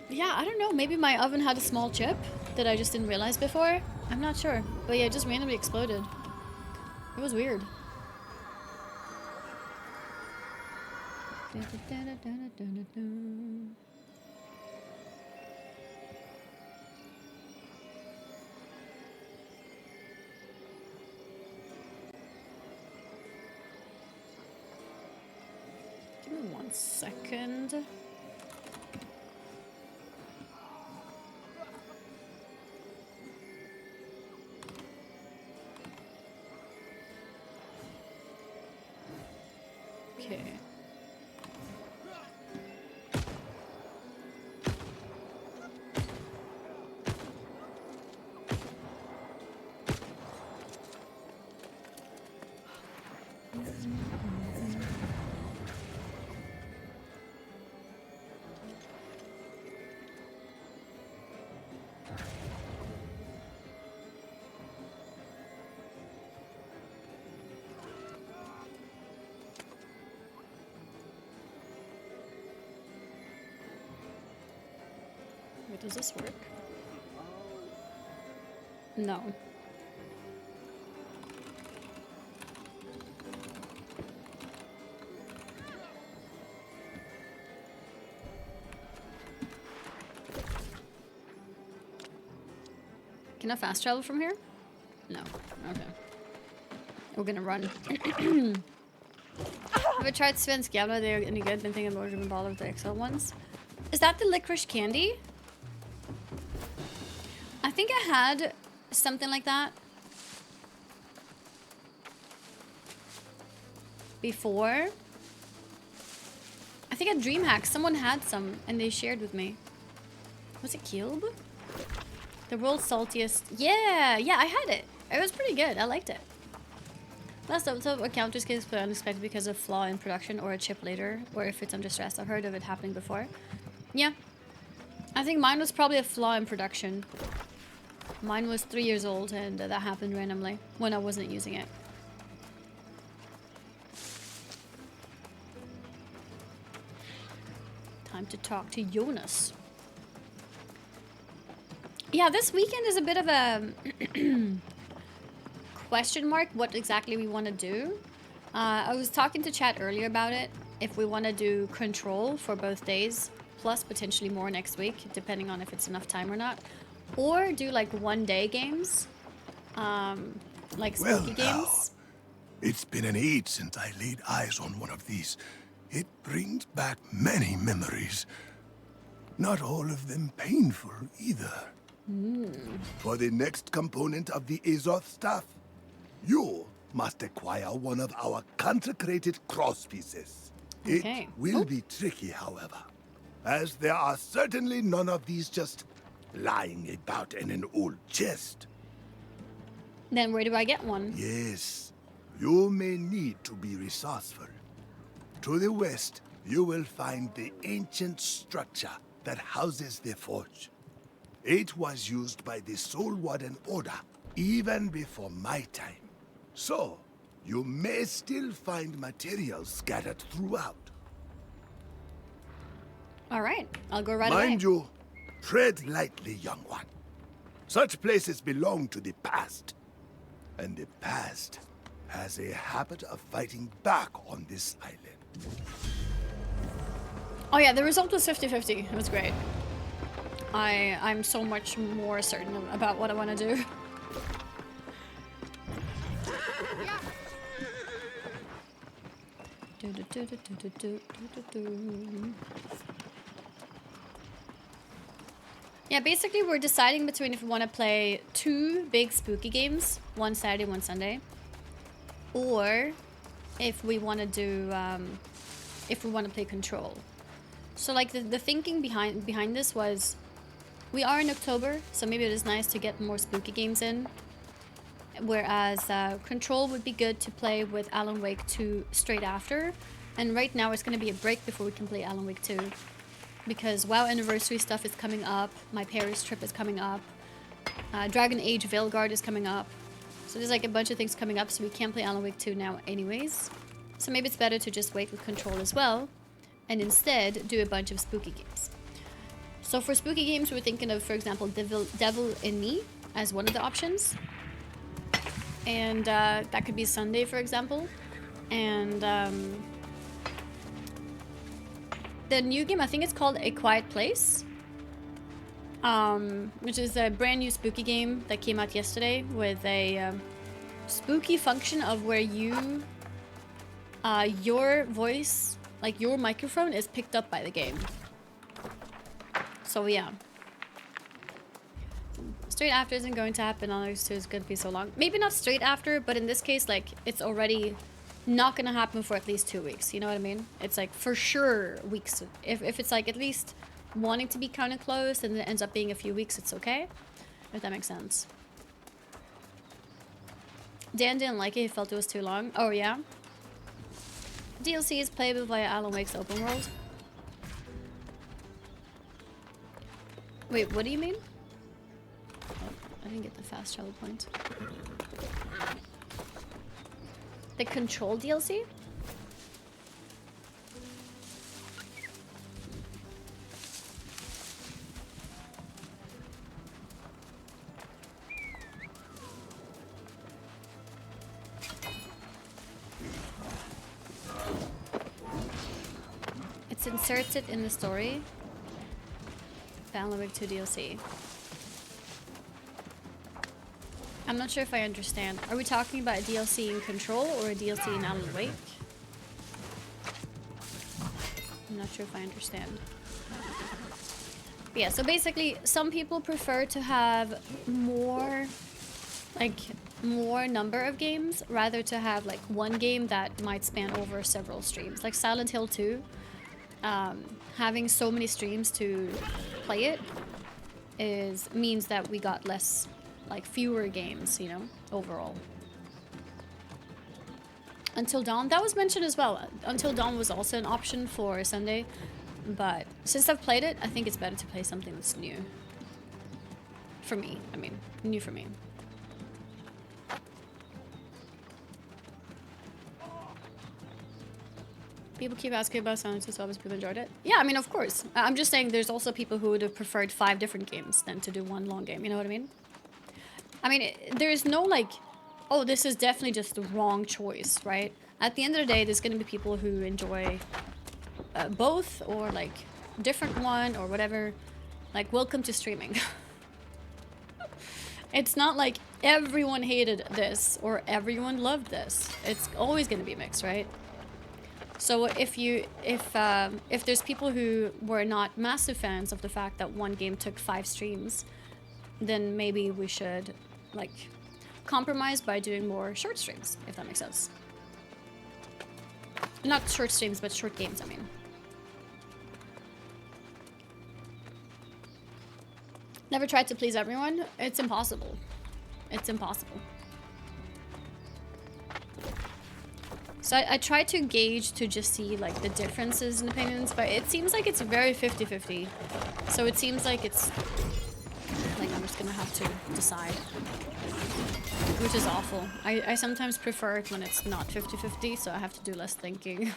Yeah, I don't know. Maybe my oven had a small chip that I just didn't realize before. I'm not sure. But yeah, it just randomly exploded. It was weird. Give me 1 second. Okay. Wait, does this work? No. Can I fast travel from here? No. Okay. We're gonna run. Have I tried svenska? Are they any good? Been thinking about Ruben Ball of the XL ones. Is that the licorice candy? I think I had something like that before. I think at DreamHack someone had some and they shared with me. Was it Kilb? The world's saltiest. Yeah, I had it. It was pretty good. I liked it. Last episode, a counter skills put unexpected because of flaw in production or a chip later, or if it's under stress. I've heard of it happening before. Yeah. I think mine was probably a flaw in production. Mine was 3 years old and that happened randomly when I wasn't using it. Time to talk to Yonas. Yeah, this weekend is a bit of a question mark what exactly we want to do. I was talking to chat earlier about it. If we want to do control for both days, plus potentially more next week, depending on if it's enough time or not. Or do like 1 day games, like spooky games. It's been an age since I laid eyes on one of these. It brings back many memories. Not all of them painful either. For the next component of the Azoth staff, you must acquire one of our consecrated crosspieces. Okay. It will be tricky, however, as there are certainly none of these just lying about in an old chest. Then where do I get one? Yes, you may need to be resourceful. To the west, you will find the ancient structure that houses the forge. It was used by the Soul Warden Order even before my time. So, you may still find materials scattered throughout. All right, I'll go right away. Mind you, tread lightly, young one. Such places belong to the past. And the past has a habit of fighting back on this island. Oh yeah, the result was 50-50. It was great. I'm so much more certain about what I want to do. Yeah, basically we're deciding between if we want to play 2 big spooky games, one Saturday, one Sunday, or if we want to do, if we want to play Control. So like the thinking behind this was, we are in October, so maybe it is nice to get more spooky games in. Whereas Control would be good to play with Alan Wake 2 straight after. And right now it's going to be a break before we can play Alan Wake 2. because WoW anniversary stuff is coming up. My Paris trip is coming up. Dragon Age Veilguard is coming up. So there's like a bunch of things coming up, so we can't play Alan Wake 2 now anyways. So maybe it's better to just wait with Control as well, and instead do a bunch of spooky games. So for spooky games, we're thinking of, for example, Devil in Me as one of the options. And that could be Sunday, for example. And the new game, I think it's called A Quiet Place. Which is a brand new spooky game that came out yesterday with a spooky function of where you, your voice, like your microphone is picked up by the game. So yeah. Straight after isn't going to happen unless it's going to be so long. Maybe not straight after, but in this case, like, it's already not going to happen for at least 2 weeks. You know what I mean? It's like for sure weeks. If it's like at least wanting to be kind of close and it ends up being a few weeks, it's okay. If that makes sense. Dan didn't like it. He felt it was too long. Oh, yeah? DLC is playable via Alan Wake's open world. Wait, what do you mean? Oh, I didn't get the fast travel point. The Control DLC? It inserts it in the story. Alan Wake 2 DLC. I'm not sure if I understand. Are we talking about a DLC in Control or a DLC in Alan Wake? I'm not sure if I understand. But yeah, so basically, some people prefer to have more number of games rather to have like one game that might span over several streams. Like Silent Hill 2, having so many streams to play it means that we got less, like fewer games, you know, overall. Until Dawn, that was mentioned as well. Until Dawn was also an option for Sunday, but since I've played it, I think it's better to play something that's new. For me, I mean, new for me. People keep asking about Silent Hill, so obviously people enjoyed it. Yeah, I mean, of course. I'm just saying there's also people who would have preferred 5 different games than to do one long game, you know what I mean? I mean, there's no like, oh, this is definitely just the wrong choice, right? At the end of the day, there's going to be people who enjoy both or like different one or whatever. Like, welcome to streaming. It's not like everyone hated this or everyone loved this. It's always going to be mixed, right? So if there's people who were not massive fans of the fact that one game took 5 streams, then maybe we should like compromise by doing more short streams, if that makes sense. Not short streams, but short games, I mean. Never tried to please everyone. It's impossible. It's impossible. So I try to gauge to just see like the differences in opinions, but it seems like it's very 50-50. So it seems like it's like I'm just gonna have to decide, which is awful. I sometimes prefer it when it's not 50-50, so I have to do less thinking.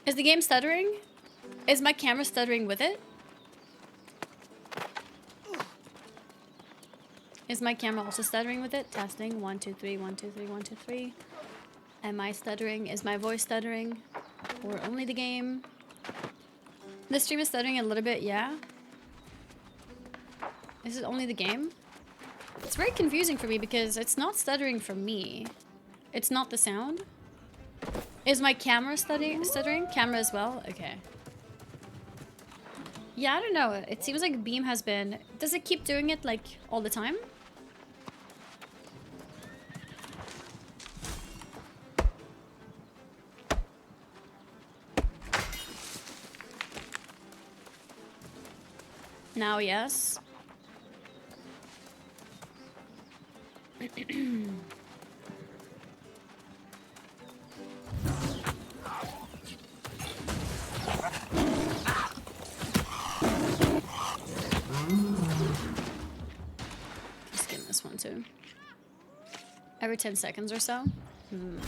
Is the game stuttering? Is my camera stuttering with it? Is my camera also stuttering with it? Testing. 1, 2, 3, 1, 2, 3, 1, 2, 3. Am I stuttering? Is my voice stuttering? Or only the game? The stream is stuttering a little bit, yeah. Is it only the game? It's very confusing for me because it's not stuttering for me. It's not the sound. Is my camera stuttering? Camera as well? Okay. Yeah, I don't know. It seems like Beam has been... Does it keep doing it like all the time? Now, yes. to. Every 10 seconds or so. Hmm.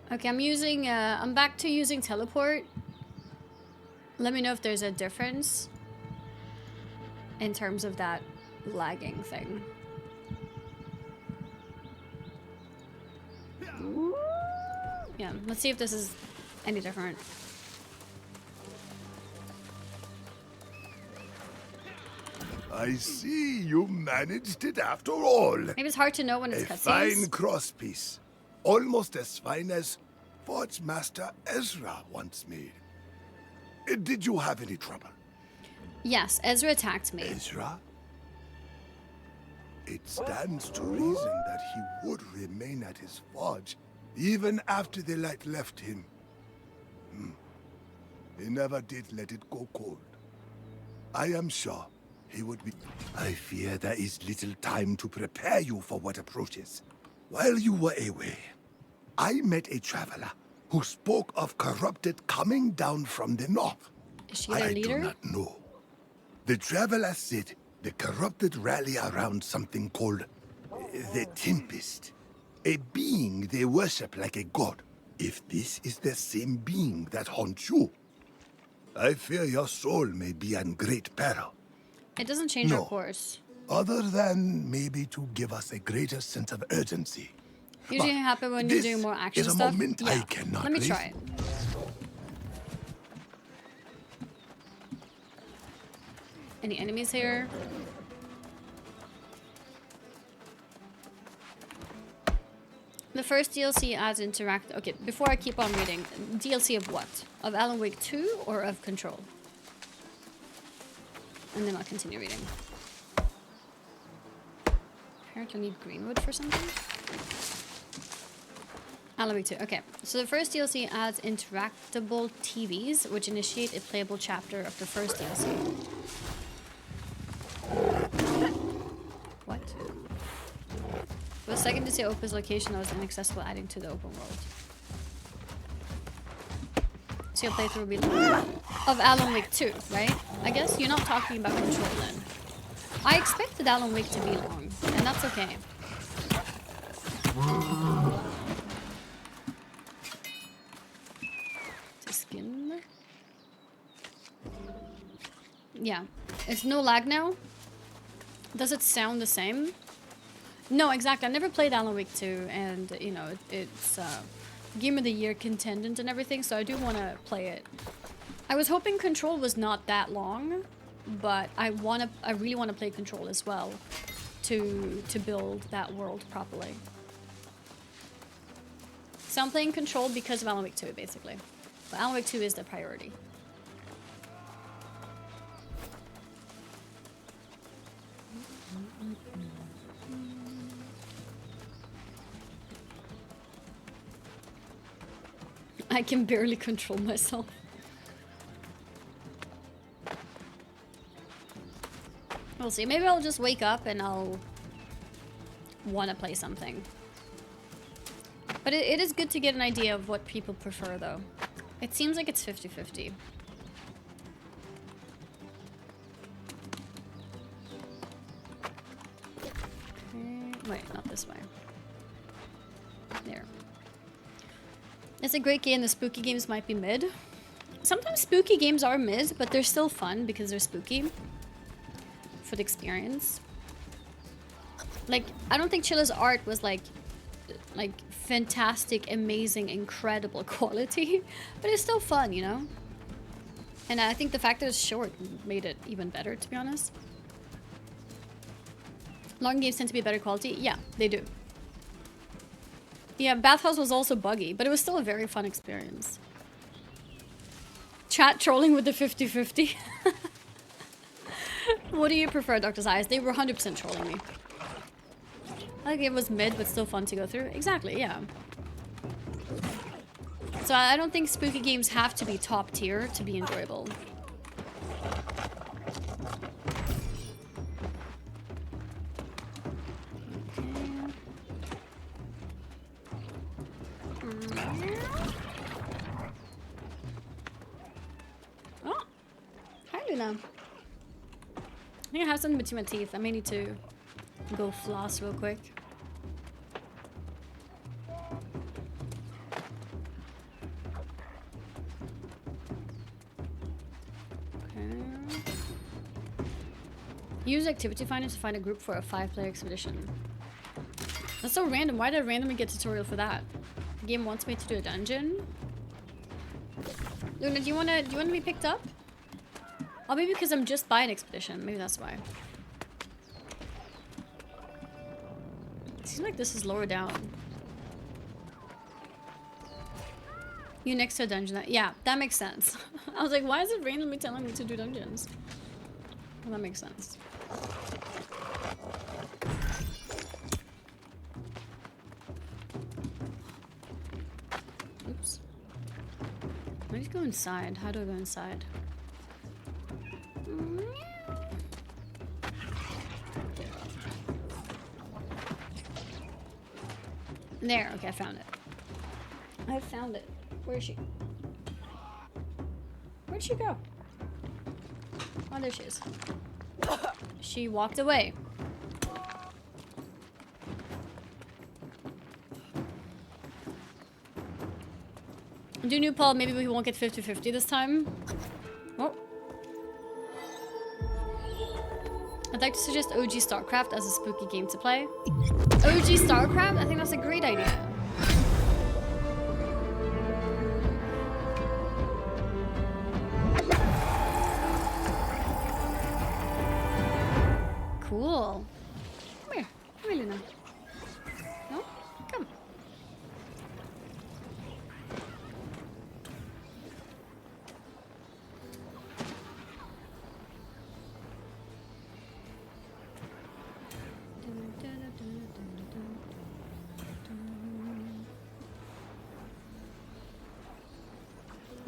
Okay, I'm back to using teleport. Let me know if there's a difference in terms of that lagging thing. Yeah, let's see if this is any different. I see you managed it after all. Maybe it's hard to know when it's A cutscenes. fine crosspiece. Almost as fine as Forge Master Ezra once made. Did you have any trouble? Yes, Ezra attacked me. Ezra? It stands to reason that he would remain at his forge even after the light left him. He never did let it go cold. I am sure he would be... I fear there is little time to prepare you for what approaches. While you were away, I met a traveler who spoke of corrupted coming down from the north. Is she their leader? I do not know. The traveler said the corrupted rally around something called the Tempest, a being they worship like a god. If this is the same being that haunts you, I fear your soul may be in great peril. It doesn't change our course. Other than maybe to give us a greater sense of urgency. Usually happen when you're doing more action is a stuff. moment I cannot Let me leave. try it. Any enemies here? The first DLC adds interact. Okay, before I keep on reading, DLC of what? Of Alan Wake 2 or of Control? And then I'll continue reading. Apparently I need Greenwood for something. Alan Wake 2. Okay, so the first DLC adds interactable TVs, which initiate a playable chapter of the first DLC. What? For the second DLC opens location that was inaccessible, adding to the open world. So your playthrough will be of Alan Wake 2, right? I guess you're not talking about Control then. I expected Alan Wake to be long, and that's okay. The skin. Yeah, it's no lag now. Does it sound the same? No, exactly. I never played Alan Wake 2, and you know it's Game of the Year contendant and everything, so I do want to play it. I was hoping Control was not that long, but I really want to play Control as well to build that world properly. So I'm playing Control because of Alan Wake 2, basically. But Alan Wake 2 is the priority. I can barely control myself. We'll see. Maybe I'll just wake up and I'll want to play something. But it is good to get an idea of what people prefer, though. It seems like it's 50-50. Wait, not this way. There. It's a great game. The spooky games might be mid. Sometimes spooky games are mid, but they're still fun because they're spooky. For the experience. Like, I don't think Chilla's art was like fantastic, amazing, incredible quality. But it's still fun, you know? And I think the fact that it's short made it even better, to be honest. Long games tend to be better quality. Yeah, they do. Yeah, Bathhouse was also buggy, but it was still a very fun experience. Chat trolling with the 50-50. What do you prefer, Dr. Zayas? They were 100% trolling me. I think it was mid, but still fun to go through. Exactly, yeah. So I don't think spooky games have to be top tier to be enjoyable. Oh, hi Luna. I think I have something between my teeth. I may need to go floss real quick. Okay. Use activity finder to find a group for a 5-player expedition. That's so random. Why did I randomly get a tutorial for that? The game wants me to do a dungeon. Luna, do you wanna be picked up? Oh, maybe because I'm just by an expedition. Maybe that's why. It seems like this is lower down. You next to a dungeon. Yeah, that makes sense. I was like, why is it randomly telling me to do dungeons? Well, that makes sense. Oops. I need to go inside. How do I go inside? There, okay, I found it. I found it. Where is she? Where'd she go? Oh, there she is. She walked away. Do new poll, maybe we won't get 50-50 this time. Oh. I'd like to suggest OG StarCraft as a spooky game to play. OG StarCraft? I think that's a great idea. Cool. Come here. Come here, Luna. No? Come.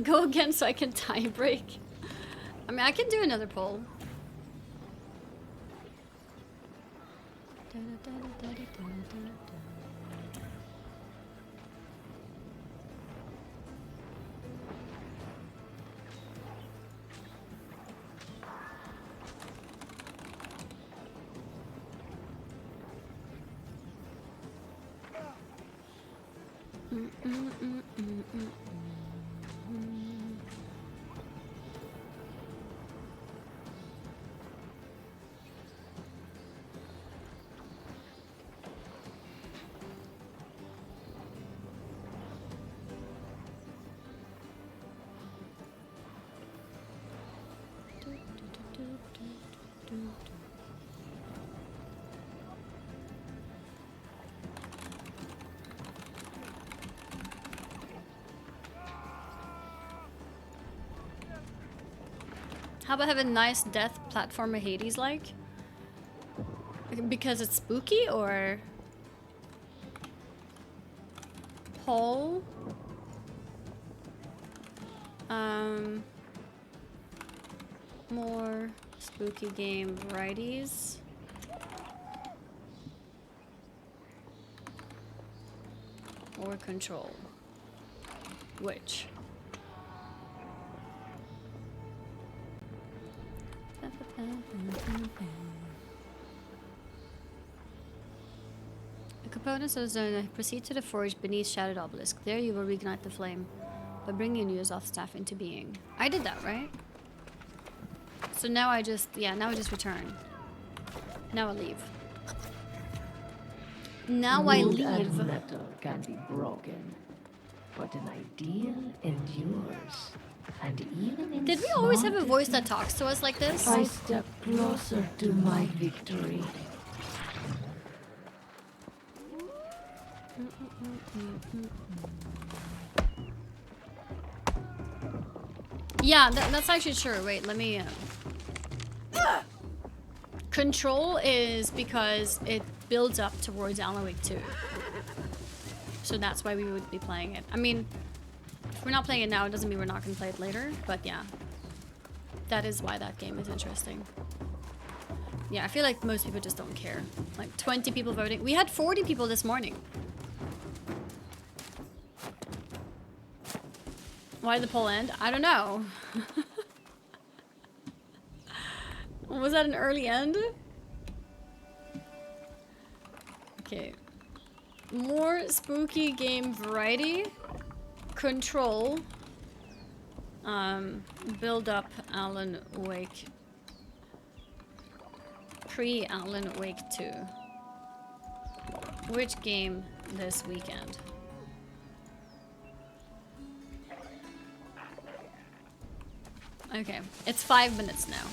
Go again so I can tie break. I mean, I can do another poll. How about have a nice death platformer Hades like? Because it's spooky, or poll? More spooky game varieties. Or control. Which? The components of the zone proceed to the forge beneath Shattered Obelisk. There you will reignite the flame by bringing Yonas staff into being. I did that, right? So now I just, now I just return. Now I leave. Now I Wood and leave. metal can be broken, but an ideal endures. And even in Did we always have a voice that talks to us like this? I step closer to my victory. Yeah, that's actually true. Wait, let me... Control is because it builds up towards Alan Wake 2. So that's why we would be playing it. I mean, if we're not playing it now, it doesn't mean we're not going to play it later. But yeah, that is why that game is interesting. Yeah, I feel like most people just don't care. Like 20 people voting. We had 40 people this morning. Why did the poll end? I don't know. Was that an early end? Okay. More spooky game variety. Control. Build up Alan Wake. Pre-Alan Wake 2. Which game this weekend? Okay, it's 5 minutes now.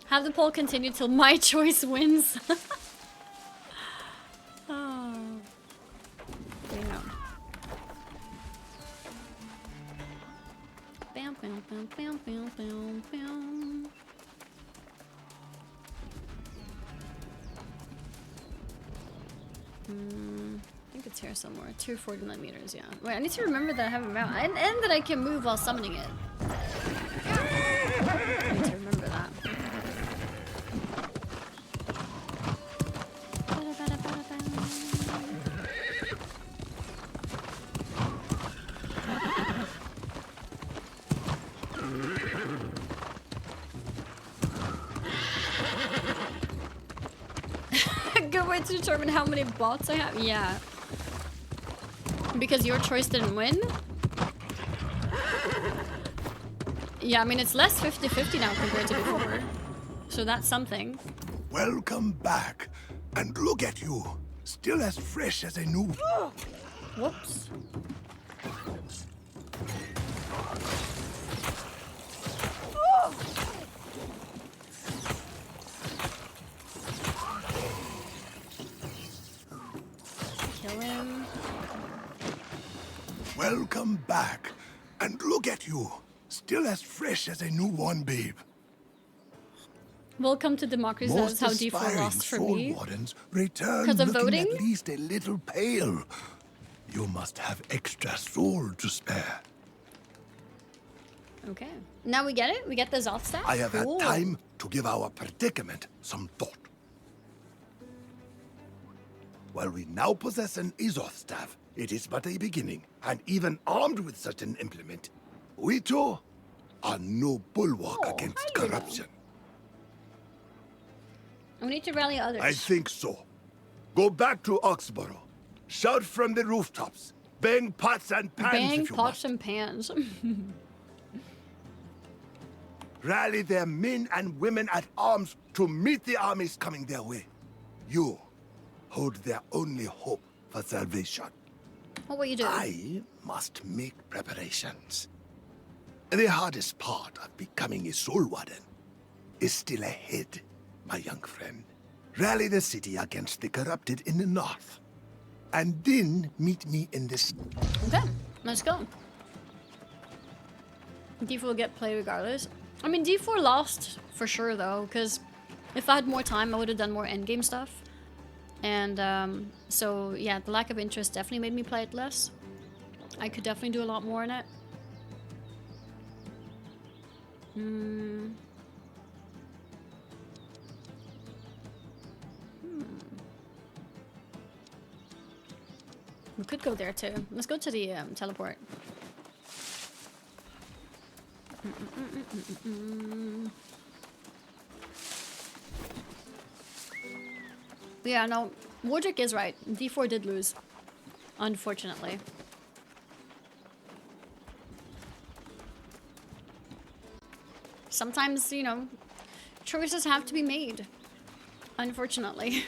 Have the poll continue till my choice wins. Oh. Yeah. Bam, bam, bam, bam, bam, bam, bam. I think it's here somewhere. 249 meters, yeah. Wait, I need to remember that I have a mount. And that I can move while summoning it. I need to remember that. Good way to determine how many bots I have. Yeah. Because your choice didn't win? Yeah, I mean, it's less 50-50 now compared to before. So that's something. Welcome back. And look at you. Still as fresh as a new... Whoops. Kill him. Welcome back. And look at you. Still as fresh as a newborn babe. Welcome to democracy. That's how D4 lost for me. Wardens return Because of looking voting? at least a little pale. You must have extra soul to spare. Okay. Now we get it? We get the Zoth staff? I have Cool. had time to give our predicament some thought. While we now possess an Izoth staff, it is but a beginning, and even armed with such an implement, we too are no bulwark against corruption. We need to rally others. I think so. Go back to Oxboro. Shout from the rooftops. Bang pots and pans Bang if you pots must. and pans. Rally their men and women at arms to meet the armies coming their way. You hold their only hope for salvation. What will you do? I must make preparations. The hardest part of becoming a soul warden is still ahead, my young friend. Rally the city against the corrupted in the north. And then meet me in this... Okay, let's go. D4 will get play regardless. I mean, D4 lost for sure though, because if I had more time, I would have done more endgame stuff. And so yeah, the lack of interest definitely made me play it less. I could definitely do a lot more in it. We could go there too. Let's go to the teleport. Yeah, no, Wardrick is right. D4 did lose, unfortunately. Sometimes, you know, choices have to be made, unfortunately.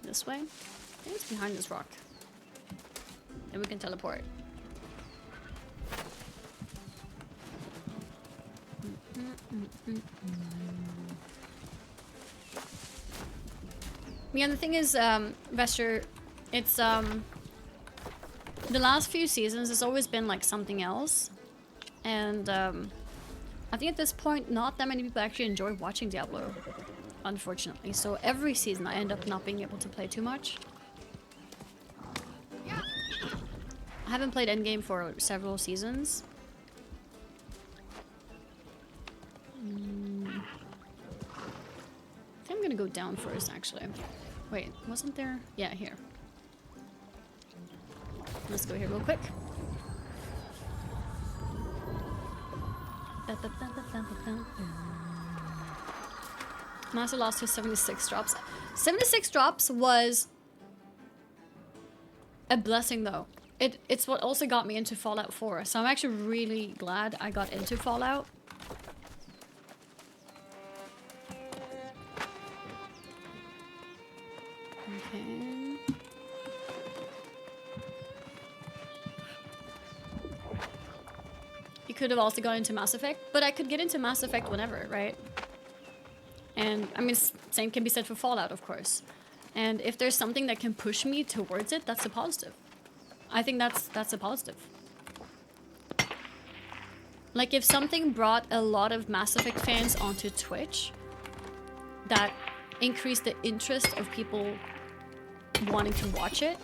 This way? I think it's behind this rock. Then we can teleport. Yeah, the thing is, Vester, it's, the last few seasons has always been like something else. And, I think at this point, not that many people actually enjoy watching Diablo, unfortunately. So every season I end up not being able to play too much. I haven't played Endgame for several seasons. I think I'm gonna go down first, actually. Wait, wasn't there? Yeah, here. Let's go here real quick. Master lost to 76 drops. 76 drops was a blessing, though. It's what also got me into Fallout 4. So I'm actually really glad I got into Fallout. Okay. You could have also gone into Mass Effect, but I could get into Mass Effect whenever, right? And I mean, same can be said for Fallout, of course. And if there's something that can push me towards it, that's a positive. I think that's a positive. Like if something brought a lot of Mass Effect fans onto Twitch, that increased the interest of people wanting to watch it,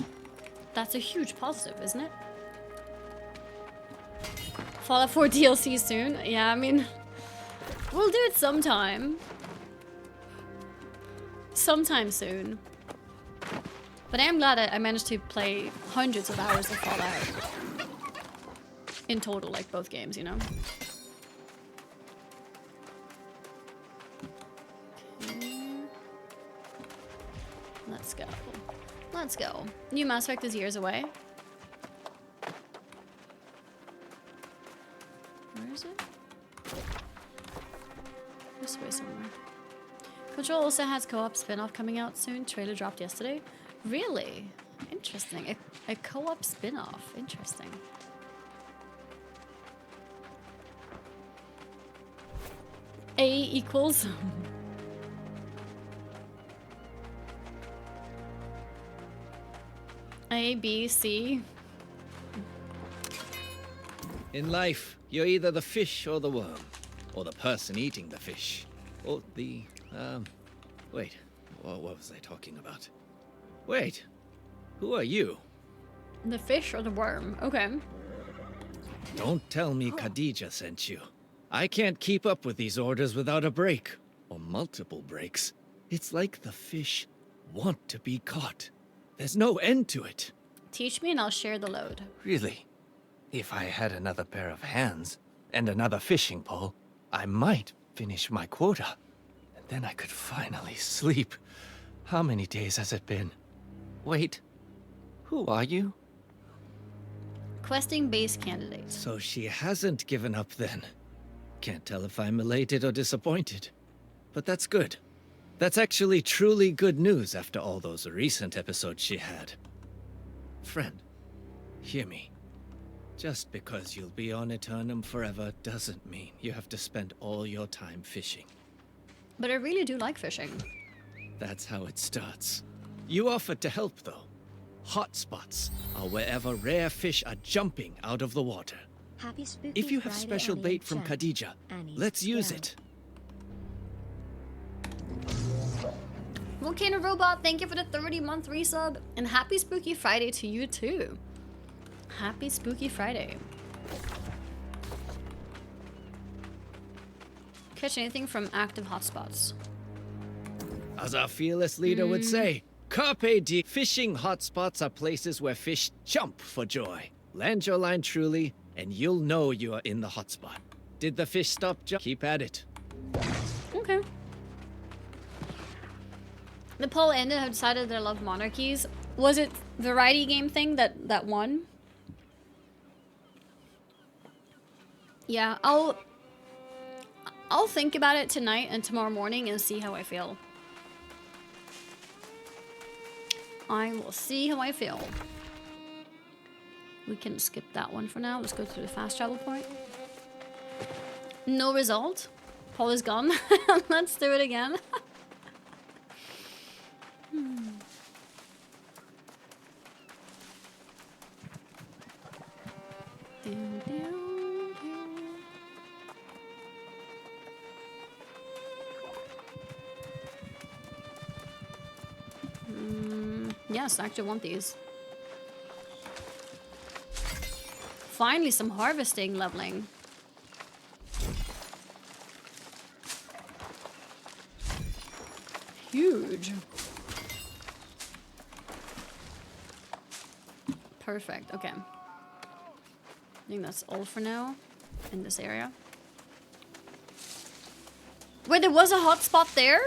that's a huge positive, isn't it? Fallout 4 DLC soon? Yeah, I mean, we'll do it sometime. Sometime soon. But I am glad I managed to play hundreds of hours of Fallout. In total, like both games, you know? Okay. Let's go. Let's go. New Mass Effect is years away. Where is it? This way somewhere. Control also has co-op spin-off coming out soon. Trailer dropped yesterday. Really? Interesting. A co-op spin-off. Interesting. A equals... A, B, C. In life, you're either the fish or the worm, or the person eating the fish, or the, wait, what was I talking about? Wait, who are you? The fish or the worm? Okay. Don't tell me Khadija sent you. I can't keep up with these orders without a break, or multiple breaks. It's like the fish want to be caught. There's no end to it. Teach me and I'll share the load. Really? If I had another pair of hands and another fishing pole, I might finish my quota. And then I could finally sleep. How many days has it been? Wait, who are you? Questing base candidate. So she hasn't given up then. Can't tell if I'm elated or disappointed. But that's good. That's actually truly good news after all those recent episodes she had. Friend, hear me. Just because you'll be on Aeternum forever doesn't mean you have to spend all your time fishing. But I really do like fishing. That's how it starts. You offered to help, though. Hotspots are wherever rare fish are jumping out of the water. Happy Spooky If you have Friday special on bait from Chat. Khadija, Annie's let's use Girl. it. Volcano Robot, thank you for the 30-month resub. And happy Spooky Friday to you too. Happy Spooky Friday. Catch anything from active hotspots? As our fearless leader would say, Carpe diem. Fishing hotspots are places where fish jump for joy. Land your line truly, and you'll know you are in the hotspot. Did the fish stop jump? Keep at it. Okay. The poll ended. I've decided that I love monarchies. Was it variety game thing that won? Yeah, I'll think about it tonight and tomorrow morning and see how I feel. I will see how I feel. We can skip that one for now. Let's go to the fast travel point. No result. Paul is gone. Let's do it again. Yes, I actually want these. Finally, some harvesting leveling. Huge. Perfect, okay. I think that's all for now in this area. Wait, there was a hotspot there?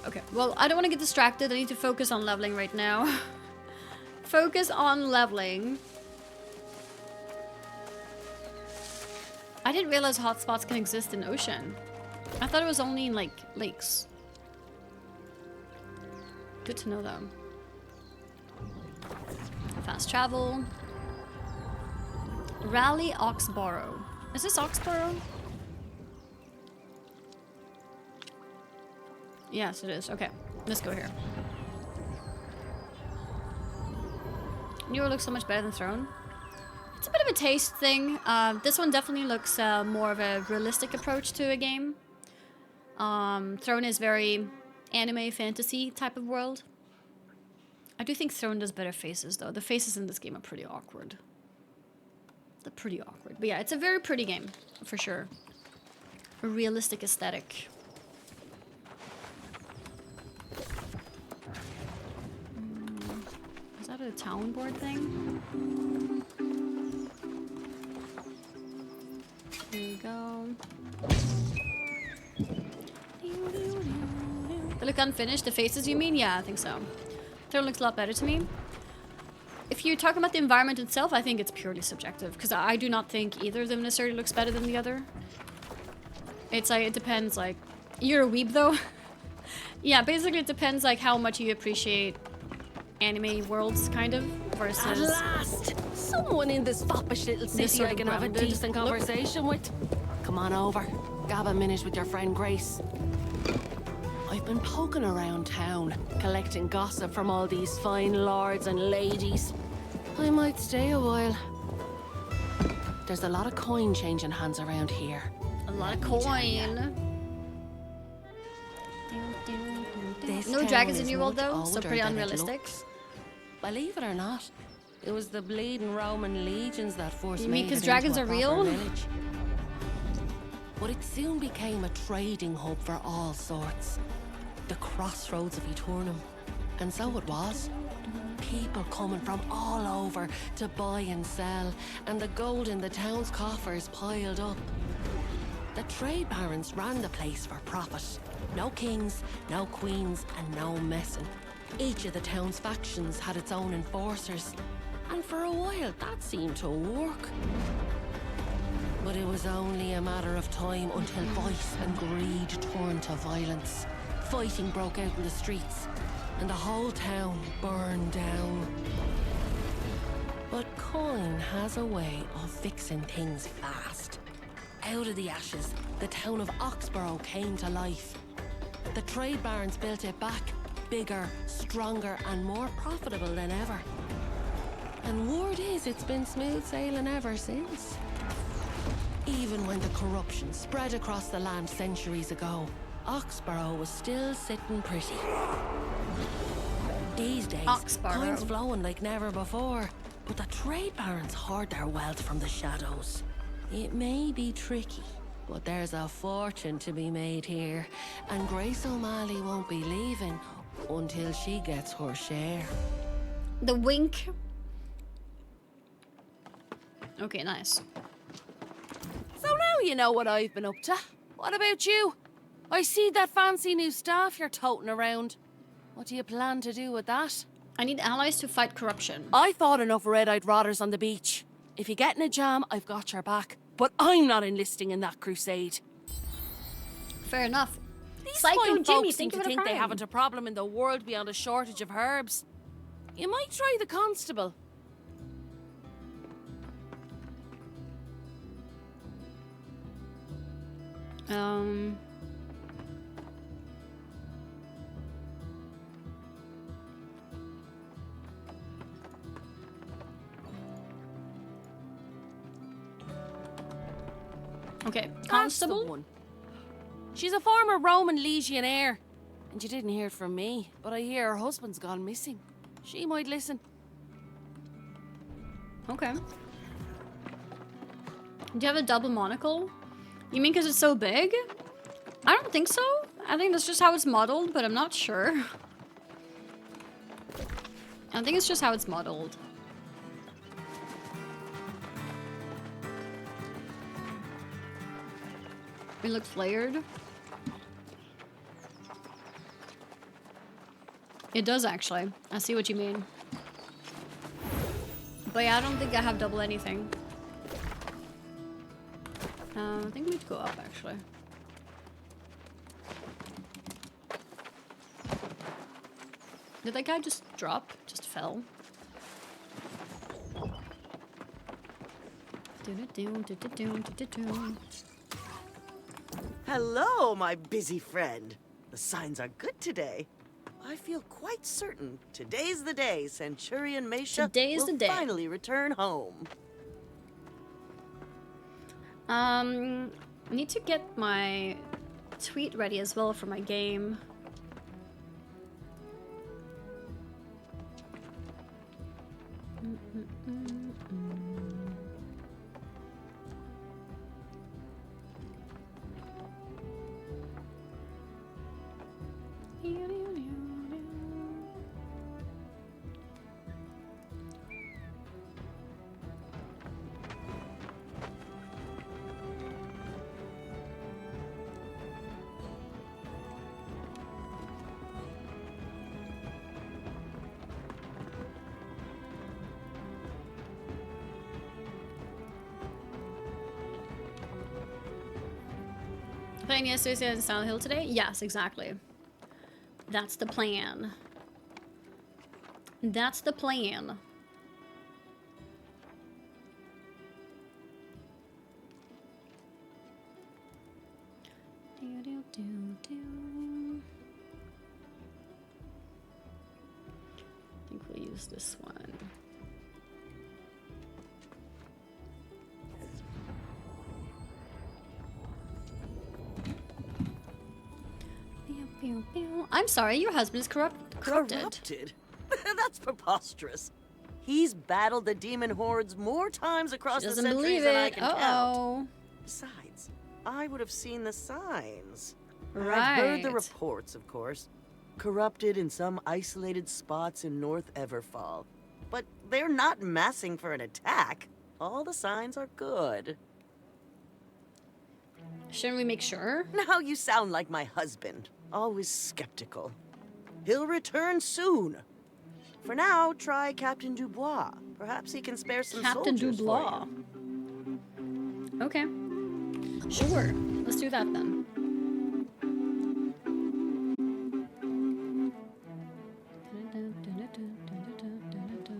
Okay, well, I don't want to get distracted. I need to focus on leveling right now. Focus on leveling. I didn't realize hotspots can exist in ocean. I thought it was only in, like, lakes. Good to know, though. Fast travel. Rally Oxboro. Is this Oxboro? Yes, it is. Okay, let's go here. Newer looks so much better than Throne. It's a bit of a taste thing. This one definitely looks more of a realistic approach to a game. Throne is very anime fantasy type of world. I do think Throne does better faces, though. The faces in this game are pretty awkward. They're pretty awkward. But yeah, it's a very pretty game, for sure. A realistic aesthetic. Is that a town board thing? There you go. They look unfinished. The faces, you mean? Yeah, I think so. Throne looks a lot better to me. If you're talking about the environment itself, I think it's purely subjective, because I do not think either of them necessarily looks better than the other. It's like, it depends, like, you're a weeb though. Yeah, basically it depends like how much you appreciate anime worlds, kind of, versus... At last! Someone in this foppish little city I can have a decent conversation with. Come on over. Gab a minute with your friend Grace. I've been poking around town, collecting gossip from all these fine lords and ladies. I might stay a while. There's a lot of coin changing hands around here. A lot of coin. This No town dragons in is your world much though, so older pretty than it unrealistic. looks. Believe it or not, it was the bleeding Roman legions that forced You mean made because it dragons into are a proper real? village. But it soon became a trading hub for all sorts. The crossroads of Aeternum. And so it was. People coming from all over to buy and sell, and the gold in the town's coffers piled up. The trade barons ran the place for profit. No kings, no queens, and no messing. Each of the town's factions had its own enforcers, and for a while that seemed to work. But it was only a matter of time until vice and greed turned to violence. Fighting broke out in the streets, and the whole town burned down. But coin has a way of fixing things fast. Out of the ashes, the town of Oxboro came to life. The trade barons built it back, bigger, stronger, and more profitable than ever. And word is it's been smooth sailing ever since. Even when the corruption spread across the land centuries ago, Oxboro was still sitting pretty. These days, coins flowing like never before, but the trade barons hoard their wealth from the shadows. It may be tricky, but there's a fortune to be made here, and Grace O'Malley won't be leaving until she gets her share. The wink. Okay, nice. So now you know what I've been up to. What about you? I see that fancy new staff you're toting around. What do you plan to do with that? I need allies to fight corruption. I thought enough red-eyed rotters on the beach. If you get in a jam, I've got your back. But I'm not enlisting in that crusade. Fair enough. These Psycho fine Jimmy, folks seem to think they haven't a problem in the world beyond a shortage of herbs. You might try the constable. Okay, That's the constable. one. She's a former Roman legionnaire. And you didn't hear it from me, but I hear her husband's gone missing. She might listen. Okay. Do you have a double monocle? You mean because it's so big? I don't think so. I think that's just how it's modeled, but I'm not sure. I think it's just how it's modeled. It looks layered. It does actually. I see what you mean. But yeah, I don't think I have double anything. I think we need to go up actually. Did that guy just drop? Just fell? Hello, my busy friend. The signs are good today. I feel quite certain today's the day Centurion Mesha will finally return home. I need to get my tweet ready as well for my game. Playing the Associated in Silent Hill today? Yes, exactly. That's the plan. That's the plan. I think we'll use this one. I'm sorry, your husband is corrupted. Corrupted? That's preposterous. He's battled the demon hordes more times across the centuries than I can count. Besides, I would have seen the signs. I've heard the reports, of course. Corrupted in some isolated spots in North Everfall. But they're not massing for an attack. All the signs are good. Shouldn't we make sure? Now you sound like my husband. Always skeptical. He'll return soon. For now, try Captain Dubois. Perhaps he can spare some soldiers for you. Okay. Sure. Let's do that then.